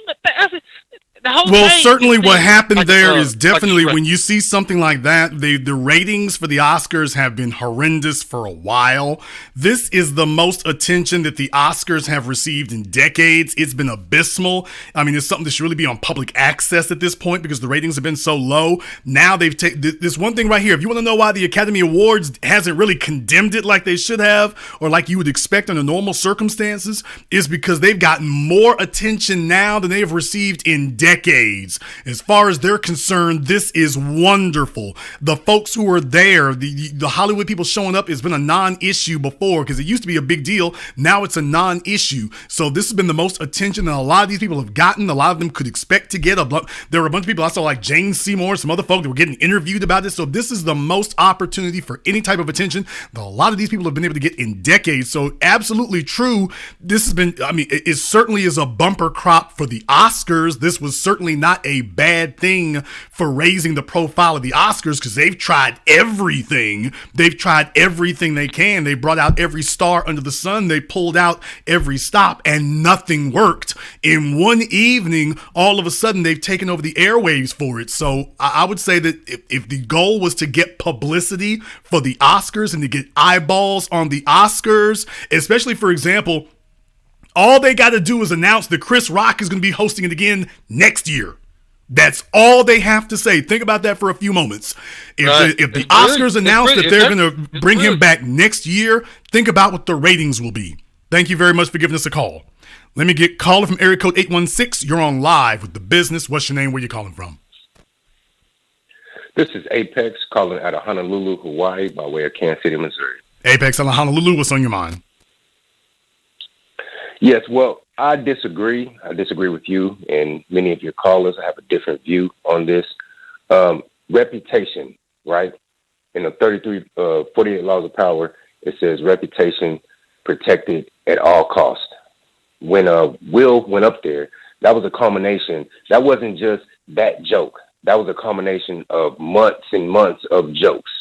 The whole well, thing certainly what happened like, there is definitely like when you see something like that, the ratings for the Oscars have been horrendous for a while. This is the most attention that the Oscars have received in decades. It's been abysmal. I mean, it's something that should really be on public access at this point because the ratings have been so low. Now they've taken this one thing right here. If you want to know why the Academy Awards hasn't really condemned it like they should have or like you would expect under normal circumstances, is because they've gotten more attention now than they have received in decades. As far as they're concerned, this is wonderful. The folks who are there, the Hollywood people showing up has been a non-issue before because it used to be a big deal. Now it's a non-issue. So this has been the most attention that a lot of these people have gotten. A lot of them could expect to get. There were a bunch of people I saw like Jane Seymour, some other folk that were getting interviewed about this. So this is the most opportunity for any type of attention that a lot of these people have been able to get in decades. So absolutely true. This has been, I mean, it certainly is a bumper crop for the Oscars. This was certainly not a bad thing for raising the profile of the Oscars because they've tried everything. They've tried everything they can. They brought out every star under the sun. They pulled out every stop and nothing worked. In one evening, all of a sudden, they've taken over the airwaves for it. So I would say that if the goal was to get publicity for the Oscars and to get eyeballs on the Oscars, especially, for example, all they got to do is announce that Chris Rock is going to be hosting it again next year. That's all they have to say. Think about that for a few moments. If the Oscars announce that they're going to bring him back next year, think about what the ratings will be. Thank you very much for giving us a call. Let me get caller from area code 816. You're on live with The Business. What's your name? Where you calling from? This is Apex calling out of Honolulu, Hawaii, by way of Kansas City, Missouri. Apex out of Honolulu. What's on your mind? Yes, well, I disagree. I disagree with you and many of your callers. I have a different view on this. Reputation, right? In the 48 Laws of Power, it says reputation protected at all costs. When Will went up there, that was a culmination. That wasn't just that joke. That was a culmination of months and months of jokes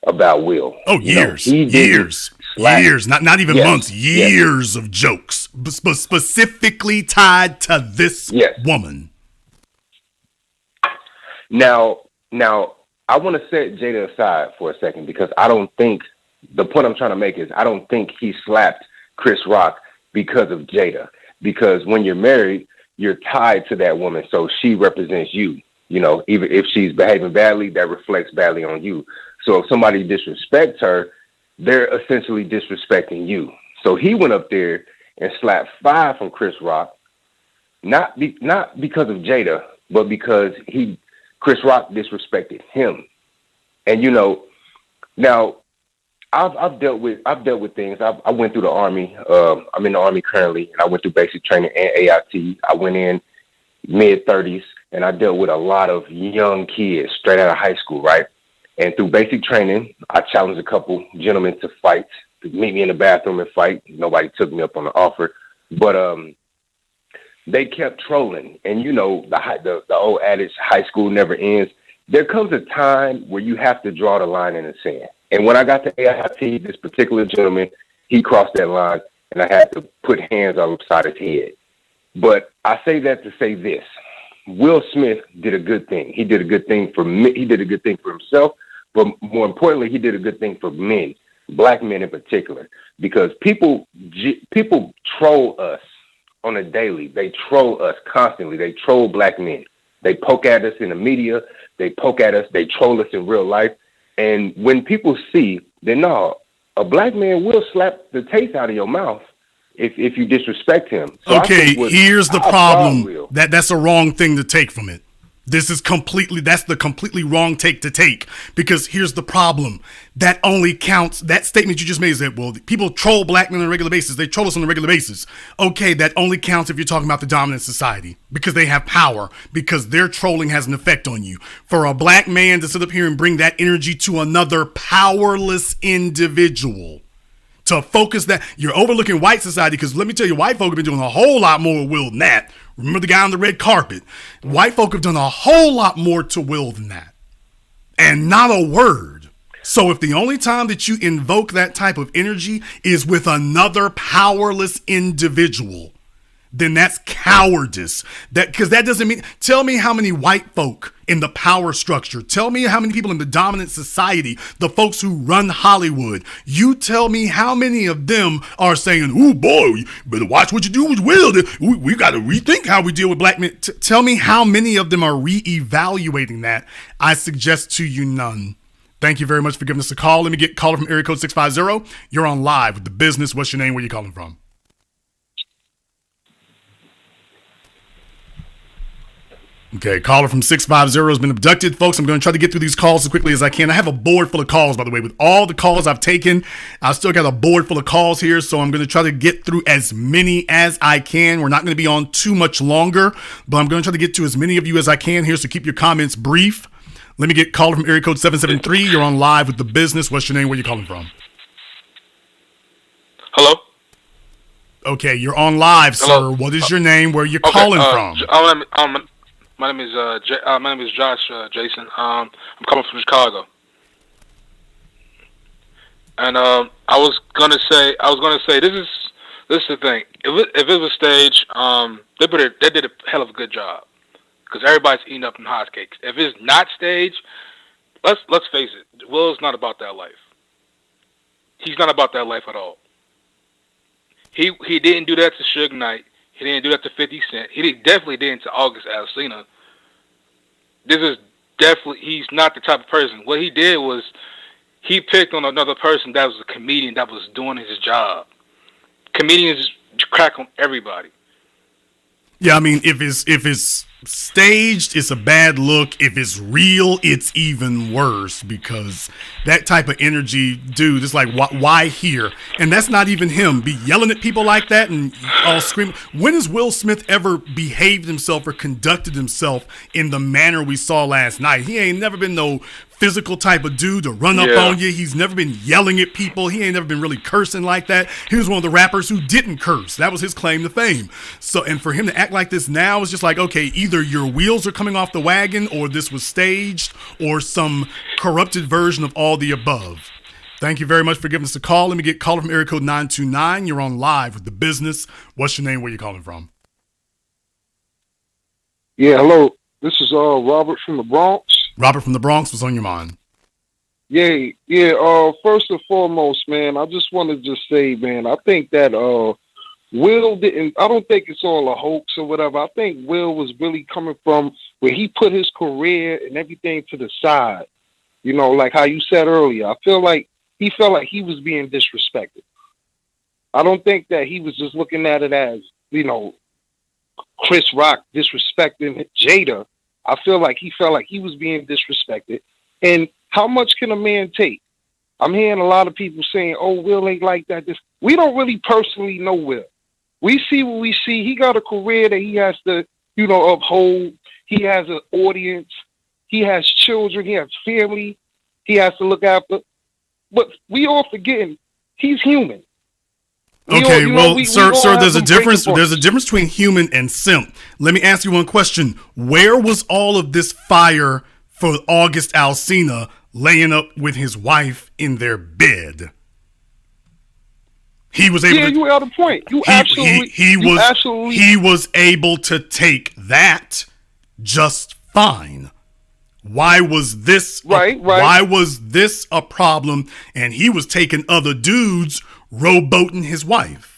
about Will. Oh, years. Years. Not even months. Years of jokes. Specifically tied to this woman. Now, I want to set Jada aside for a second because I don't think, the point I'm trying to make is I don't think he slapped Chris Rock because of Jada. Because when you're married, you're tied to that woman, so she represents you. You know, even if she's behaving badly, that reflects badly on you. So if somebody disrespects her, they're essentially disrespecting you. So he went up there and slapped 5 from Chris Rock, not because of Jada, but because Chris Rock disrespected him. And you know, now I've dealt with things. I went through the Army. I'm in the Army currently, and I went through basic training and AIT. I went in mid-30s, and I dealt with a lot of young kids straight out of high school, right? And through basic training, I challenged a couple gentlemen to fight, to meet me in the bathroom and fight. Nobody took me up on the offer, but they kept trolling. And you know, the old adage, high school never ends. There comes a time where you have to draw the line in the sand. And when I got to AIT, this particular gentleman, he crossed that line, and I had to put hands on upside his head. But I say that to say this. Will Smith did a good thing. He did a good thing for me. He did a good thing for himself. But more importantly, he did a good thing for men, black men in particular, because people troll us on a daily. They troll us constantly. They troll black men. They poke at us in the media. They poke at us. They troll us in real life. And when people see that, no, a black man will slap the taste out of your mouth if you disrespect him. So okay, here's the problem. That's a wrong thing to take from it. That's the completely wrong take to take, because here's the problem. That only counts. That statement you just made is that, well, people troll black men on a regular basis. They troll us on a regular basis. Okay, that only counts if you're talking about the dominant society, because they have power, because their trolling has an effect on you. For a black man to sit up here and bring that energy to another powerless individual, to focus that, you're overlooking white society, because let me tell you, white folk have been doing a whole lot more with Will than that. Remember the guy on the red carpet? White folk have done a whole lot more to Will than that. And not a word. So if the only time that you invoke that type of energy is with another powerless individual, then that's cowardice. Because that doesn't mean, tell me how many white folk in the power structure, tell me how many people in the dominant society, the folks who run Hollywood, you tell me how many of them are saying, "Ooh, boy, you better watch what you do with Will. We got to rethink how we deal with black men." Tell me how many of them are reevaluating that. I suggest to you none. Thank you very much for giving us a call. Let me get caller from area code 650. You're on live with The Business. What's your name? Where you calling from? Okay, caller from 650 has been abducted. Folks, I'm going to try to get through these calls as quickly as I can. I have a board full of calls, by the way. With all the calls I've taken, I've still got a board full of calls here, so I'm going to try to get through as many as I can. We're not going to be on too much longer, but I'm going to try to get to as many of you as I can here, so keep your comments brief. Let me get caller from area code 773. You're on live with The Business. What's your name? Where you calling from? Hello? Okay, you're on live, Hello? sir. What is your name? Where you calling from? My name is Josh Jason. I'm coming from Chicago, and I was gonna say this is the thing. If it was staged, they did a hell of a good job, because everybody's eating up in hotcakes. If it's not staged, let's face it, Will's not about that life. He's not about that life at all. He didn't do that to Suge Knight. He didn't do that to 50 Cent. He definitely didn't to August Alsina. He's not the type of person. What he did was he picked on another person that was a comedian that was doing his job. Comedians crack on everybody. Yeah, I mean, if it's staged, it's a bad look. If it's real, it's even worse, because that type of energy, dude, it's like, why here? And that's not even him. Be yelling at people like that and all screaming. When has Will Smith ever behaved himself or conducted himself in the manner we saw last night? He ain't never been no physical type of dude to run up on you. He's never been yelling at people. He ain't never been really cursing like that. He was one of the rappers who didn't curse. That was his claim to fame. So, and for him to act like this now is just like, okay, either your wheels are coming off the wagon, or this was staged, or some corrupted version of all the above. Thank you very much for giving us a call. Let me get caller from area code 929. You're on live with The Business. What's your name? Where you calling from? Yeah, hello. This is Robert from the Bronx. Robert from the Bronx, what's on your mind? Yeah. First and foremost, man, I just wanted to say, man, I think that Will didn't. I don't think it's all a hoax or whatever. I think Will was really coming from where he put his career and everything to the side. You know, like how you said earlier. I feel like he felt like he was being disrespected. I don't think that he was just looking at it as, you know, Chris Rock disrespecting Jada. I feel like he felt like he was being disrespected. And how much can a man take? I'm hearing a lot of people saying, "Oh, Will ain't like that." We don't really personally know Will. We see what we see. He got a career that he has to, you know, uphold. He has an audience. He has children. He has family. He has to look after. But we all forgetting he's human. Okay, sir, there's a difference. There's a difference between human and simp. Let me ask you one question. Where was all of this fire for August Alsina laying up with his wife in their bed. He was able Yeah, to, you are the point. he was able to take that just fine. Why was this why was this a problem? And he was taking other dudes rowboating his wife.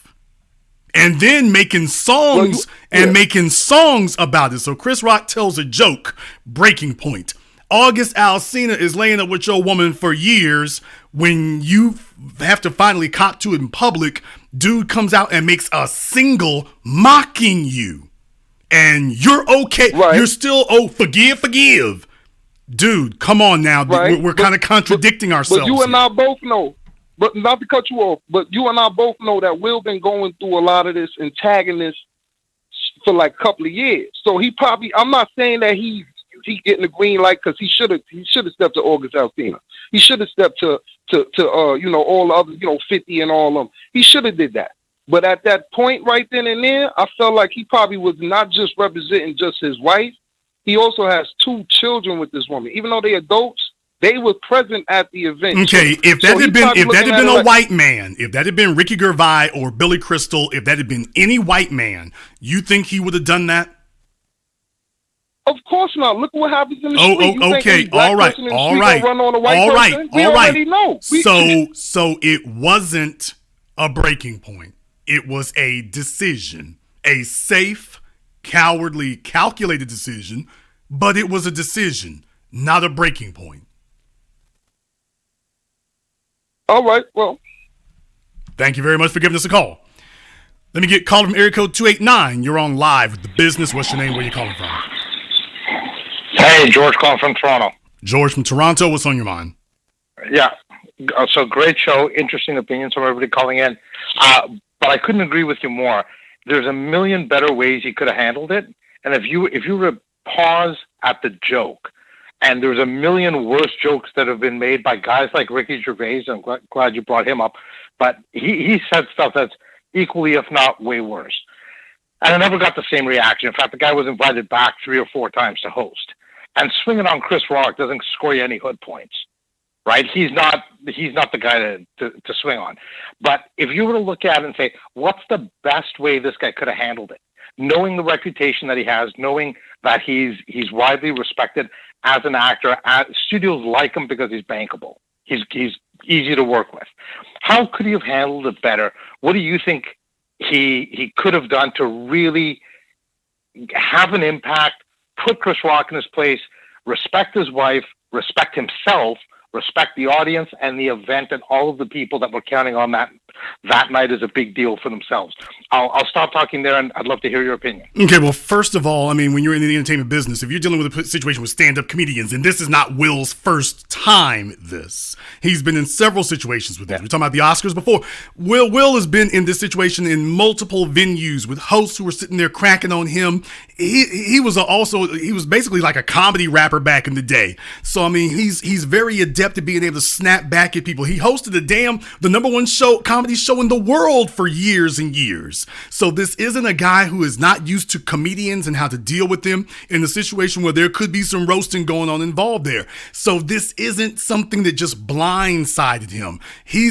And then making songs making songs about it. So Chris Rock tells a joke, breaking point. August Alsina is laying up with your woman for years. When you have to finally cop to it in public, dude comes out and makes a single mocking you. And you're okay. Right. You're still, forgive. Dude, come on now. Right. We're kind of contradicting ourselves. But you and I both know, but not to cut you off, but you and I both know that Will been going through a lot of this antagonist for like a couple of years. So he probably, I'm not saying that he getting the green light, because he should have stepped to August Alsina. He should have stepped to all the other 50 and all of them. He should have did that. But at that point right then and there, I felt like he probably was not just representing just his wife. He also has 2 children with this woman. Even though they're adults, they were present at the event. Okay, if that had been a white man, if that had been Ricky Gervais or Billy Crystal, if that had been any white man, you think he would have done that? Of course not. Look what happens in the street. You okay, all right. So it wasn't a breaking point. It was a decision, a safe, cowardly, calculated decision, but it was a decision, not a breaking point. All right, well. Thank you very much for giving us a call. Let me get called from area code 289. You're on live with The Business. What's your name? Where you calling from? Hey, George calling from Toronto. George from Toronto. What's on your mind? Yeah. So great show. Interesting opinions from everybody calling in. But I couldn't agree with you more. There's a million better ways he could have handled it. And if you were to pause at the joke, and there's a million worse jokes that have been made by guys like Ricky Gervais. I'm glad you brought him up. But he said stuff that's equally, if not way worse. And I never got the same reaction. In fact, the guy was invited back 3 or 4 times to host. And swinging on Chris Rock doesn't score you any hood points, right? He's not the guy to swing on. But if you were to look at it and say, what's the best way this guy could have handled it? Knowing the reputation that he has, knowing that he's widely respected as an actor, studios like him because he's bankable. He's easy to work with. How could he have handled it better? What do you think he could have done to really have an impact, put Chris Rock in his place, respect his wife, respect himself, respect the audience and the event and all of the people that were counting on that night as a big deal for themselves? I'll stop talking there, and I'd love to hear your opinion. Okay, well, first of all, I mean, when you're in the entertainment business, if you're dealing with a situation with stand-up comedians, and this is not Will's first time he's been in several situations with this. We're talking about the Oscars before. Will has been in this situation in multiple venues with hosts who were sitting there cracking on him. He was basically like a comedy rapper back in the day. So, I mean, he's very adept at being able to snap back at people. He hosted the number one comedy show in the world for years and years. So this isn't a guy who is not used to comedians and how to deal with them in a situation where there could be some roasting going on involved there. So this isn't something that just blindsided him. He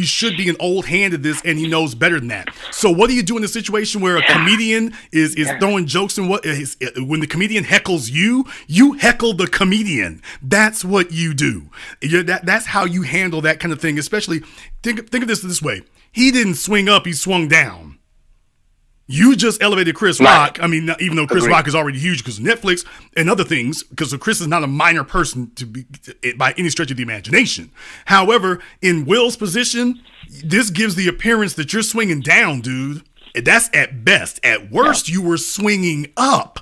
should be an old hand at this, and he knows better than that. So what do you do in a situation where a comedian is throwing jokes, and when the comedian heckles you heckle the comedian. That's what you do. That's how you handle that kind of thing. Especially think of this way. He didn't swing up, he swung down. You just elevated Chris Rock. I mean, even though Chris Rock is already huge because of Netflix and other things, because Chris is not a minor person to be by any stretch of the imagination. However, in Will's position, this gives the appearance that you're swinging down, dude. That's at best. At worst, you were swinging up.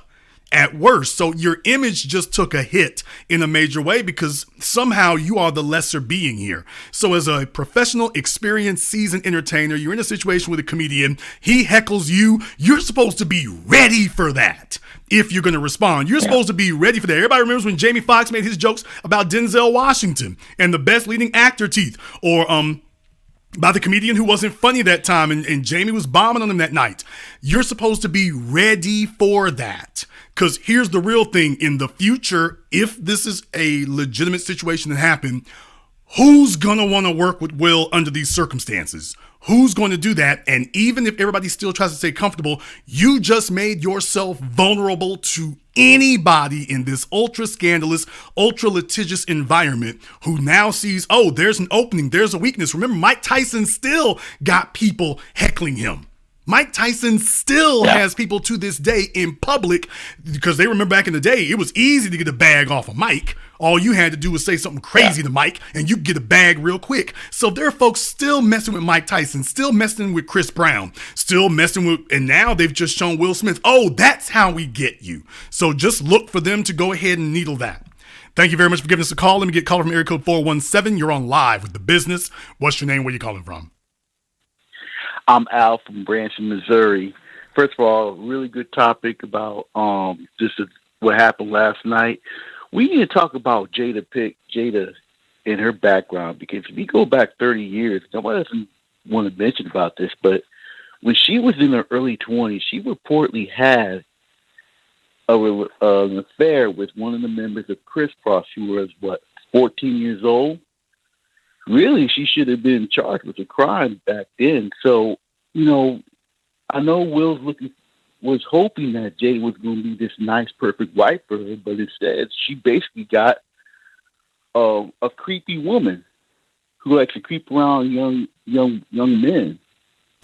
At worst. So your image just took a hit in a major way because somehow you are the lesser being here. So as a professional, experienced, seasoned entertainer, you're in a situation with a comedian. He heckles you. You're supposed to be ready for that. If you're going to respond, you're supposed to be ready for that. Everybody remembers when Jamie Foxx made his jokes about Denzel Washington and the best leading actor teeth, or by the comedian who wasn't funny that time, and Jamie was bombing on him that night. You're supposed to be ready for that. Because here's the real thing. In the future, if this is a legitimate situation that happened, who's going to want to work with Will under these circumstances? Who's going to do that? And even if everybody still tries to stay comfortable, you just made yourself vulnerable to anybody in this ultra scandalous, ultra litigious environment who now sees, oh, there's an opening, there's a weakness. Remember, Mike Tyson still got people heckling him. Mike Tyson still has people to this day in public, because they remember back in the day, it was easy to get a bag off of Mike. All you had to do was say something crazy to Mike and you get a bag real quick. So there are folks still messing with Mike Tyson, still messing with Chris Brown, still messing with, and now they've just shown Will Smith, oh, that's how we get you. So just look for them to go ahead and needle that. Thank you very much for giving us a call. Let me get a caller from area code 417. You're on live with The Business. What's your name? Where you calling from? I'm Al from Branson, Missouri. First of all, really good topic about just what happened last night. We need to talk about Jada and her background, because if you go back 30 years, nobody doesn't want to mention about this, but when she was in her early 20s, she reportedly had an affair with one of the members of Criss Cross, who was, 14 years old? Really, she should have been charged with a crime back then. So, I know Will was hoping that Jada was going to be this nice, perfect wife for her, but instead she basically got a creepy woman who likes to creep around young men.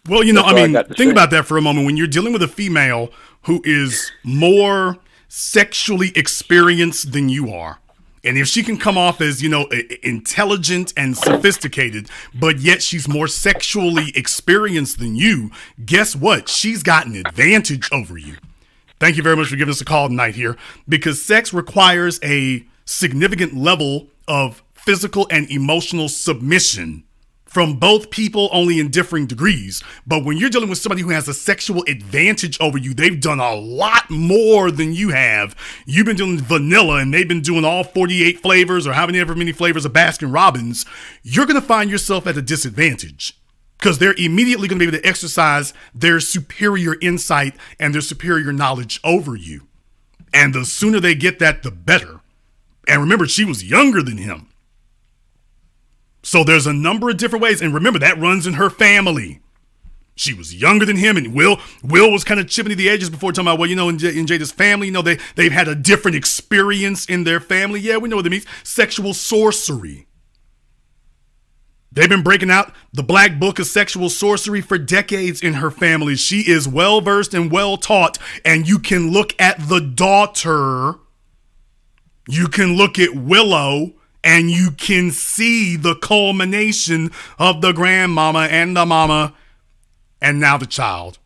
Well, think about that for a moment. When you're dealing with a female who is more sexually experienced than you are, and if she can come off as, intelligent and sophisticated, but yet she's more sexually experienced than you, guess what? She's got an advantage over you. Thank you very much for giving us a call tonight here, because sex requires a significant level of physical and emotional submission from both people, only in differing degrees. But when you're dealing with somebody who has a sexual advantage over you, they've done a lot more than you have. You've been doing vanilla and they've been doing all 48 flavors or however many flavors of Baskin Robbins. You're going to find yourself at a disadvantage, because they're immediately going to be able to exercise their superior insight and their superior knowledge over you. And the sooner they get that, the better. And remember, she was younger than him. So there's a number of different ways. And remember, that runs in her family. She was younger than him, and Will was kind of chipping to the edges before, talking about, well, in Jada's family, they've had a different experience in their family. Yeah, we know what that means. Sexual sorcery. They've been breaking out the black book of sexual sorcery for decades in her family. She is well-versed and well-taught, and you can look at the daughter, you can look at Willow, and you can see the culmination of the grandmama and the mama and now the child,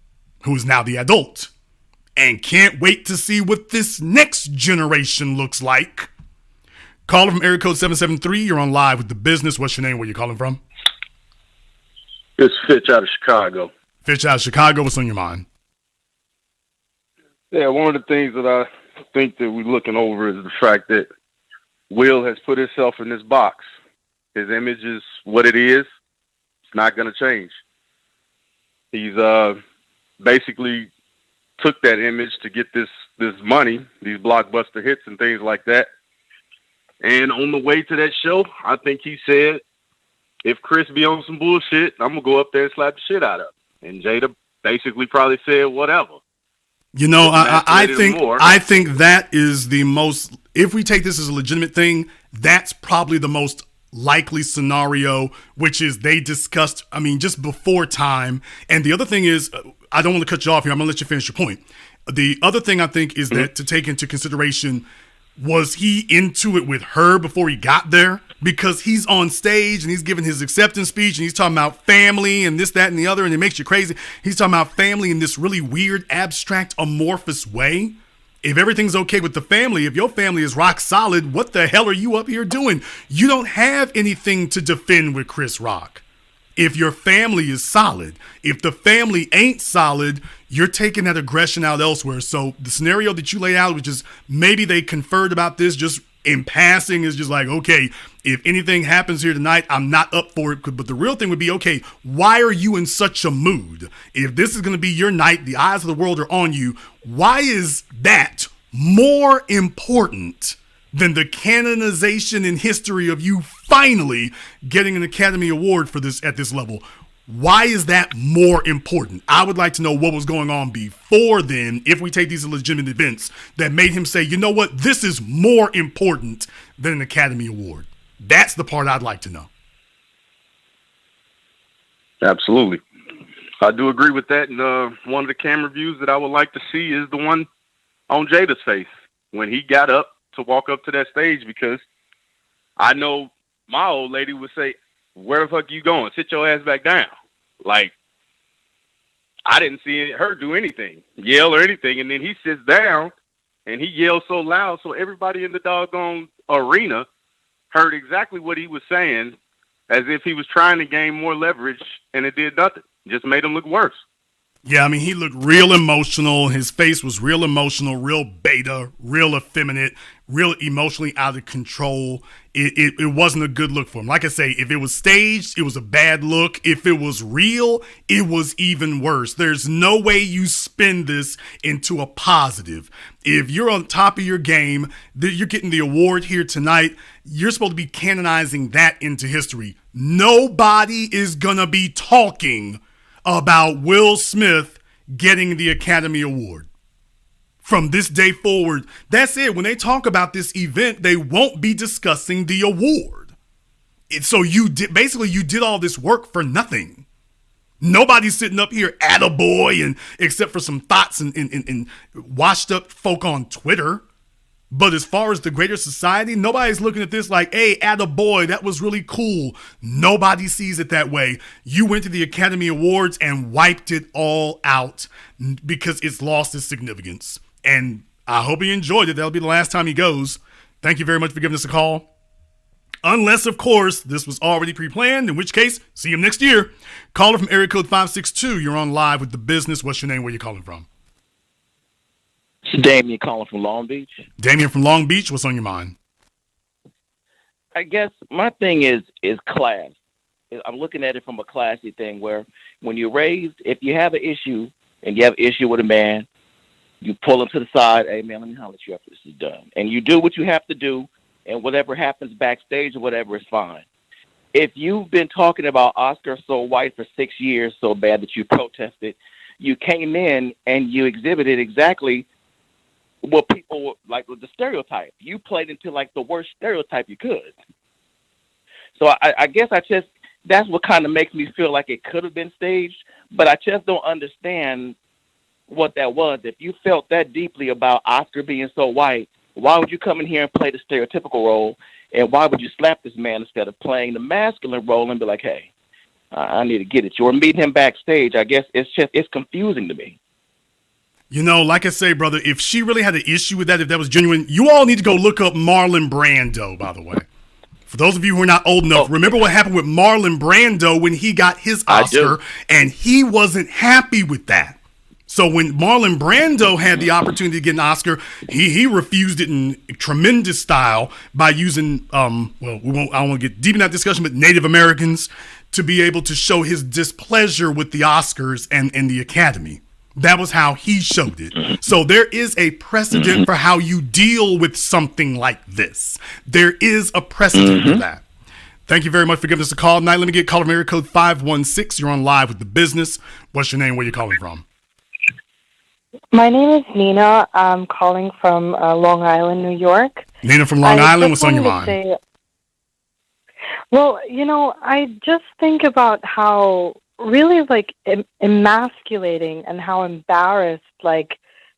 who is now the adult. And can't wait to see what this next generation looks like. Caller from area code 773. You're on live with The Business. What's your name? Where you calling from? It's Fitch out of Chicago. Fitch out of Chicago. What's on your mind? Yeah, one of the things that I think that we're looking over is the fact that Will has put himself in this box. His image is what it is. It's not going to change. He's basically took that image to get this money, these blockbuster hits and things like that. And on the way to that show, I think he said, if Chris be on some bullshit, I'm going to go up there and slap the shit out of him. And Jada basically probably said whatever. I think that is the most, if we take this as a legitimate thing, that's probably the most likely scenario, which is they discussed, just before time. And the other thing is, I don't want to cut you off here. I'm going to let you finish your point. The other thing I think is that to take into consideration, was he into it with her before he got there? Because he's on stage and he's giving his acceptance speech and he's talking about family and this, that, and the other, and it makes you crazy. He's talking about family in this really weird, abstract, amorphous way. If everything's okay with the family, if your family is rock solid, what the hell are you up here doing? You don't have anything to defend with Chris Rock. If your family is solid, if the family ain't solid, you're taking that aggression out elsewhere. So the scenario that you laid out, which is maybe they conferred about this just in passing is just like, okay, if anything happens here tonight, I'm not up for it. But the real thing would be, okay, why are you in such a mood? If this is going to be your night, the eyes of the world are on you. Why is that more important than the canonization in history of you finally getting an Academy Award for this at this level? Why is that more important? I would like to know what was going on before then, if we take these as legitimate events, that made him say, you know what, this is more important than an Academy Award. That's the part I'd like to know. Absolutely. I do agree with that. And one of the camera views that I would like to see is the one on Jada's face when he got up to walk up to that stage, because I know my old lady would say, where the fuck you going? Sit your ass back down. Like, I didn't see her do anything, yell or anything. And then he sits down and he yells so loud so everybody in the doggone arena heard exactly what he was saying, as if he was trying to gain more leverage, and it did nothing. Just made him look worse. Yeah, I mean, he looked real emotional. His face was real emotional, real beta, real effeminate, real emotionally out of control. It wasn't a good look for him. Like I say, if it was staged, it was a bad look. If it was real, it was even worse. There's no way you spin this into a positive. If you're on top of your game, you're getting the award here tonight, you're supposed to be canonizing that into history. Nobody is going to be talking about Will Smith getting the Academy Award. From this day forward, that's it. When they talk about this event, they won't be discussing the award. So you did all this work for nothing. Nobody's sitting up here attaboy, and except for some thoughts and washed up folk on Twitter. But as far as the greater society, nobody's looking at this like, hey, attaboy, that was really cool. Nobody sees it that way. You went to the Academy Awards and wiped it all out because it's lost its significance. And I hope he enjoyed it. That'll be the last time he goes. Thank you very much for giving us a call. Unless, of course, this was already pre-planned, in which case, see him next year. Caller from area code 562. You're on live with The Business. What's your name? Where you calling from? It's Damien calling from Long Beach. Damien from Long Beach. What's on your mind? I guess my thing is class. I'm looking at it from a classy thing where when you're raised, if you have an issue and you have an issue with a man, you pull him to the side. Hey, man, let me holler at you after this is done. And you do what you have to do, and whatever happens backstage or whatever is fine. If you've been talking about Oscar So White for 6 years so bad that you protested, you came in and you exhibited exactly what people like with the stereotype. You played into like the worst stereotype you could. So I guess that's what kind of makes me feel like it could have been staged, but I just don't understand what that was. If you felt that deeply about Oscar being so white, why would you come in here and play the stereotypical role? And why would you slap this man instead of playing the masculine role and be like, hey, I need to get it. You're meeting him backstage. I guess it's confusing to me. You know, like I say, brother, if she really had an issue with that, if that was genuine, you all need to go look up Marlon Brando, by the way. For those of you who are not old enough, remember what happened with Marlon Brando when he got his Oscar, and he wasn't happy with that. So when Marlon Brando had the opportunity to get an Oscar, he refused it in tremendous style by using, I don't want to get deep in that discussion, but Native Americans to be able to show his displeasure with the Oscars and the Academy. That was how he showed it. So there is a precedent for how you deal with something like this. There is a precedent for that. Thank you very much for giving us a call tonight. Let me get caller from area code 516. You're on live with The Business. What's your name? Where you calling from? My name is Nina. I'm calling from Long Island, New York. Nina from Long Island. What's on your mind? Well, you know, I just think about how really like emasculating and how embarrassed like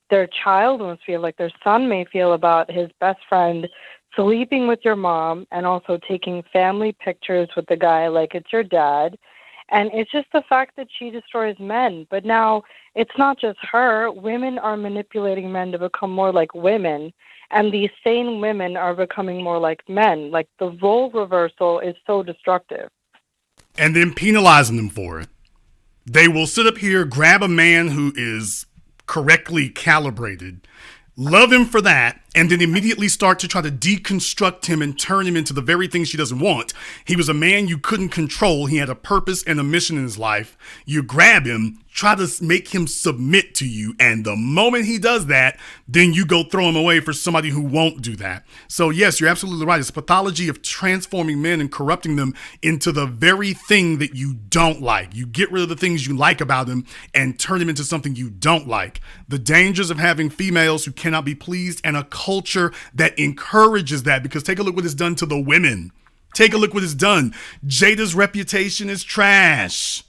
their child must feel, like their son may feel about his best friend sleeping with your mom and also taking family pictures with the guy like it's your dad. And it's just the fact that she destroys men. But now it's not just her. Women are manipulating men to become more like women. And these sane women are becoming more like men. Like the role reversal is so destructive. And then penalizing them for it. They will sit up here, grab a man who is correctly calibrated, love him for that, and then immediately start to try to deconstruct him and turn him into the very thing she doesn't want. He was a man you couldn't control. He had a purpose and a mission in his life. You grab him, try to make him submit to you, and the moment he does that, then you go throw him away for somebody who won't do that. So yes, you're absolutely right. It's a pathology of transforming men and corrupting them into the very thing that you don't like. You get rid of the things you like about them and turn them into something you don't like. The dangers of having females who cannot be pleased and a culture that encourages that, because take a look what it's done to the women. Take a look what it's done. Jada's reputation is trash.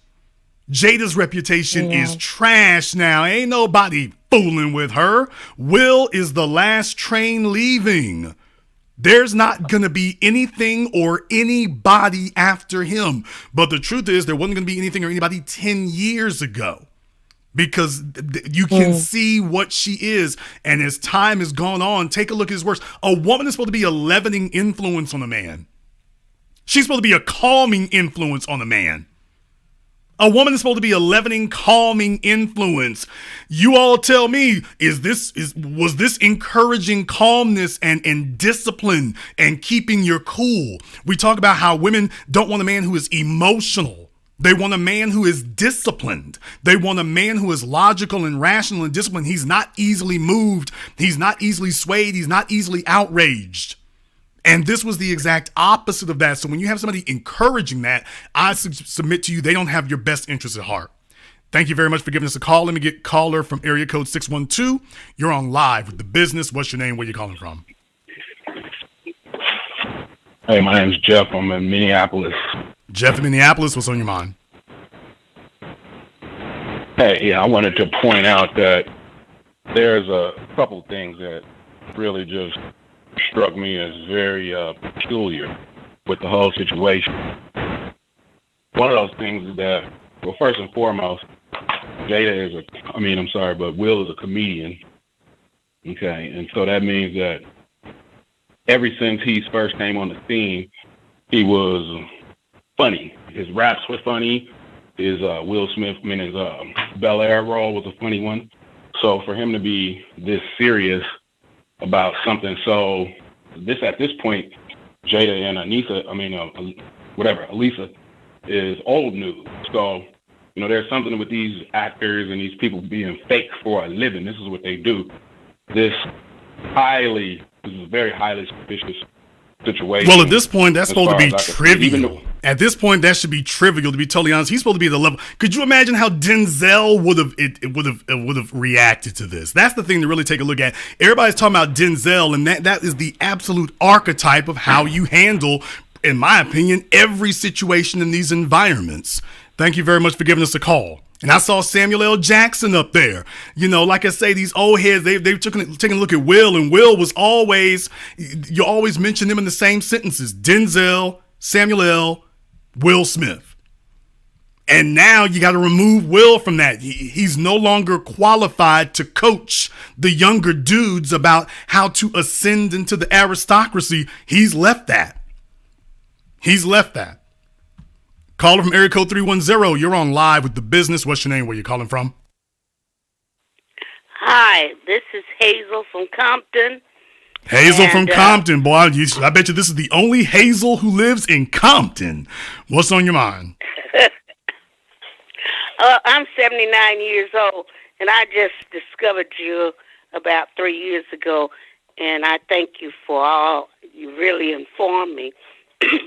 Jada's reputation is trash now. Ain't nobody fooling with her. Will is the last train leaving. There's not going to be anything or anybody after him. But the truth is, there wasn't going to be anything or anybody 10 years ago, because you can see what she is. And as time has gone on, take a look at his works. A woman is supposed to be a leavening influence on a man. She's supposed to be a calming influence on a man. A woman is supposed to be a leavening, calming influence. You all tell me, was this encouraging calmness and discipline and keeping your cool? We talk about how women don't want a man who is emotional. They want a man who is disciplined. They want a man who is logical and rational and disciplined. He's not easily moved. He's not easily swayed. He's not easily outraged. And this was the exact opposite of that. So when you have somebody encouraging that, I submit to you, they don't have your best interests at heart. Thank you very much for giving us a call. Let me get caller from area code 612. You're on live with The Business. What's your name? Where you calling from? Hey, my name's Jeff. I'm in Minneapolis. Jeff in Minneapolis. What's on your mind? Hey, I wanted to point out that there's a couple things that really just struck me as very peculiar with the whole situation. One of those things is that, well, first and foremost, Will is a comedian. Okay, and so that means that ever since he first came on the scene, he was funny. His raps were funny. His Will Smith, his Bel Air role was a funny one. So for him to be this serious about something, so at this point, Jada and Alisa is old news. So, there's something with these actors and these people being fake for a living. This is what they do. This is a very highly suspicious situation. Well, at this point, that's supposed to be trivial. At this point, that should be trivial, to be totally honest. He's supposed to be at the level. Could you imagine how Denzel would have reacted to this? That's the thing to really take a look at. Everybody's talking about Denzel, and that is the absolute archetype of how you handle, in my opinion, every situation in these environments. Thank you very much for giving us a call. And I saw Samuel L. Jackson up there. Like I say, these old heads, they've taken a look at Will, and Will was always, you always mention them in the same sentences. Denzel, Samuel L., Will Smith. And now you got to remove Will from that. He's no longer qualified to coach the younger dudes about how to ascend into the aristocracy. He's left that. Caller from area code 310. You're on live with The Business. What's your name? Where you calling from? Hi, this is Hazel from Compton. Hazel from Compton, boy. I bet you this is the only Hazel who lives in Compton. What's on your mind? I'm 79 years old, and I just discovered you about 3 years ago, and I thank you for all. You really informed me.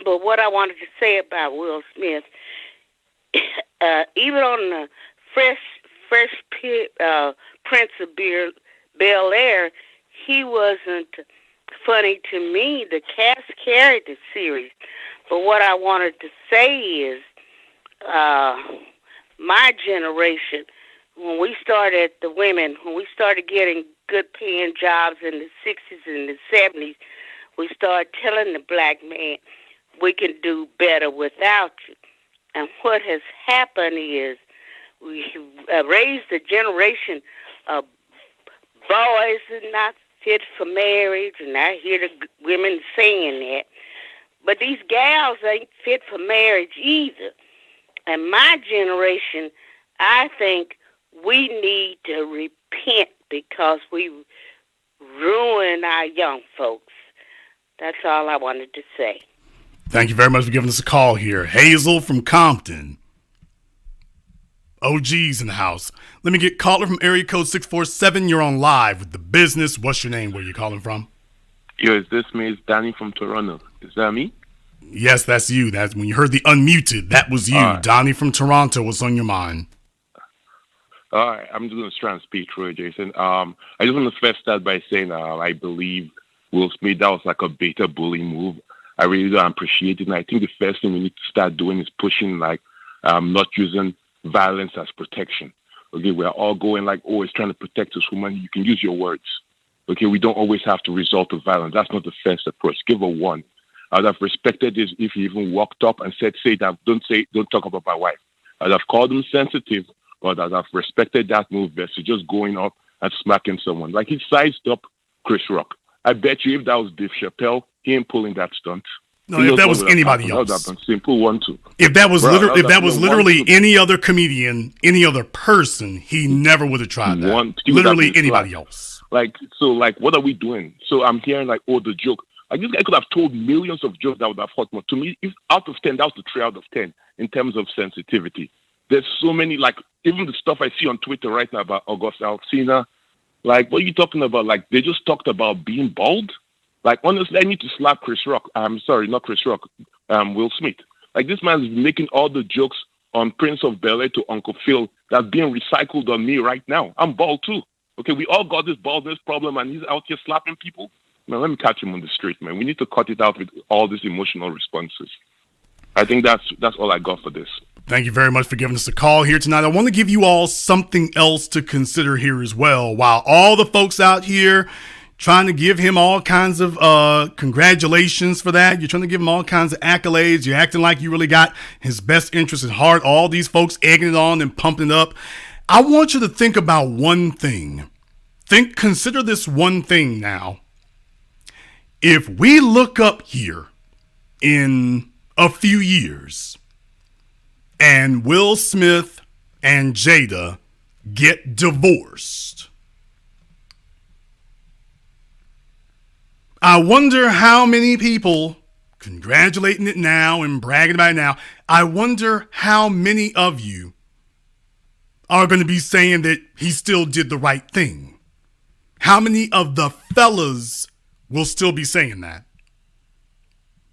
But what I wanted to say about Will Smith, even on the Fresh Prince of Bel Air, he wasn't funny to me. The cast carried the series. But what I wanted to say is, my generation, when we started getting good paying jobs in the 60s and the 70s, we started telling the black man, we can do better without you. And what has happened is we raised a generation of boys are not fit for marriage, and I hear the women saying that. But these gals ain't fit for marriage either. And my generation, I think we need to repent because we ruin our young folks. That's all I wanted to say. Thank you very much for giving us a call here. Hazel from Compton. OG's in the house. Let me get caller from area code 647. You're on live with The Business. What's your name? Where you calling from? Yo, is this me? It's Danny from Toronto. Is that me? Yes, that's you. That's when you heard the unmuted. That was you. Right. Donnie from Toronto. What's on your mind? All right, I'm just going to try and speak through it, Jason. I just want to first start by saying I believe Will Smith, that was like a beta bully move. I really don't appreciate it. And I think the first thing we need to start doing is pushing not using violence as protection. Okay, we're all going it's trying to protect us woman. You can use your words. Okay, we don't always have to resort to violence. That's not the first approach. Give her one. I'd have respected this if he even walked up and said, don't talk about my wife. I'd have called him sensitive, but I'd have respected that move versus just going up and smacking someone. Like he sized up Chris Rock. I bet you if that was Dave Chappelle, he ain't pulling that stunt. No, if that was anybody else. That would have been simple 1-2. If that was literally any other comedian, any other person, he never would have tried that. Literally anybody else. What are we doing? So I'm hearing the joke. This guy could have told millions of jokes that would have hurt more. To me, if out of 10, that was the 3 out of 10 in terms of sensitivity. There's so many, even the stuff I see on Twitter right now about August Alsina. What are you talking about? They just talked about being bald. Honestly, I need to slap Chris Rock. I'm sorry, not Chris Rock. Will Smith. This man's making all the jokes on Prince of Bel-Air to Uncle Phil that's being recycled on me right now. I'm bald too. Okay, we all got this baldness problem, and he's out here slapping people. Man, let me catch him on the street, man. We need to cut it out with all these emotional responses. I think that's all I got for this. Thank you very much for giving us a call here tonight. I want to give you all something else to consider here as well. While all the folks out here trying to give him all kinds of congratulations for that, you're trying to give him all kinds of accolades, you're acting like you really got his best interest at heart, all these folks egging it on and pumping it up. I want you to think about one thing. Consider this one thing now. If we look up here in a few years and Will Smith and Jada get divorced, I wonder how many people congratulating it now and bragging about it now. I wonder how many of you are going to be saying that he still did the right thing. How many of the fellas will still be saying that?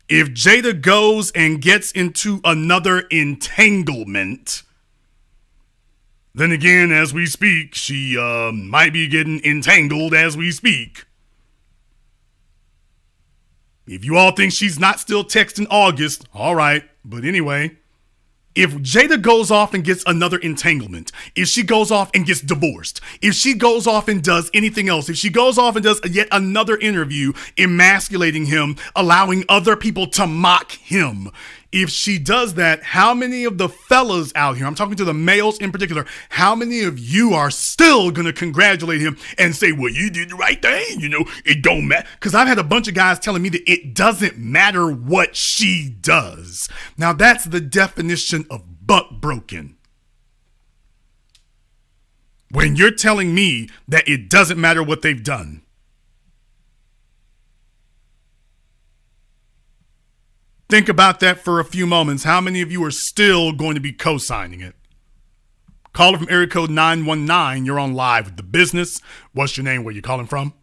If Jada goes and gets into another entanglement, then again, as we speak, she might be getting entangled as we speak. If you all think she's not still texting August, all right. But anyway, if Jada goes off and gets another entanglement, if she goes off and gets divorced, if she goes off and does anything else, if she goes off and does yet another interview emasculating him, allowing other people to mock him, if she does that, how many of the fellas out here, I'm talking to the males in particular, how many of you are still going to congratulate him and say, well, you did the right thing, it don't matter? Because I've had a bunch of guys telling me that it doesn't matter what she does. Now, that's the definition of butt broken. When you're telling me that it doesn't matter what they've done. Think about that for a few moments. How many of you are still going to be co-signing it? Caller from area code 919. You're on live with The Business. What's your name? Where you calling from?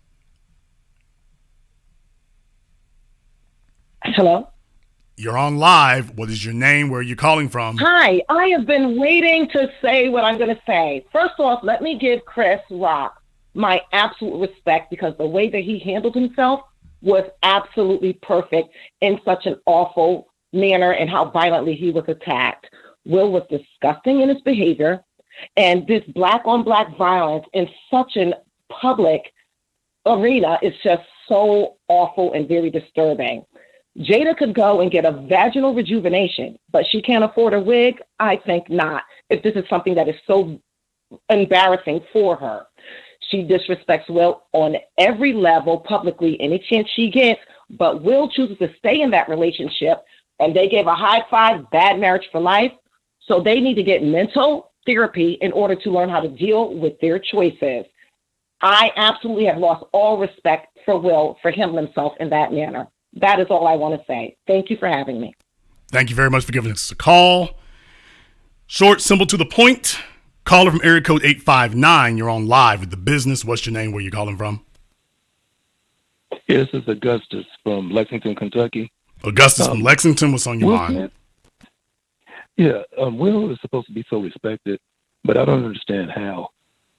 Hello? You're on live. What is your name? Where are you calling from? Hi. I have been waiting to say what I'm going to say. First off, let me give Chris Rock my absolute respect because the way that he handled himself was absolutely perfect in such an awful manner and how violently he was attacked. Will was disgusting in his behavior, and this black-on-black violence in such a public arena is just so awful and very disturbing. Jada could go and get a vaginal rejuvenation, but she can't afford a wig? I think not, if this is something that is so embarrassing for her. She disrespects Will on every level publicly, any chance she gets, but Will chooses to stay in that relationship, and they gave a high five, bad marriage for life. So they need to get mental therapy in order to learn how to deal with their choices. I absolutely have lost all respect for Will for handling himself in that manner. That is all I want to say. Thank you for having me. Thank you very much for giving us a call. Short, simple, to the point. Caller from area code 859. You're on live with The Business. What's your name? Where you calling from? Yes, this is Augustus from Lexington, Kentucky. Augustus from Lexington. What's on your mind? Yeah, Will is supposed to be so respected, but I don't understand how.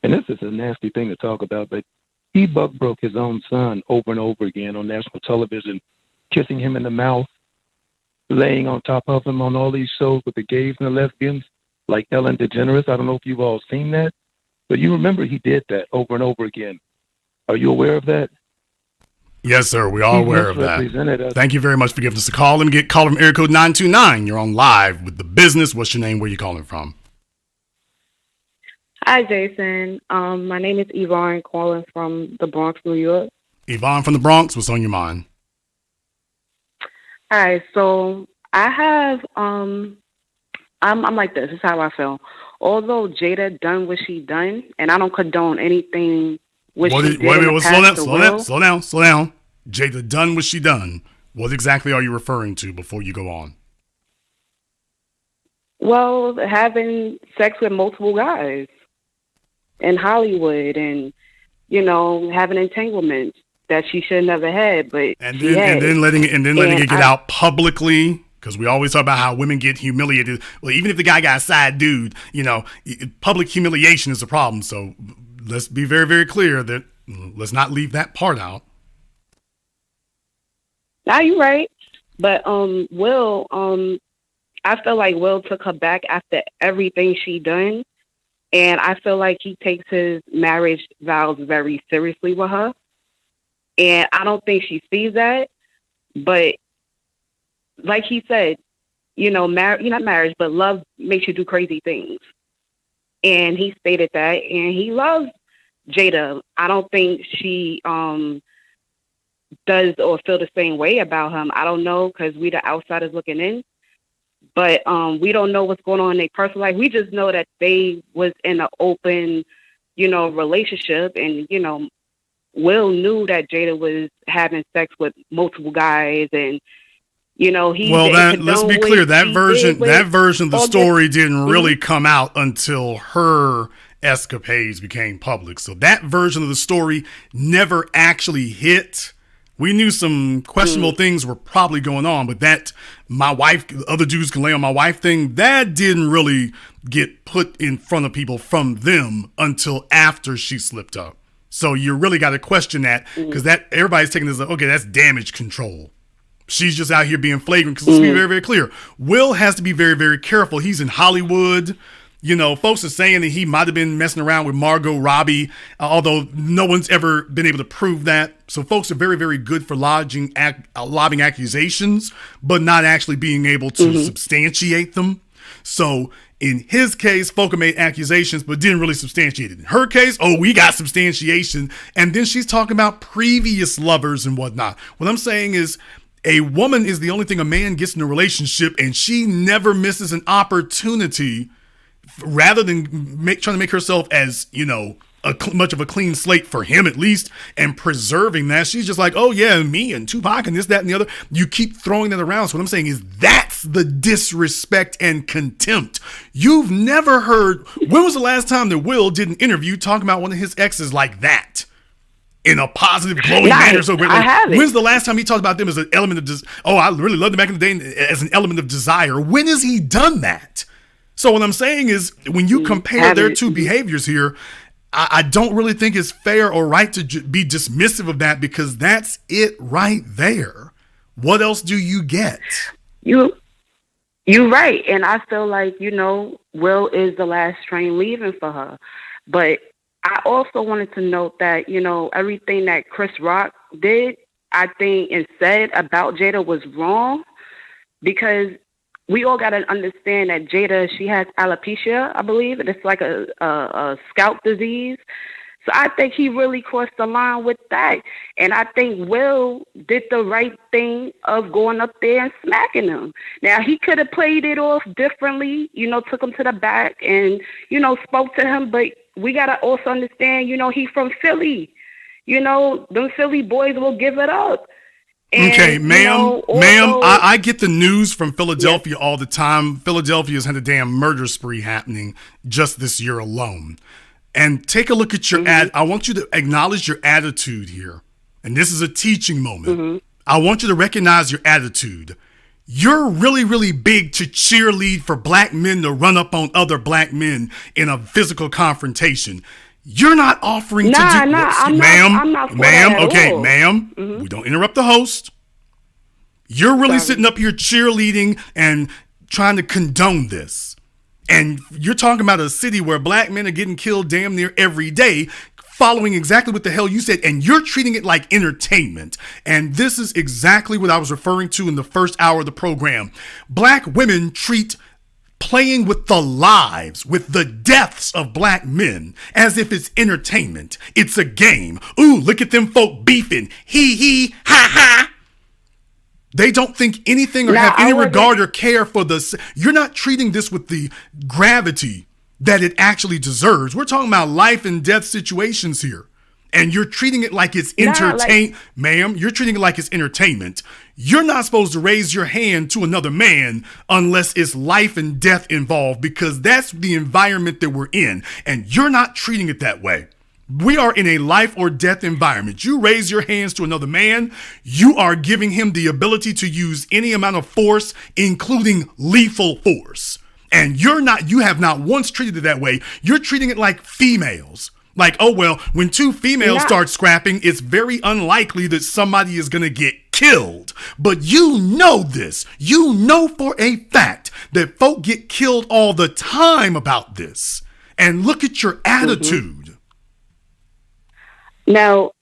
And this is a nasty thing to talk about, but he broke his own son over and over again on national television, kissing him in the mouth, laying on top of him on all these shows with the gays and the lesbians, like Ellen DeGeneres. I don't know if you've all seen that, but you remember he did that over and over again. Are you aware of that? Yes, sir. We are aware of that. Us. Thank you very much for giving us a call. Let me get caller from area code 929. You're on live with The Business. What's your name? Where you calling from? Hi, Jason. My name is Yvonne, calling from the Bronx, New York. Yvonne from the Bronx. What's on your mind? All right, so I have, I'm like this. This is how I feel. Although Jada done what she done, and I don't condone anything what she did in the past to Will. Slow down. Jada done what she done. What exactly are you referring to before you go on? Well, having sex with multiple guys in Hollywood, and having entanglements that she should never had, but and then letting it get out publicly. Because we always talk about how women get humiliated. Well, even if the guy got a side dude, public humiliation is a problem. So let's be very, very clear that let's not leave that part out. Now you're right, but Will, I feel like Will took her back after everything she done, and I feel like he takes his marriage vows very seriously with her, and I don't think she sees that. But like he said, not marriage, but love makes you do crazy things, and he stated that, and he loves Jada. I don't think she does or feel the same way about him. I don't know, because we the outsiders looking in. But we don't know what's going on in their personal life. We just know that they was in an open, relationship. And, Will knew that Jada was having sex with multiple guys. And, let's be clear. That version of the story didn't really come out until her escapades became public. So that version of the story never actually hit. We knew some questionable things were probably going on, but that my wife, other dudes can lay on my wife thing, that didn't really get put in front of people from them until after she slipped up. So you really got to question that, because that everybody's taking this, okay, that's damage control. She's just out here being flagrant, because let's be very, very clear. Will has to be very, very careful. He's in Hollywood. Folks are saying that he might have been messing around with Margot Robbie, although no one's ever been able to prove that. So folks are very, very good for lobbing accusations, but not actually being able to substantiate them. So in his case, folk made accusations, but didn't really substantiate it. In her case, we got substantiation. And then she's talking about previous lovers and whatnot. What I'm saying is, a woman is the only thing a man gets in a relationship, and she never misses an opportunity. Rather than trying to make herself as, much of a clean slate for him at least, and preserving that, she's just like, oh yeah, me and Tupac and this, that, and the other. You keep throwing that around. So what I'm saying is, that's the disrespect and contempt. You've never heard, when was the last time that Will did an interview talking about one of his exes like that? In a positive, glowing manner. So great. When's the last time he talked about them as an element of I really loved them back in the day as an element of desire? When has he done that? So what I'm saying is, when you compare their two behaviors here, I don't really think it's fair or right to be dismissive of that, because that's it right there. What else do you get? You're right. And I feel like, Will is the last train leaving for her. But I also wanted to note that, everything that Chris Rock did, I think, and said about Jada was wrong, because we all got to understand that Jada, she has alopecia, I believe, and it's like a scalp disease. So I think he really crossed the line with that. And I think Will did the right thing of going up there and smacking him. Now, he could have played it off differently, took him to the back and, spoke to him. But we gotta also understand, he from Philly. Them Philly boys will give it up. And, okay, ma'am, I get the news from Philadelphia Yes. all the time. Philadelphia's had a damn murder spree happening just this year alone. And take a look at your I want you to acknowledge your attitude here. And this is a teaching moment. I want you to recognize your attitude. You're really, really big to cheerlead for black men to run up on other black men in a physical confrontation. You're not offering to do, I'm ma'am, not for ma'am, that at okay, all. ma'am, we don't interrupt the host. You're really sitting up here cheerleading and trying to condone this. And you're talking about a city where black men are getting killed damn near every day, following exactly what the hell you said, and you're treating it like entertainment. And this is exactly what I was referring to in the first hour of the program. Black women treat playing with the lives, with the deaths of black men as if it's entertainment. It's a game. Ooh, look at them folk beefing. Hee hee, ha ha. They don't think anything or have any regard or care for the... You're not treating this with the gravity that it actually deserves. We're talking about life and death situations here. And you're treating it like it's entertainment. Ma'am, you're treating it like it's entertainment. You're not supposed to raise your hand to another man unless it's life and death involved, because that's the environment that we're in. And you're not treating it that way. We are in a life or death environment. You raise your hands to another man, you are giving him the ability to use any amount of force, including lethal force. And you have not once treated it that way. You're treating it like females. Like, oh, well, when two females start scrapping, it's very unlikely that somebody is going to get killed. But you know this. You know for a fact that folk get killed all the time about this. And look at your attitude. Now,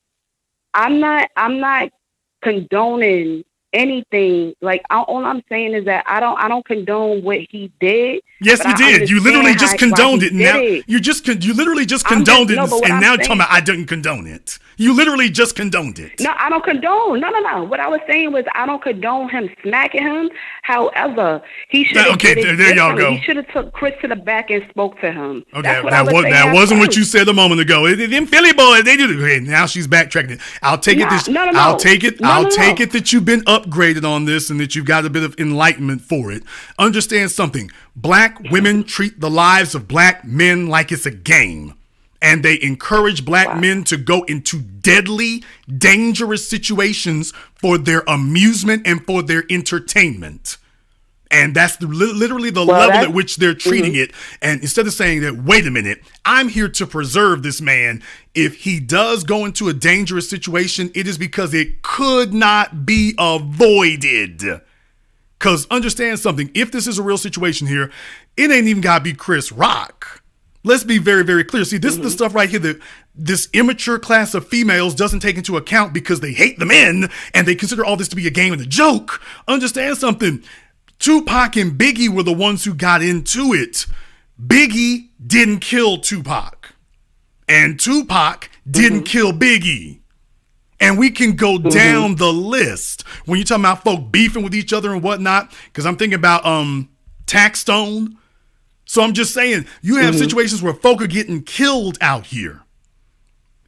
I'm not condoning anything. Like, all I'm saying is that I don't condone what he did. Yes, you did. You literally just condoned it. Now you literally just condoned it, and now you're talking about I didn't condone it. You literally just condoned it. No, I don't condone. No. What I was saying was I don't condone him smacking him. However, he should have. Okay, there y'all go. He should have took Chris to the back and spoke to him. Okay, that wasn't what you said a moment ago. Them Philly boys, they do. Okay, now she's backtracking it. I'll take it. I'll take it that you've been upgraded on this and that you've got a bit of enlightenment for it. Understand something. Black women treat the lives of black men like it's a game. And they encourage black men to go into deadly, dangerous situations for their amusement and for their entertainment. And that's literally the level at which they're treating it. And instead of saying that, wait a minute, I'm here to preserve this man. If he does go into a dangerous situation, it is because it could not be avoided. Because understand something, if this is a real situation here, it ain't even got to be Chris Rock. Let's be very, very clear. See, this is the stuff right here that this immature class of females doesn't take into account because they hate the men and they consider all this to be a game and a joke. Understand something. Tupac and Biggie were the ones who got into it. Biggie didn't kill Tupac. And Tupac didn't kill Biggie. And we can go down the list when you're talking about folk beefing with each other and whatnot. Because I'm thinking about Taxstone. So I'm just saying, you have situations where folk are getting killed out here.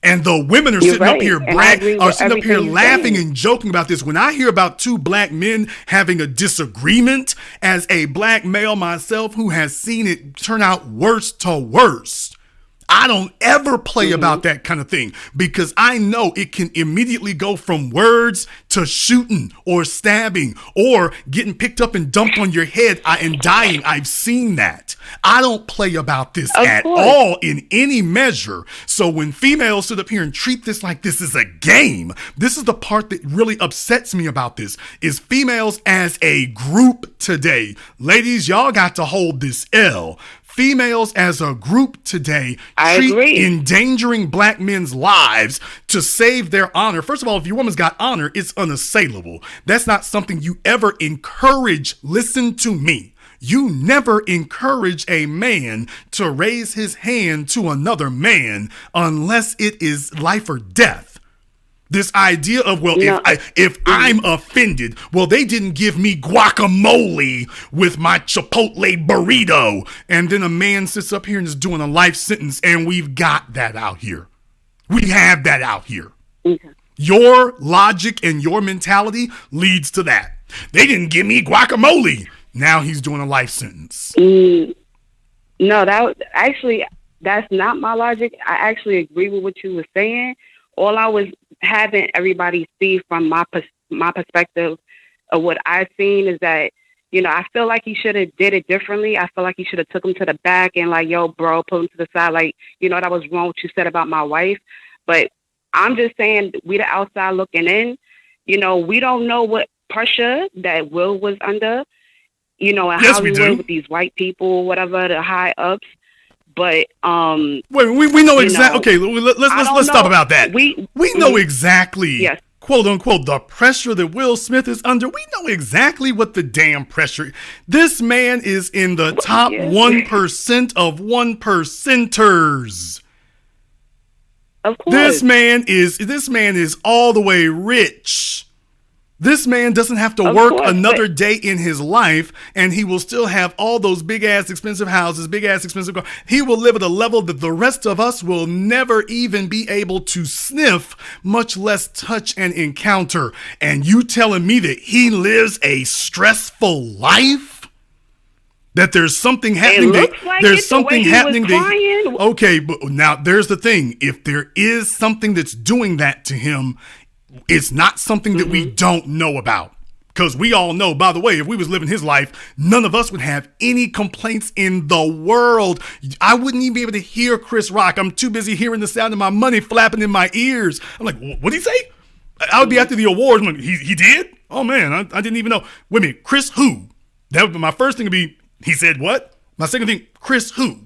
And the women are sitting up here laughing and joking about this. When I hear about two black men having a disagreement, as a black male myself who has seen it turn out worse to worse, I don't ever play about that kind of thing because I know it can immediately go from words to shooting or stabbing or getting picked up and dumped on your head and dying. I've seen that. I don't play about this at all in any measure. So when females sit up here and treat this like this is a game, this is the part that really upsets me about this, is females as a group today. Ladies, y'all got to hold this L. Females as a group today treat endangering black men's lives to save their honor. First of all, if your woman's got honor, it's unassailable. That's not something you ever encourage. Listen to me. You never encourage a man to raise his hand to another man unless it is life or death. This idea of, well, if I'm offended, well, they didn't give me guacamole with my Chipotle burrito. And then a man sits up here and is doing a life sentence, and we've got that out here. We have that out here. Okay. Your logic and your mentality leads to that. They didn't give me guacamole. Now he's doing a life sentence. No, that's not my logic. I actually agree with what you were saying. All I was having everybody see from my perspective of what I've seen is that, you know, I feel like he should have did it differently. I feel like he should have took him to the back and like, yo, bro, pull him to the side. Like, you know, that was wrong what you said about my wife. But I'm just saying, we the outside looking in, you know, we don't know what pressure that Will was under, you know, and how he was with these white people, whatever, the high ups. But wait, we know exactly. Okay, let's stop about that. We know exactly, yes, quote unquote, the pressure that Will Smith is under. We know exactly what the damn pressure. This man is in the top 1% of 1%ers. Of course, this man is all the way rich. This man doesn't have to work another day in his life, and he will still have all those big-ass expensive houses, big-ass expensive cars. He will live at a level that the rest of us will never even be able to sniff, much less touch and encounter. And you telling me that he lives a stressful life? That there's something happening. Okay, but now there's the thing. If there is something that's doing that to him, it's not something that we don't know about. Because we all know, by the way, if we was living his life, none of us would have any complaints in the world. I wouldn't even be able to hear Chris Rock. I'm too busy hearing the sound of my money flapping in my ears. I'm like, what did he say? I would be after the awards. I'm like, he did? Oh, man, I didn't even know. Wait a minute, Chris who? That would be my first thing to be, he said what? My second thing, Chris who?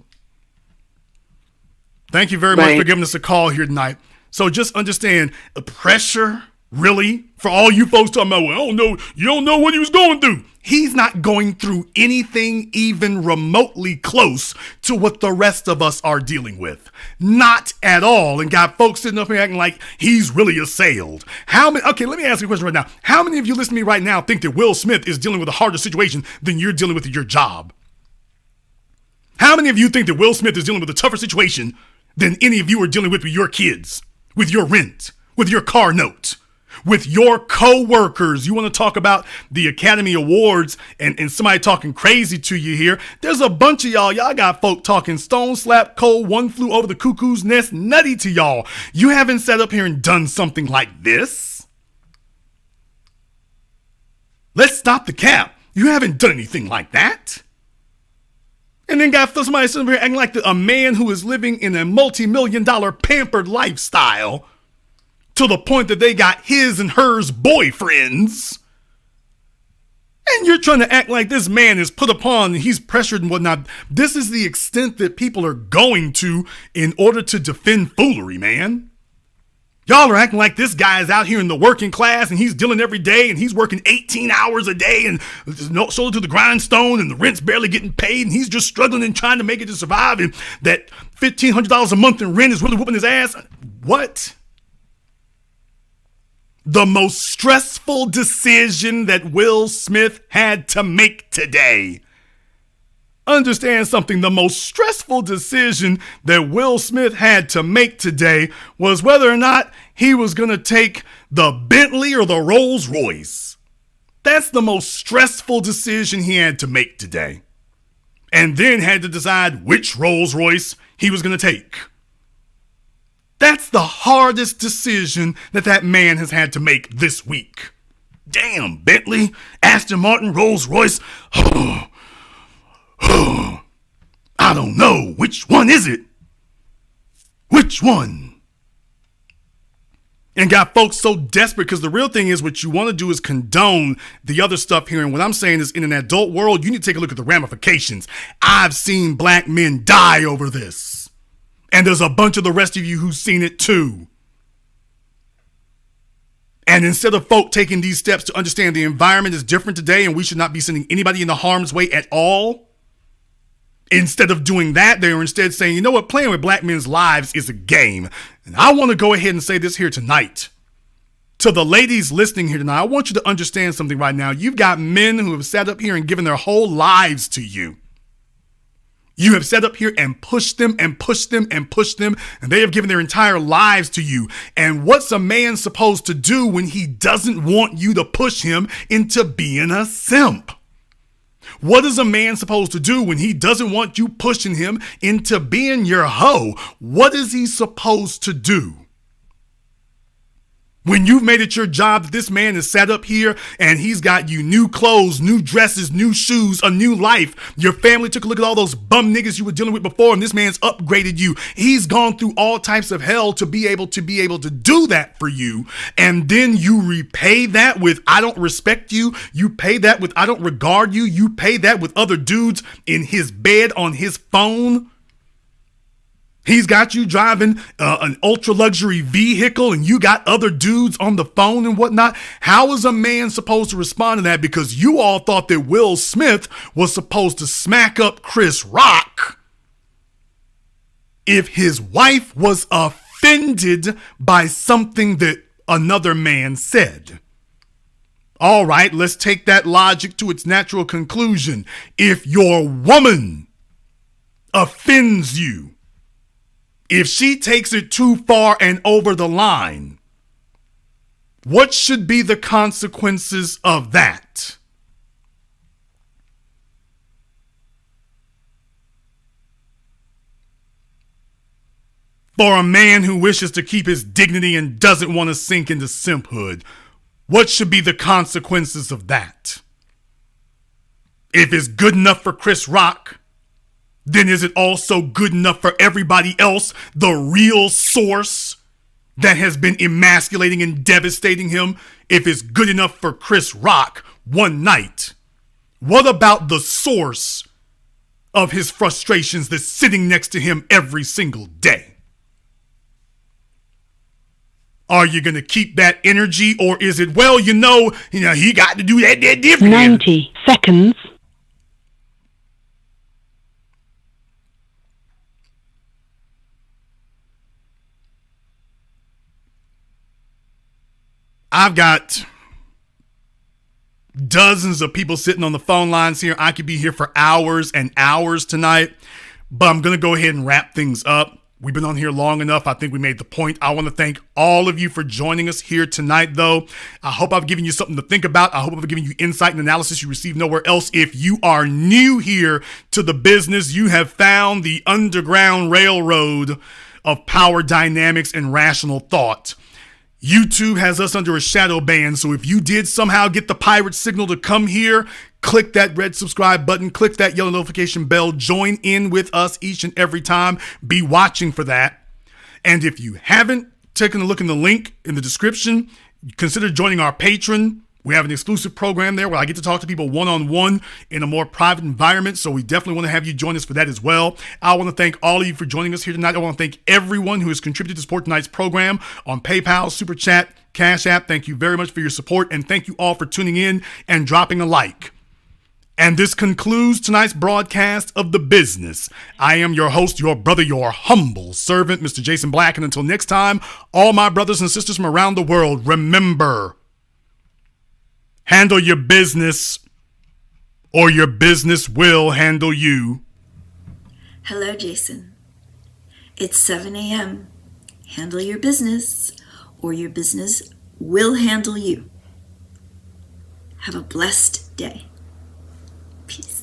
Thank you very much for giving us a call here tonight. So just understand the pressure, really, for all you folks talking about, well, you don't know what he was going through. He's not going through anything even remotely close to what the rest of us are dealing with. Not at all. And got folks sitting up here acting like he's really assailed. Okay, let me ask you a question right now. How many of you listening to me right now think that Will Smith is dealing with a harder situation than you're dealing with at your job? How many of you think that Will Smith is dealing with a tougher situation than any of you are dealing with your kids? With your rent, with your car note, with your co-workers. You want to talk about the Academy Awards and somebody talking crazy to you here. There's a bunch of y'all got folk talking stone slap cold, one flew over the cuckoo's nest, nutty to y'all. You haven't sat up here and done something like this. Let's stop the cap. You haven't done anything like that. And then got somebody sitting here acting like a man who is living in a multi-million-dollar pampered lifestyle to the point that they got his and hers boyfriends. And you're trying to act like this man is put upon, he's pressured and whatnot. This is the extent that people are going to in order to defend foolery, man. Y'all are acting like this guy is out here in the working class and he's dealing every day and he's working 18 hours a day and shoulder to the grindstone and the rent's barely getting paid and he's just struggling and trying to make it to survive and that $1,500 a month in rent is really whooping his ass. What? The most stressful decision that Will Smith had to make today. Understand something, the most stressful decision that Will Smith had to make today was whether or not he was going to take the Bentley or the Rolls Royce. That's the most stressful decision he had to make today. And then had to decide which Rolls Royce he was going to take. That's the hardest decision that man has had to make this week. Damn, Bentley, Aston Martin, Rolls Royce. I don't know. Which one is it? Which one? And got folks so desperate because the real thing is what you want to do is condone the other stuff here. And what I'm saying is in an adult world, you need to take a look at the ramifications. I've seen black men die over this. And there's a bunch of the rest of you who've seen it too. And instead of folk taking these steps to understand the environment is different today and we should not be sending anybody into harm's way at all, instead of doing that, they are instead saying, you know what, playing with black men's lives is a game. And I want to go ahead and say this here tonight. To the ladies listening here tonight, I want you to understand something right now. You've got men who have sat up here and given their whole lives to you. You have sat up here and pushed them and pushed them and pushed them, and they have given their entire lives to you. And what's a man supposed to do when he doesn't want you to push him into being a simp? What is a man supposed to do when he doesn't want you pushing him into being your hoe? What is he supposed to do? When you've made it your job that this man is sat up here and he's got you new clothes, new dresses, new shoes, a new life. Your family took a look at all those bum niggas you were dealing with before, and this man's upgraded you. He's gone through all types of hell to be able to do that for you. And then you repay that with I don't respect you. You pay that with I don't regard you. You pay that with other dudes in his bed on his phone. He's got you driving an ultra luxury vehicle and you got other dudes on the phone and whatnot. How is a man supposed to respond to that? Because you all thought that Will Smith was supposed to smack up Chris Rock if his wife was offended by something that another man said. All right, let's take that logic to its natural conclusion. If your woman offends you, if she takes it too far and over the line, what should be the consequences of that? For a man who wishes to keep his dignity and doesn't want to sink into simphood, what should be the consequences of that? If it's good enough for Chris Rock, then is it also good enough for everybody else, the real source that has been emasculating and devastating him? If it's good enough for Chris Rock one night, what about the source of his frustrations that's sitting next to him every single day? Are you going to keep that energy, or is it, well, you know, he got to do that different? 90 seconds. I've got dozens of people sitting on the phone lines here. I could be here for hours and hours tonight, but I'm going to go ahead and wrap things up. We've been on here long enough. I think we made the point. I want to thank all of you for joining us here tonight, though. I hope I've given you something to think about. I hope I've given you insight and analysis you receive nowhere else. If you are new here to the business, you have found the underground railroad of power dynamics and rational thought. YouTube has us under a shadow ban, so if you did somehow get the pirate signal to come here, click that red subscribe button, click that yellow notification bell, join in with us each and every time. Be watching for that. And if you haven't taken a look in the link in the description, consider joining our Patreon. We have an exclusive program there where I get to talk to people one-on-one in a more private environment, so we definitely want to have you join us for that as well. I want to thank all of you for joining us here tonight. I want to thank everyone who has contributed to support tonight's program on PayPal, Super Chat, Cash App. Thank you very much for your support, and thank you all for tuning in and dropping a like. And this concludes tonight's broadcast of The Business. I am your host, your brother, your humble servant, Mr. Jason Black, and until next time, all my brothers and sisters from around the world, remember, handle your business, or your business will handle you. Hello, Jason. It's 7 a.m. Handle your business, or your business will handle you. Have a blessed day. Peace.